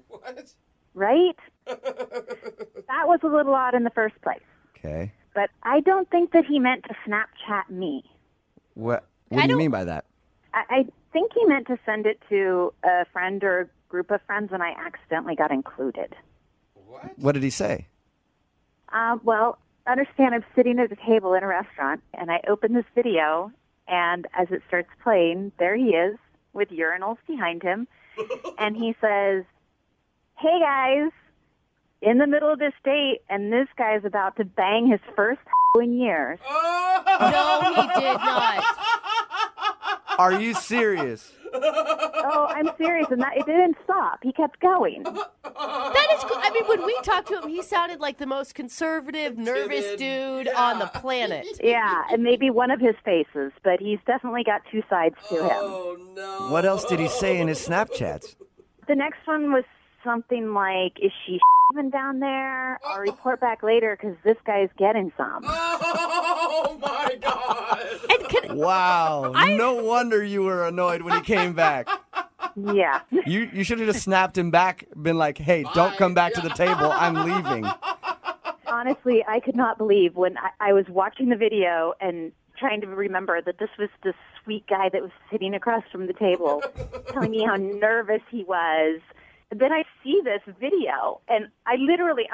Speaker 21: Right? That was a little odd in the first place.
Speaker 2: Okay.
Speaker 21: But I don't think that he meant to Snapchat me.
Speaker 2: What do you mean by that?
Speaker 21: I think he meant to send it to a friend or a group of friends, and I accidentally got included.
Speaker 2: What did he say?
Speaker 21: Well, understand I'm sitting at a table in a restaurant, and I open this video, and as it starts playing, there he is with urinals behind him, and he says, "Hey, guys, in the middle of this date, and this guy's about to bang his first in years."
Speaker 3: No, he did not.
Speaker 2: Are you serious?
Speaker 21: Oh, I'm serious, and it didn't stop. He kept going.
Speaker 3: That is cool. I mean, when we talked to him, he sounded like the most conservative, nervous dude on the planet.
Speaker 21: Yeah, and maybe one of his faces, but he's definitely got two sides to him.
Speaker 5: Oh, no.
Speaker 2: What else did he say in his Snapchats?
Speaker 21: The next one was something like, "Is she even down there? I'll report back later because this guy's getting some."
Speaker 5: Oh, my God.
Speaker 2: Wow. No wonder you were annoyed when he came back.
Speaker 21: Yeah.
Speaker 2: You should have just snapped him back, been like, "Hey, don't come back to the table. I'm leaving."
Speaker 21: Honestly, I could not believe when I was watching the video and trying to remember that this was the sweet guy that was sitting across from the table telling me how nervous he was. And then I see this video, and I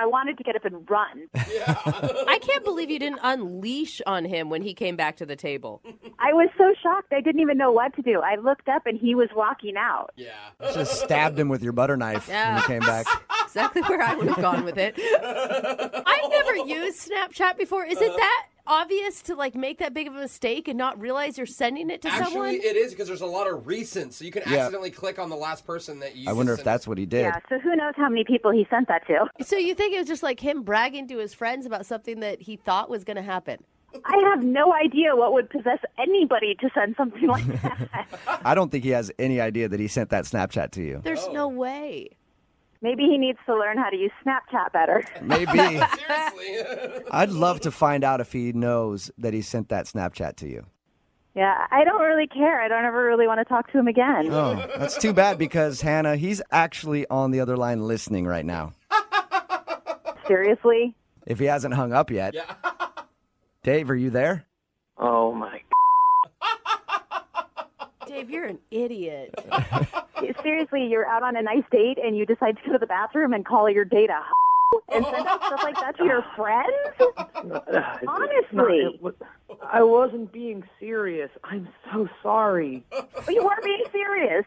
Speaker 21: wanted to get up and run.
Speaker 3: I can't believe you didn't unleash on him when he came back to the table.
Speaker 21: I was so shocked. I didn't even know what to do. I looked up, and he was walking out.
Speaker 5: Yeah.
Speaker 2: Just stabbed him with your butter knife when he came back.
Speaker 3: Exactly where I would have gone with it. I've never used Snapchat before. Is it that obvious to like make that big of a mistake and not realize you're sending it to someone?
Speaker 5: Actually, it is because there's a lot of recent, so you can accidentally click on the last person that you.
Speaker 2: I wonder if that's what he did.
Speaker 21: Yeah, so who knows how many people he sent that to.
Speaker 3: So you think it was just like him bragging to his friends about something that he thought was going to happen?
Speaker 21: I have no idea what would possess anybody to send something like that.
Speaker 2: I don't think he has any idea that he sent that Snapchat to you.
Speaker 3: There's no way.
Speaker 21: Maybe he needs to learn how to use Snapchat better.
Speaker 2: Maybe.
Speaker 5: Seriously.
Speaker 2: I'd love to find out if he knows that he sent that Snapchat to you.
Speaker 21: Yeah, I don't really care. I don't ever really want to talk to him again.
Speaker 2: Oh, that's too bad because, Hannah, he's actually on the other line listening right now.
Speaker 21: Seriously?
Speaker 2: If he hasn't hung up yet.
Speaker 5: Yeah.
Speaker 2: Dave, are you there?
Speaker 18: Oh, my
Speaker 3: Dave, you're an idiot.
Speaker 21: Seriously, you're out on a nice date and you decide to go to the bathroom and call your date a and send out stuff like that to your friends? Honestly.
Speaker 20: I wasn't being serious. I'm so sorry.
Speaker 21: But you weren't being serious.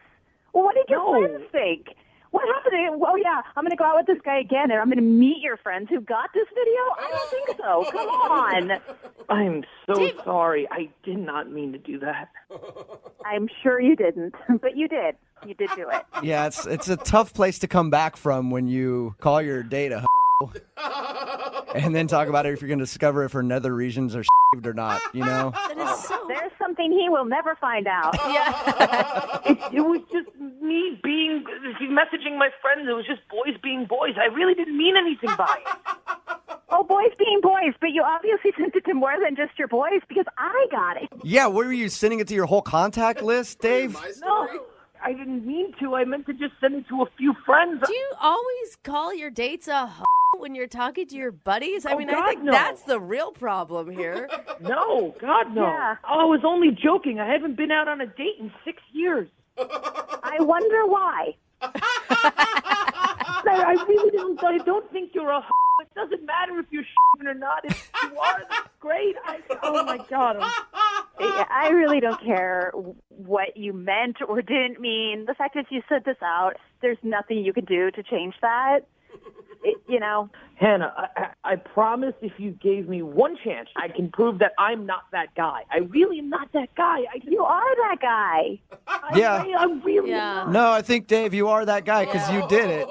Speaker 21: Well, what did your friends think? What happened? Oh, yeah, I'm going to go out with this guy again, and I'm going to meet your friends who got this video? I don't think so. Come on.
Speaker 20: I'm so sorry. I did not mean to do that.
Speaker 21: I'm sure you didn't, but you did. You did do it.
Speaker 2: Yeah, it's a tough place to come back from when you call your date a and then talk about it if you're going to discover if her nether regions are shaved or not, you know?
Speaker 21: There's something he will never find out.
Speaker 3: Yeah.
Speaker 20: It was just me messaging my friends. It was just boys being boys. I really didn't mean anything by it.
Speaker 21: Oh, boys being boys, but you obviously sent it to more than just your boys because I got it.
Speaker 2: Yeah, were you sending it to your whole contact list, Dave?
Speaker 20: No, I didn't mean to. I meant to just send it to a few friends.
Speaker 3: Do you always call your dates a when you're talking to your buddies? I mean,
Speaker 20: God,
Speaker 3: I think
Speaker 20: no.
Speaker 3: that's the real problem here.
Speaker 20: No, God, no.
Speaker 21: Yeah.
Speaker 20: Oh, I was only joking. I haven't been out on a date in 6 years.
Speaker 21: I wonder why.
Speaker 20: I really don't. I don't think you're a doesn't matter if you're or not. If you are, that's great. Oh my God.
Speaker 21: I really don't care what you meant or didn't mean. The fact is you said this out. There's nothing you can do to change that.
Speaker 20: Hannah, I promise if you gave me one chance, I can prove that I'm not that guy. I really am not that guy.
Speaker 21: You are that guy.
Speaker 20: I'm really not.
Speaker 6: No, I think, Dave, you are that guy because you did it.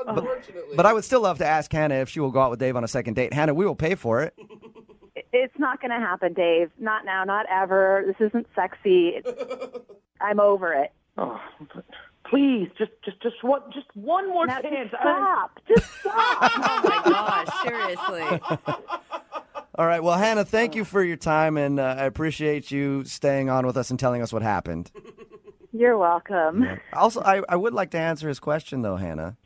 Speaker 5: Unfortunately.
Speaker 6: But I would still love to ask Hannah if she will go out with Dave on a second date. Hannah, we will pay for it.
Speaker 21: It's not going to happen, Dave. Not now, not ever. This isn't sexy. I'm over it.
Speaker 20: Oh, please, just one more chance.
Speaker 21: Stop. Just stop.
Speaker 3: Oh my gosh, seriously.
Speaker 6: All right. Well, Hannah, thank you for your time, and I appreciate you staying on with us and telling us what happened.
Speaker 21: You're welcome.
Speaker 6: Yeah. Also, I would like to answer his question, though, Hannah.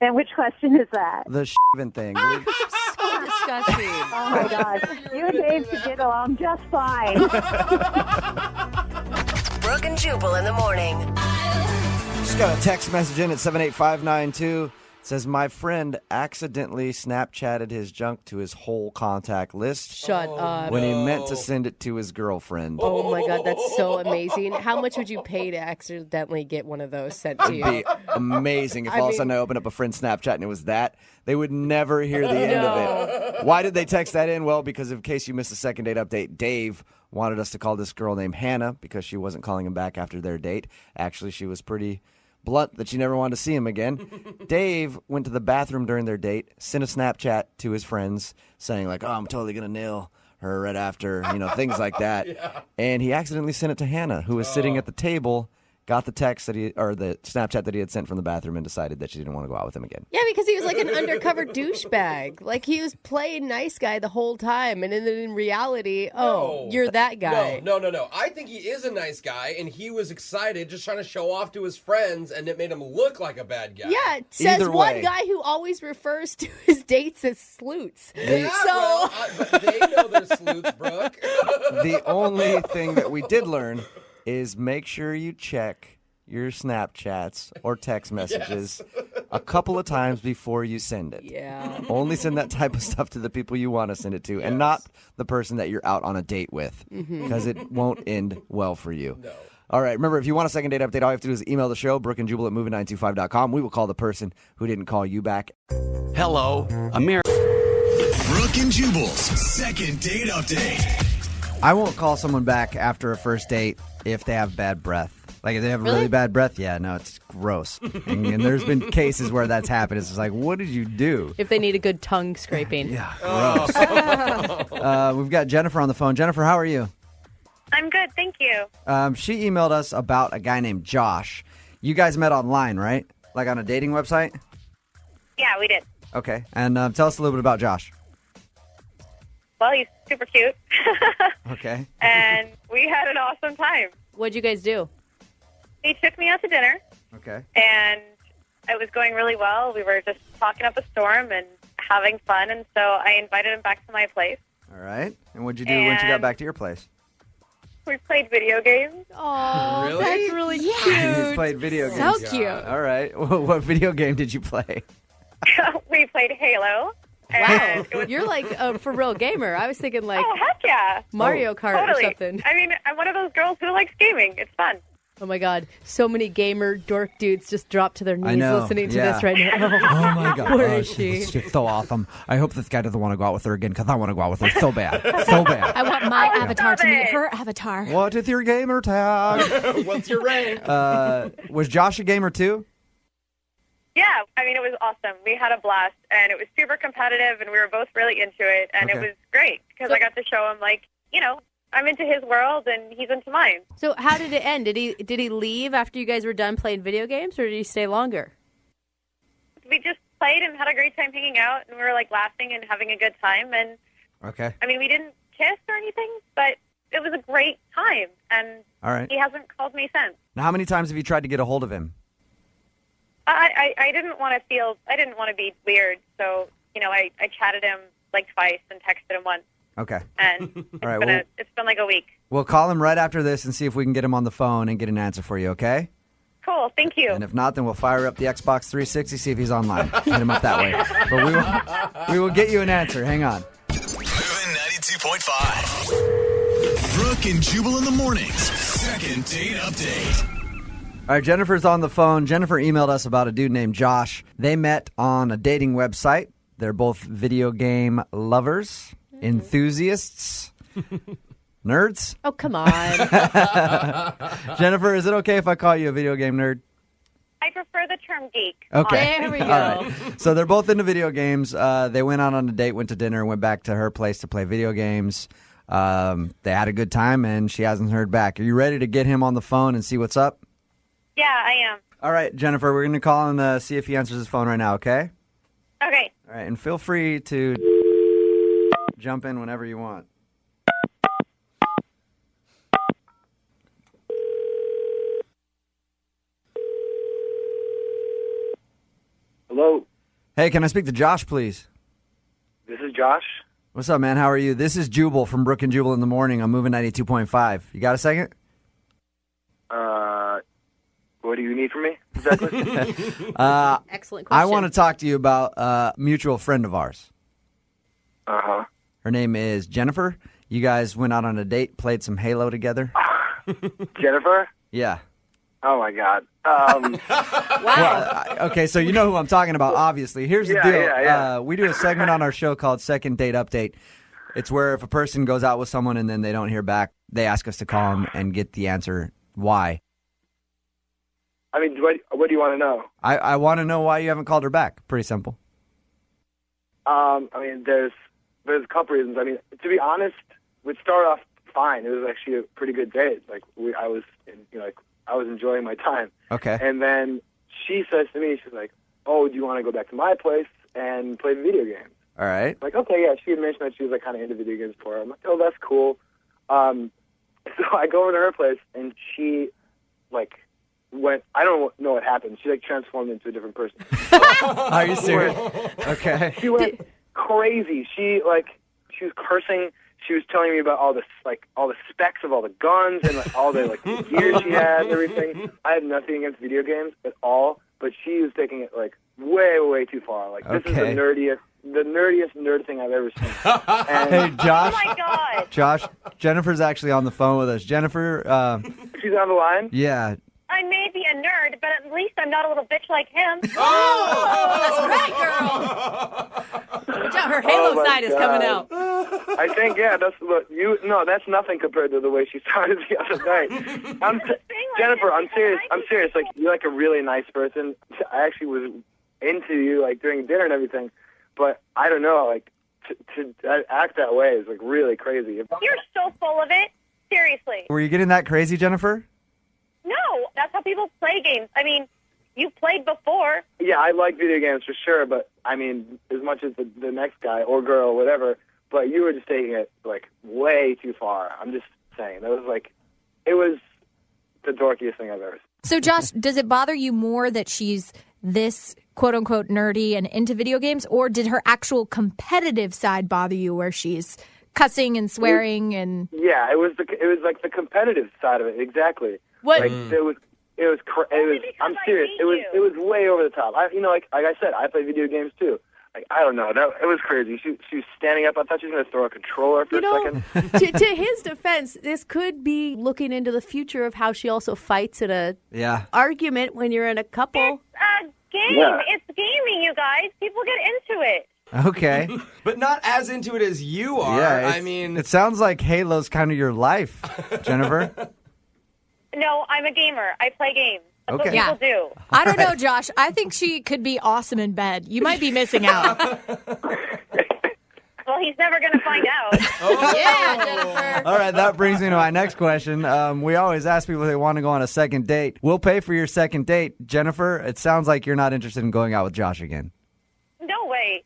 Speaker 21: And which question is that?
Speaker 6: The thing.
Speaker 3: So disgusting.
Speaker 21: Oh my gosh. You and Dave should get along just fine.
Speaker 7: Brooke and Jubal in the morning.
Speaker 6: Just got a text message in at 78592. It says, my friend accidentally Snapchatted his junk to his whole contact list.
Speaker 3: Shut up.
Speaker 6: When he meant to send it to his girlfriend.
Speaker 3: Oh my God, that's so amazing. How much would you pay to accidentally get one of those sent to you?
Speaker 6: It'd be amazing if all of a sudden I opened up a friend's Snapchat and it was that. They would never hear the end of it. Why did they text that in? Well, because in case you missed the second date update, Dave wanted us to call this girl named Hannah because she wasn't calling him back after their date. Actually, she was pretty blunt that she never wanted to see him again. Dave went to the bathroom during their date, sent a Snapchat to his friends saying like, oh, I'm totally going to nail her right after, things like that. Yeah. And he accidentally sent it to Hannah, who was sitting at the table, got the text the Snapchat that he had sent from the bathroom and decided that she didn't want to go out with him again.
Speaker 3: Yeah, because he was like an undercover douchebag. Like he was playing nice guy the whole time. And then in reality, you're that guy.
Speaker 5: No. I think he is a nice guy and he was excited just trying to show off to his friends and it made him look like a bad guy.
Speaker 3: Yeah, it says one guy who always refers to his dates as sleuths.
Speaker 5: Yeah, but they know they're sleuths, Brooke.
Speaker 6: The only thing that we did learn is make sure you check your Snapchats or text messages a couple of times before you send it.
Speaker 3: Yeah.
Speaker 6: Only send that type of stuff to the people you want to send it to and not the person that you're out on a date with because it won't end well for you. No. All right, remember, if you want a second date update, all you have to do is email the show, Brooke and Jubal at moving925.com. We will call the person who didn't call you back.
Speaker 22: Hello, America.
Speaker 1: Brooke and Jubal's second date update.
Speaker 2: I won't call someone back after a first date if they have bad breath. Like, if they have really bad breath, yeah, no, it's gross. and there's been cases where that's happened. It's just like, what did you do?
Speaker 3: If they need a good tongue scraping.
Speaker 2: Yeah, gross. We've got Jennifer on the phone. Jennifer, how are you?
Speaker 23: I'm good, thank you.
Speaker 2: She emailed us about a guy named Josh. You guys met online, right? Like on a dating website?
Speaker 23: Yeah, we did.
Speaker 2: Okay, and tell us a little bit about Josh.
Speaker 23: Well, he's super cute.
Speaker 2: Okay.
Speaker 23: And we had an awesome time.
Speaker 3: What'd you guys do?
Speaker 23: He took me out to dinner.
Speaker 2: Okay.
Speaker 23: And it was going really well. We were just talking up a storm and having fun. And so I invited him back to my place.
Speaker 2: All right. And what'd you do once you got back to your place?
Speaker 23: We played video games.
Speaker 3: Oh,
Speaker 5: really?
Speaker 3: That's really cute.
Speaker 2: You played video games.
Speaker 3: So cute.
Speaker 2: All right. What video game did you play?
Speaker 23: We played Halo.
Speaker 3: Wow, you're like a for real gamer. I was thinking like,
Speaker 23: oh heck yeah,
Speaker 3: Mario Kart
Speaker 23: totally.
Speaker 3: or something.
Speaker 23: I mean, I'm one of those girls who likes gaming. It's fun.
Speaker 3: Oh my God, so many gamer dork dudes just dropped to their knees listening to this right now.
Speaker 2: Oh my God,
Speaker 3: where is she?
Speaker 2: She's so awesome. I hope this guy doesn't want to go out with her again because I want to go out with her so bad, so bad.
Speaker 12: I want my avatar to meet her avatar.
Speaker 2: What is your gamer tag?
Speaker 5: What's your rank?
Speaker 2: Was Josh a gamer too?
Speaker 23: Yeah, I mean, it was awesome. We had a blast, and it was super competitive, and we were both really into it, and it was great because I got to show him, like, I'm into his world, and he's into mine.
Speaker 3: So how did it end? Did he leave after you guys were done playing video games, or did he stay longer?
Speaker 23: We just played and had a great time hanging out, and we were, like, laughing and having a good time, and, I mean, we didn't kiss or anything, but it was a great time, and he hasn't called me since.
Speaker 2: Now, how many times have you tried to get a hold of him?
Speaker 23: I didn't want to be weird, so, I chatted him like twice and texted him once.
Speaker 2: Okay.
Speaker 23: And it's been like a week.
Speaker 2: We'll call him right after this and see if we can get him on the phone and get an answer for you, okay?
Speaker 23: Cool. Thank you.
Speaker 6: And if not, then we'll fire up the Xbox 360, see if he's online. Hit him up that way. But we will get you an answer. Hang on.
Speaker 1: Moving 92.5. Brooke and Jubal in the mornings. Second date update.
Speaker 6: All right, Jennifer's on the phone. Jennifer emailed us about a dude named Josh. They met on a dating website. They're both video game lovers, enthusiasts, nerds.
Speaker 3: Oh, come on.
Speaker 6: Jennifer, is it okay if I call you a video game nerd?
Speaker 23: I prefer the term geek.
Speaker 6: Okay.
Speaker 3: There we go.
Speaker 6: All right. So they're both into video games. They went out on a date, went to dinner, and went back to her place to play video games. They had a good time, and she hasn't heard back. Are you ready to get him on the phone and see what's up?
Speaker 23: Yeah, I am.
Speaker 6: All right, Jennifer, we're going to call and see if he answers his phone right now, okay?
Speaker 23: Okay.
Speaker 6: All right, and feel free to jump in whenever you want.
Speaker 18: Hello,
Speaker 6: Hey, can I speak to Josh, please?
Speaker 18: this is Josh.
Speaker 6: What's up, man? How are you? This is Jubal from Brooke and Jubal in the morning. I'm moving 92.5. You got a second?
Speaker 18: What do you need from me exactly?
Speaker 3: Excellent question.
Speaker 6: I want to talk to you about a mutual friend of ours.
Speaker 18: Uh-huh.
Speaker 6: Her name is Jennifer. You guys went out on a date, played some Halo together.
Speaker 18: Jennifer?
Speaker 6: Yeah.
Speaker 18: Oh my God.
Speaker 6: Well, okay, so you know who I'm talking about, obviously. Here's the deal.
Speaker 18: Yeah.
Speaker 6: We do a segment on our show called Second Date Update. It's where if a person goes out with someone and then they don't hear back, they ask us to call them and get the answer why.
Speaker 18: I mean, what do you want to know?
Speaker 6: I want to know why you haven't called her back. Pretty simple.
Speaker 18: I mean, there's a couple reasons. I mean, to be honest, we'd start off fine. It was actually a pretty good date. Like I was enjoying my time.
Speaker 6: Okay.
Speaker 18: And then she says to me, she's like, "Oh, do you want to go back to my place and play video games?"
Speaker 6: All right.
Speaker 18: Like, okay, yeah. She had mentioned that she was like kind of into video games before. I'm like, oh, that's cool. So I go over to her place, and she I don't know what happened. She transformed into a different person.
Speaker 6: Are you serious? Okay.
Speaker 18: She went crazy. She was cursing. She was telling me about all the specs of all the guns and all the gear she had and everything. I have nothing against video games at all, but she was taking it way, way too far. This is the nerdiest nerd thing I've ever seen. And
Speaker 6: Hey, Josh.
Speaker 23: Oh my God.
Speaker 6: Josh, Jennifer's actually on the phone with us. Jennifer.
Speaker 18: She's on the line?
Speaker 6: Yeah.
Speaker 23: I may be a nerd, but at least I'm not a little bitch like him.
Speaker 3: That's right, girl. Watch out, her Halo side is coming out.
Speaker 18: I think, that's nothing compared to the way she started the other night. Jennifer, I'm serious. You're a really nice person. I actually was into you during dinner and everything, but I don't know, to act that way is really crazy.
Speaker 23: You're so full of it. Seriously.
Speaker 6: Were you getting that crazy, Jennifer?
Speaker 23: No, that's how people play games. I mean, you played before.
Speaker 18: Yeah, I like video games for sure, but I mean, as much as the next guy or girl or whatever, but you were just taking it way too far. I'm just saying. It was the dorkiest thing I've ever seen.
Speaker 12: So, Josh, does it bother you more that she's this quote-unquote nerdy and into video games, or did her actual competitive side bother you where she's cussing and swearing and...
Speaker 18: Yeah, it was the competitive side of it, exactly.
Speaker 3: What?
Speaker 18: I'm serious. It was way over the top. Like I said, I play video games too. I don't know. It was crazy. She was standing up. I thought she was going to throw a controller for a second.
Speaker 3: To his defense, this could be looking into the future of how she also fights in a argument when you're in a couple.
Speaker 23: It's a game.
Speaker 18: Yeah.
Speaker 23: It's gaming, you guys. People get into it.
Speaker 6: Okay.
Speaker 5: But not as into it as you are.
Speaker 6: Yeah,
Speaker 5: I mean...
Speaker 6: It sounds like Halo's kind of your life, Jennifer.
Speaker 23: No, I'm a gamer. I play games. That's what people do.
Speaker 12: I don't know, Josh. I think she could be awesome in bed. You might be missing out.
Speaker 23: Well, he's never going to find out.
Speaker 3: Yeah, Jennifer.
Speaker 6: All right, that brings me to my next question. We always ask people if they want to go on a second date. We'll pay for your second date. Jennifer, it sounds like you're not interested in going out with Josh again.
Speaker 23: No way.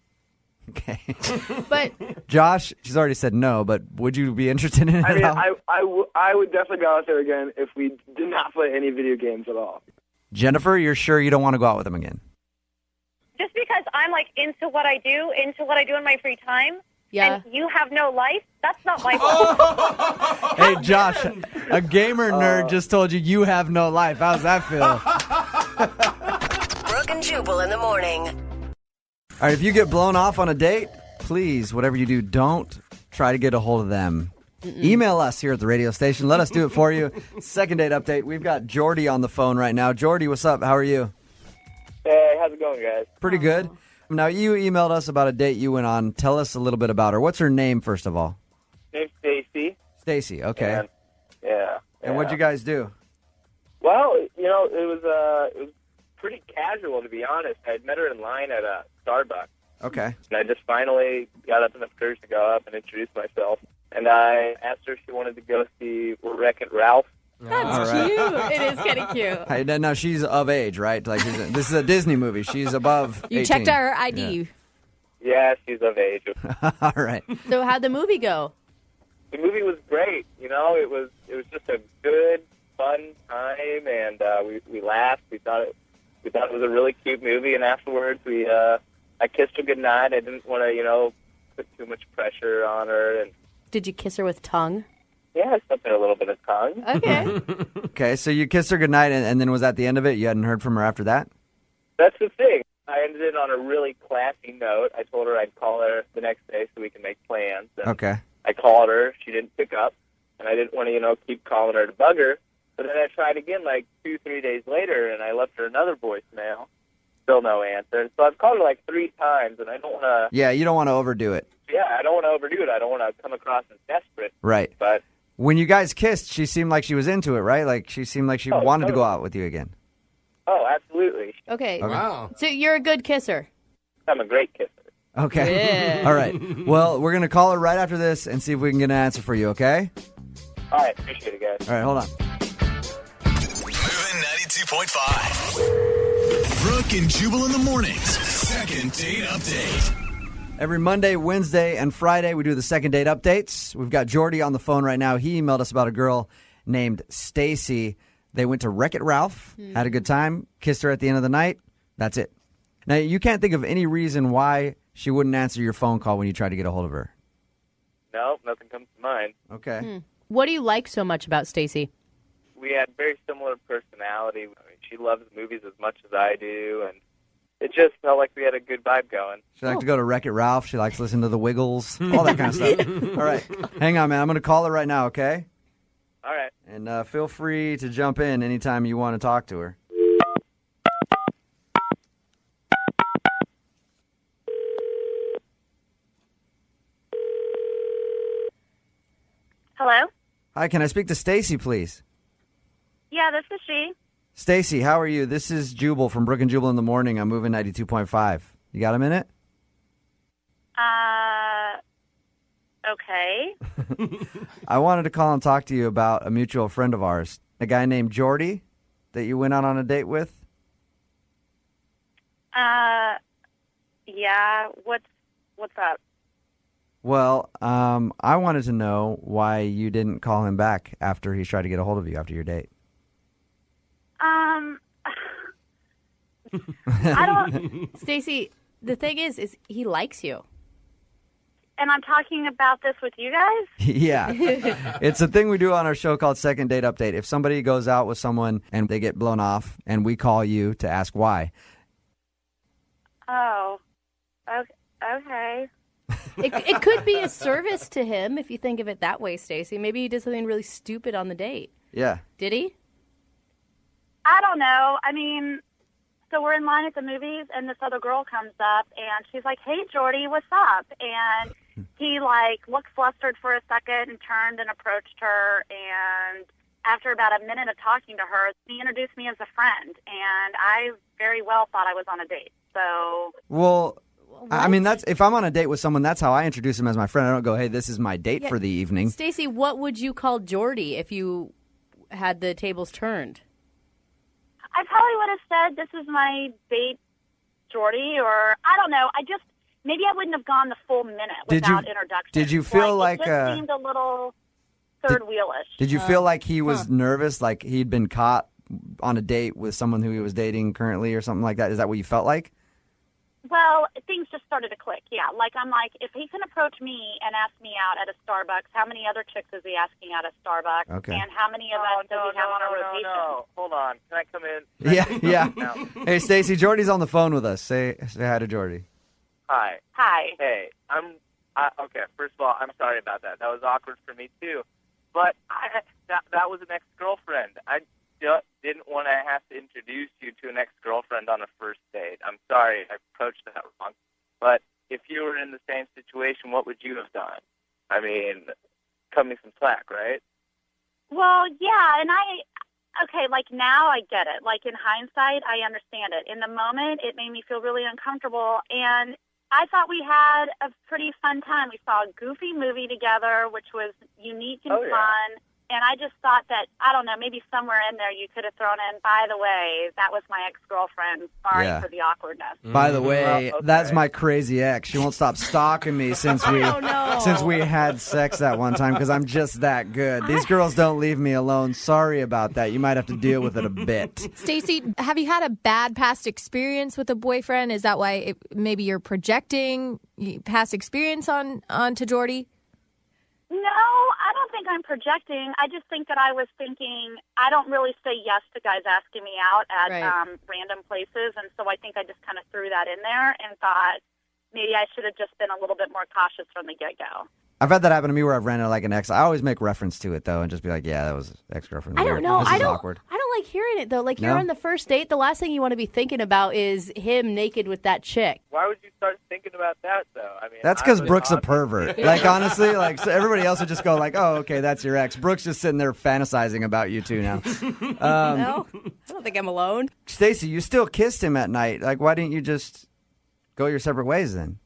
Speaker 6: Okay.
Speaker 3: But
Speaker 6: Josh, she's already said no, but would you be interested in it?
Speaker 18: I mean, I would definitely go out there again if we did not play any video games at all.
Speaker 6: Jennifer, you're sure you don't want to go out with him again?
Speaker 23: Just because I'm into what I do in my free time, and you have no life, that's not my fault.
Speaker 6: Hey, Josh, a gamer nerd just told you have no life. How's that feel?
Speaker 7: Brooke and Jubal in the morning.
Speaker 6: All right, if you get blown off on a date, please, whatever you do, don't try to get a hold of them. Email us here at the radio station. Let us do it for you. Second date update. We've got Jordy on the phone right now. Jordy, what's up? How are you?
Speaker 9: Hey, how's it going, guys?
Speaker 6: Pretty good. Now, you emailed us about a date you went on. Tell us a little bit about her. What's her name, first of all?
Speaker 9: Name's Stacy.
Speaker 6: Stacy, okay.
Speaker 9: And, yeah.
Speaker 6: And what'd you guys do?
Speaker 9: Well, it was pretty casual, to be honest. I had met her in line at a Starbucks.
Speaker 6: Okay.
Speaker 9: And I just finally got up enough courage to go up and introduce myself. And I asked her if she wanted to go see Wreck-It Ralph.
Speaker 3: That's cute. It is kind of cute.
Speaker 6: Hey, now, she's of age, right? Like this is a Disney movie. She's above 18.
Speaker 12: You checked out her ID.
Speaker 9: Yeah, she's of age.
Speaker 6: All right.
Speaker 3: So how'd the movie go?
Speaker 9: The movie was great. It was just a good, fun time, and we laughed. We thought it was a really cute movie, and afterwards I kissed her goodnight. I didn't want to, put too much pressure on her. And
Speaker 3: Did you kiss her with tongue?
Speaker 9: yeah, I slipped in a little bit of tongue.
Speaker 3: Okay.
Speaker 6: Okay, so you kissed her goodnight, and then was that the end of it? You hadn't heard from her after that?
Speaker 9: That's the thing. I ended it on a really classy note. I told her I'd call her the next day so we can make plans. And
Speaker 6: Okay.
Speaker 9: I called her. She didn't pick up, and I didn't want to, keep calling her to bug her. But then I tried again like 2-3 days later, and I left her another voicemail. Still no answer. So I've called her like 3 times, and I don't want to...
Speaker 6: Yeah, you don't want to overdo it.
Speaker 9: Yeah, I don't want to overdo it. I don't want to come across as desperate.
Speaker 6: Right.
Speaker 9: But
Speaker 6: when you guys kissed, she seemed like she was into it, right? Like she seemed like she wanted to go out with you again.
Speaker 9: oh, absolutely.
Speaker 3: Okay.
Speaker 6: Wow.
Speaker 3: So you're a good kisser.
Speaker 9: I'm a great kisser.
Speaker 6: Okay.
Speaker 3: Yeah.
Speaker 6: All right. Well, we're going to call her right after this and see if we can get an answer for you, okay?
Speaker 9: All right, appreciate it, guys.
Speaker 6: All right, hold on.
Speaker 1: Moving 92.5. Brooke and Jubal in the mornings. Second date update.
Speaker 6: Every Monday, Wednesday, and Friday, we do the second date updates. We've got Jordy on the phone right now. He emailed us about a girl named Stacy. They went to Wreck-It Ralph, had a good time, kissed her at the end of the night. That's it. Now, you can't think of any reason why she wouldn't answer your phone call when you try to get a hold of her.
Speaker 9: No, nothing comes to mind.
Speaker 6: Okay.
Speaker 3: What do you like so much about Stacy?
Speaker 9: We had very similar personality. I mean, she loves movies as much as I do, and it just felt like we had a good vibe going.
Speaker 6: She likes to go to Wreck-It Ralph. She likes to listen to the Wiggles, all that kind of stuff. All right. Hang on, man. I'm going to call her right now, okay?
Speaker 9: All right.
Speaker 6: And feel free to jump in anytime you want to talk to her.
Speaker 21: Hello?
Speaker 6: Hi, can I speak to Stacy, please?
Speaker 21: Yeah, this is she.
Speaker 6: Stacy, how are you? This is Jubal from Brooke and Jubal in the morning. I'm moving 92.5. You got a minute?
Speaker 21: Okay.
Speaker 6: I wanted to call and talk to you about a mutual friend of ours, a guy named Jordy that you went out on a date with.
Speaker 21: Yeah, what's up?
Speaker 6: Well, I wanted to know why you didn't call him back after he tried to get a hold of you after your date.
Speaker 21: I don't...
Speaker 3: Stacy, the thing is he likes you.
Speaker 21: And I'm talking about this with you guys?
Speaker 6: Yeah. It's a thing we do on our show called Second Date Update. If somebody goes out with someone and they get blown off and we call you to ask why.
Speaker 21: Oh, okay.
Speaker 3: It could be a service to him if you think of it that way, Stacy. Maybe he did something really stupid on the date.
Speaker 6: Yeah.
Speaker 3: Did he?
Speaker 21: I don't know. I mean, so we're in line at the movies, and this other girl comes up, and she's like, "Hey, Jordy, what's up?" And he, looked flustered for a second and turned and approached her, and after about a minute of talking to her, he introduced me as a friend, and I very well thought I was on a date. So...
Speaker 6: Well... I mean, that's if I'm on a date with someone, that's how I introduce him as my friend. I don't go, "Hey, this is my date for the evening."
Speaker 3: Stacy, what would you call Jordy if you had the tables turned?
Speaker 21: I probably would have said, "This is my date, Jordy," or I don't know. Maybe I wouldn't have gone the full minute without introduction.
Speaker 6: Did you feel like
Speaker 21: it just seemed a little third wheelish?
Speaker 6: Did you feel like he was nervous, like he'd been caught on a date with someone who he was dating currently or something like that? Is that what you felt like?
Speaker 21: Well, things just started to click, yeah. Like, I'm like, if he can approach me and ask me out at a Starbucks, how many other chicks is he asking out at Starbucks?
Speaker 6: Okay.
Speaker 21: And how many events does he have on a rotation?
Speaker 9: No. Hold on. Can I come in?
Speaker 6: Yeah. Hey, Stacy, Jordy's on the phone with us. Say hi to Jordy.
Speaker 9: Hi.
Speaker 21: Hi.
Speaker 9: Hey, okay, first of all, I'm sorry about that. That was awkward for me, too. But that was an ex-girlfriend. I just didn't want to have to introduce you to an ex-girlfriend on a first date. I'm sorry I approached that wrong. But if you were in the same situation, what would you have done? I mean, cut me some slack, right?
Speaker 21: Well, yeah, and like now I get it. Like in hindsight, I understand it. In the moment, it made me feel really uncomfortable, and I thought we had a pretty fun time. We saw a goofy movie together, which was unique and fun. And I just thought that, I don't know, maybe somewhere in there you could have thrown in, by the way, that was my ex-girlfriend. Sorry for the awkwardness.
Speaker 6: By the way, that's my crazy ex. She won't stop stalking me since we had sex that one time because I'm just that good. These girls don't leave me alone. Sorry about that. You might have to deal with it a bit.
Speaker 12: Stacy, have you had a bad past experience with a boyfriend? Is that why maybe you're projecting past experience onto Jordy?
Speaker 21: No, I don't think I'm projecting. I just think that I was thinking I don't really say yes to guys asking me out at random places, and so I think I just kind of threw that in there and thought maybe I should have just been a little bit more cautious from the get-go.
Speaker 6: I've had that happen to me where I've rented like an ex. I always make reference to it, though, and just be like, yeah, that was ex-girlfriend.
Speaker 3: I don't know.
Speaker 6: This is awkward.
Speaker 3: I don't like hearing it, though. Like, you're on the first date, the last thing you want to be thinking about is him naked with that chick.
Speaker 9: Why would you start thinking about that, though? I mean,
Speaker 6: that's because Brooke's a pervert. Like, honestly, so everybody else would just go like, oh, okay, that's your ex. Brooke's just sitting there fantasizing about you two now.
Speaker 3: No, I don't think I'm alone.
Speaker 6: Stacy, you still kissed him at night. Like, why didn't you just go your separate ways then?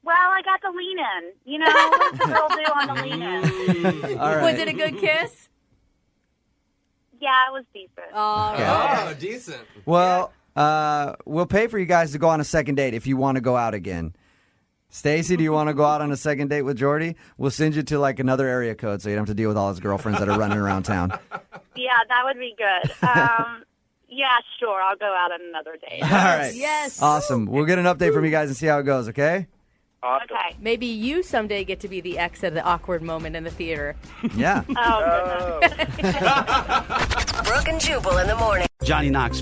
Speaker 21: Well, I got the lean in. You know, what does a girl do on the lean in?
Speaker 6: All right.
Speaker 3: Was it a good kiss?
Speaker 21: Yeah, it was decent.
Speaker 5: Oh, decent.
Speaker 6: Well, we'll pay for you guys to go on a second date if you want to go out again. Stacy, do you want to go out on a second date with Jordy? We'll send you to like another area code so you don't have to deal with all his girlfriends that are running around town.
Speaker 21: Yeah, that would be good. Yeah, sure. I'll go out on another date.
Speaker 6: All right.
Speaker 3: Yes.
Speaker 6: Awesome. We'll get an update from you guys and see how it goes, okay?
Speaker 9: Awesome.
Speaker 21: Okay.
Speaker 3: Maybe you someday get to be the ex at the awkward moment in the theater.
Speaker 6: Yeah.
Speaker 21: Oh, goodness.
Speaker 7: Brooke and Jubal in the morning.
Speaker 22: Johnny Knox.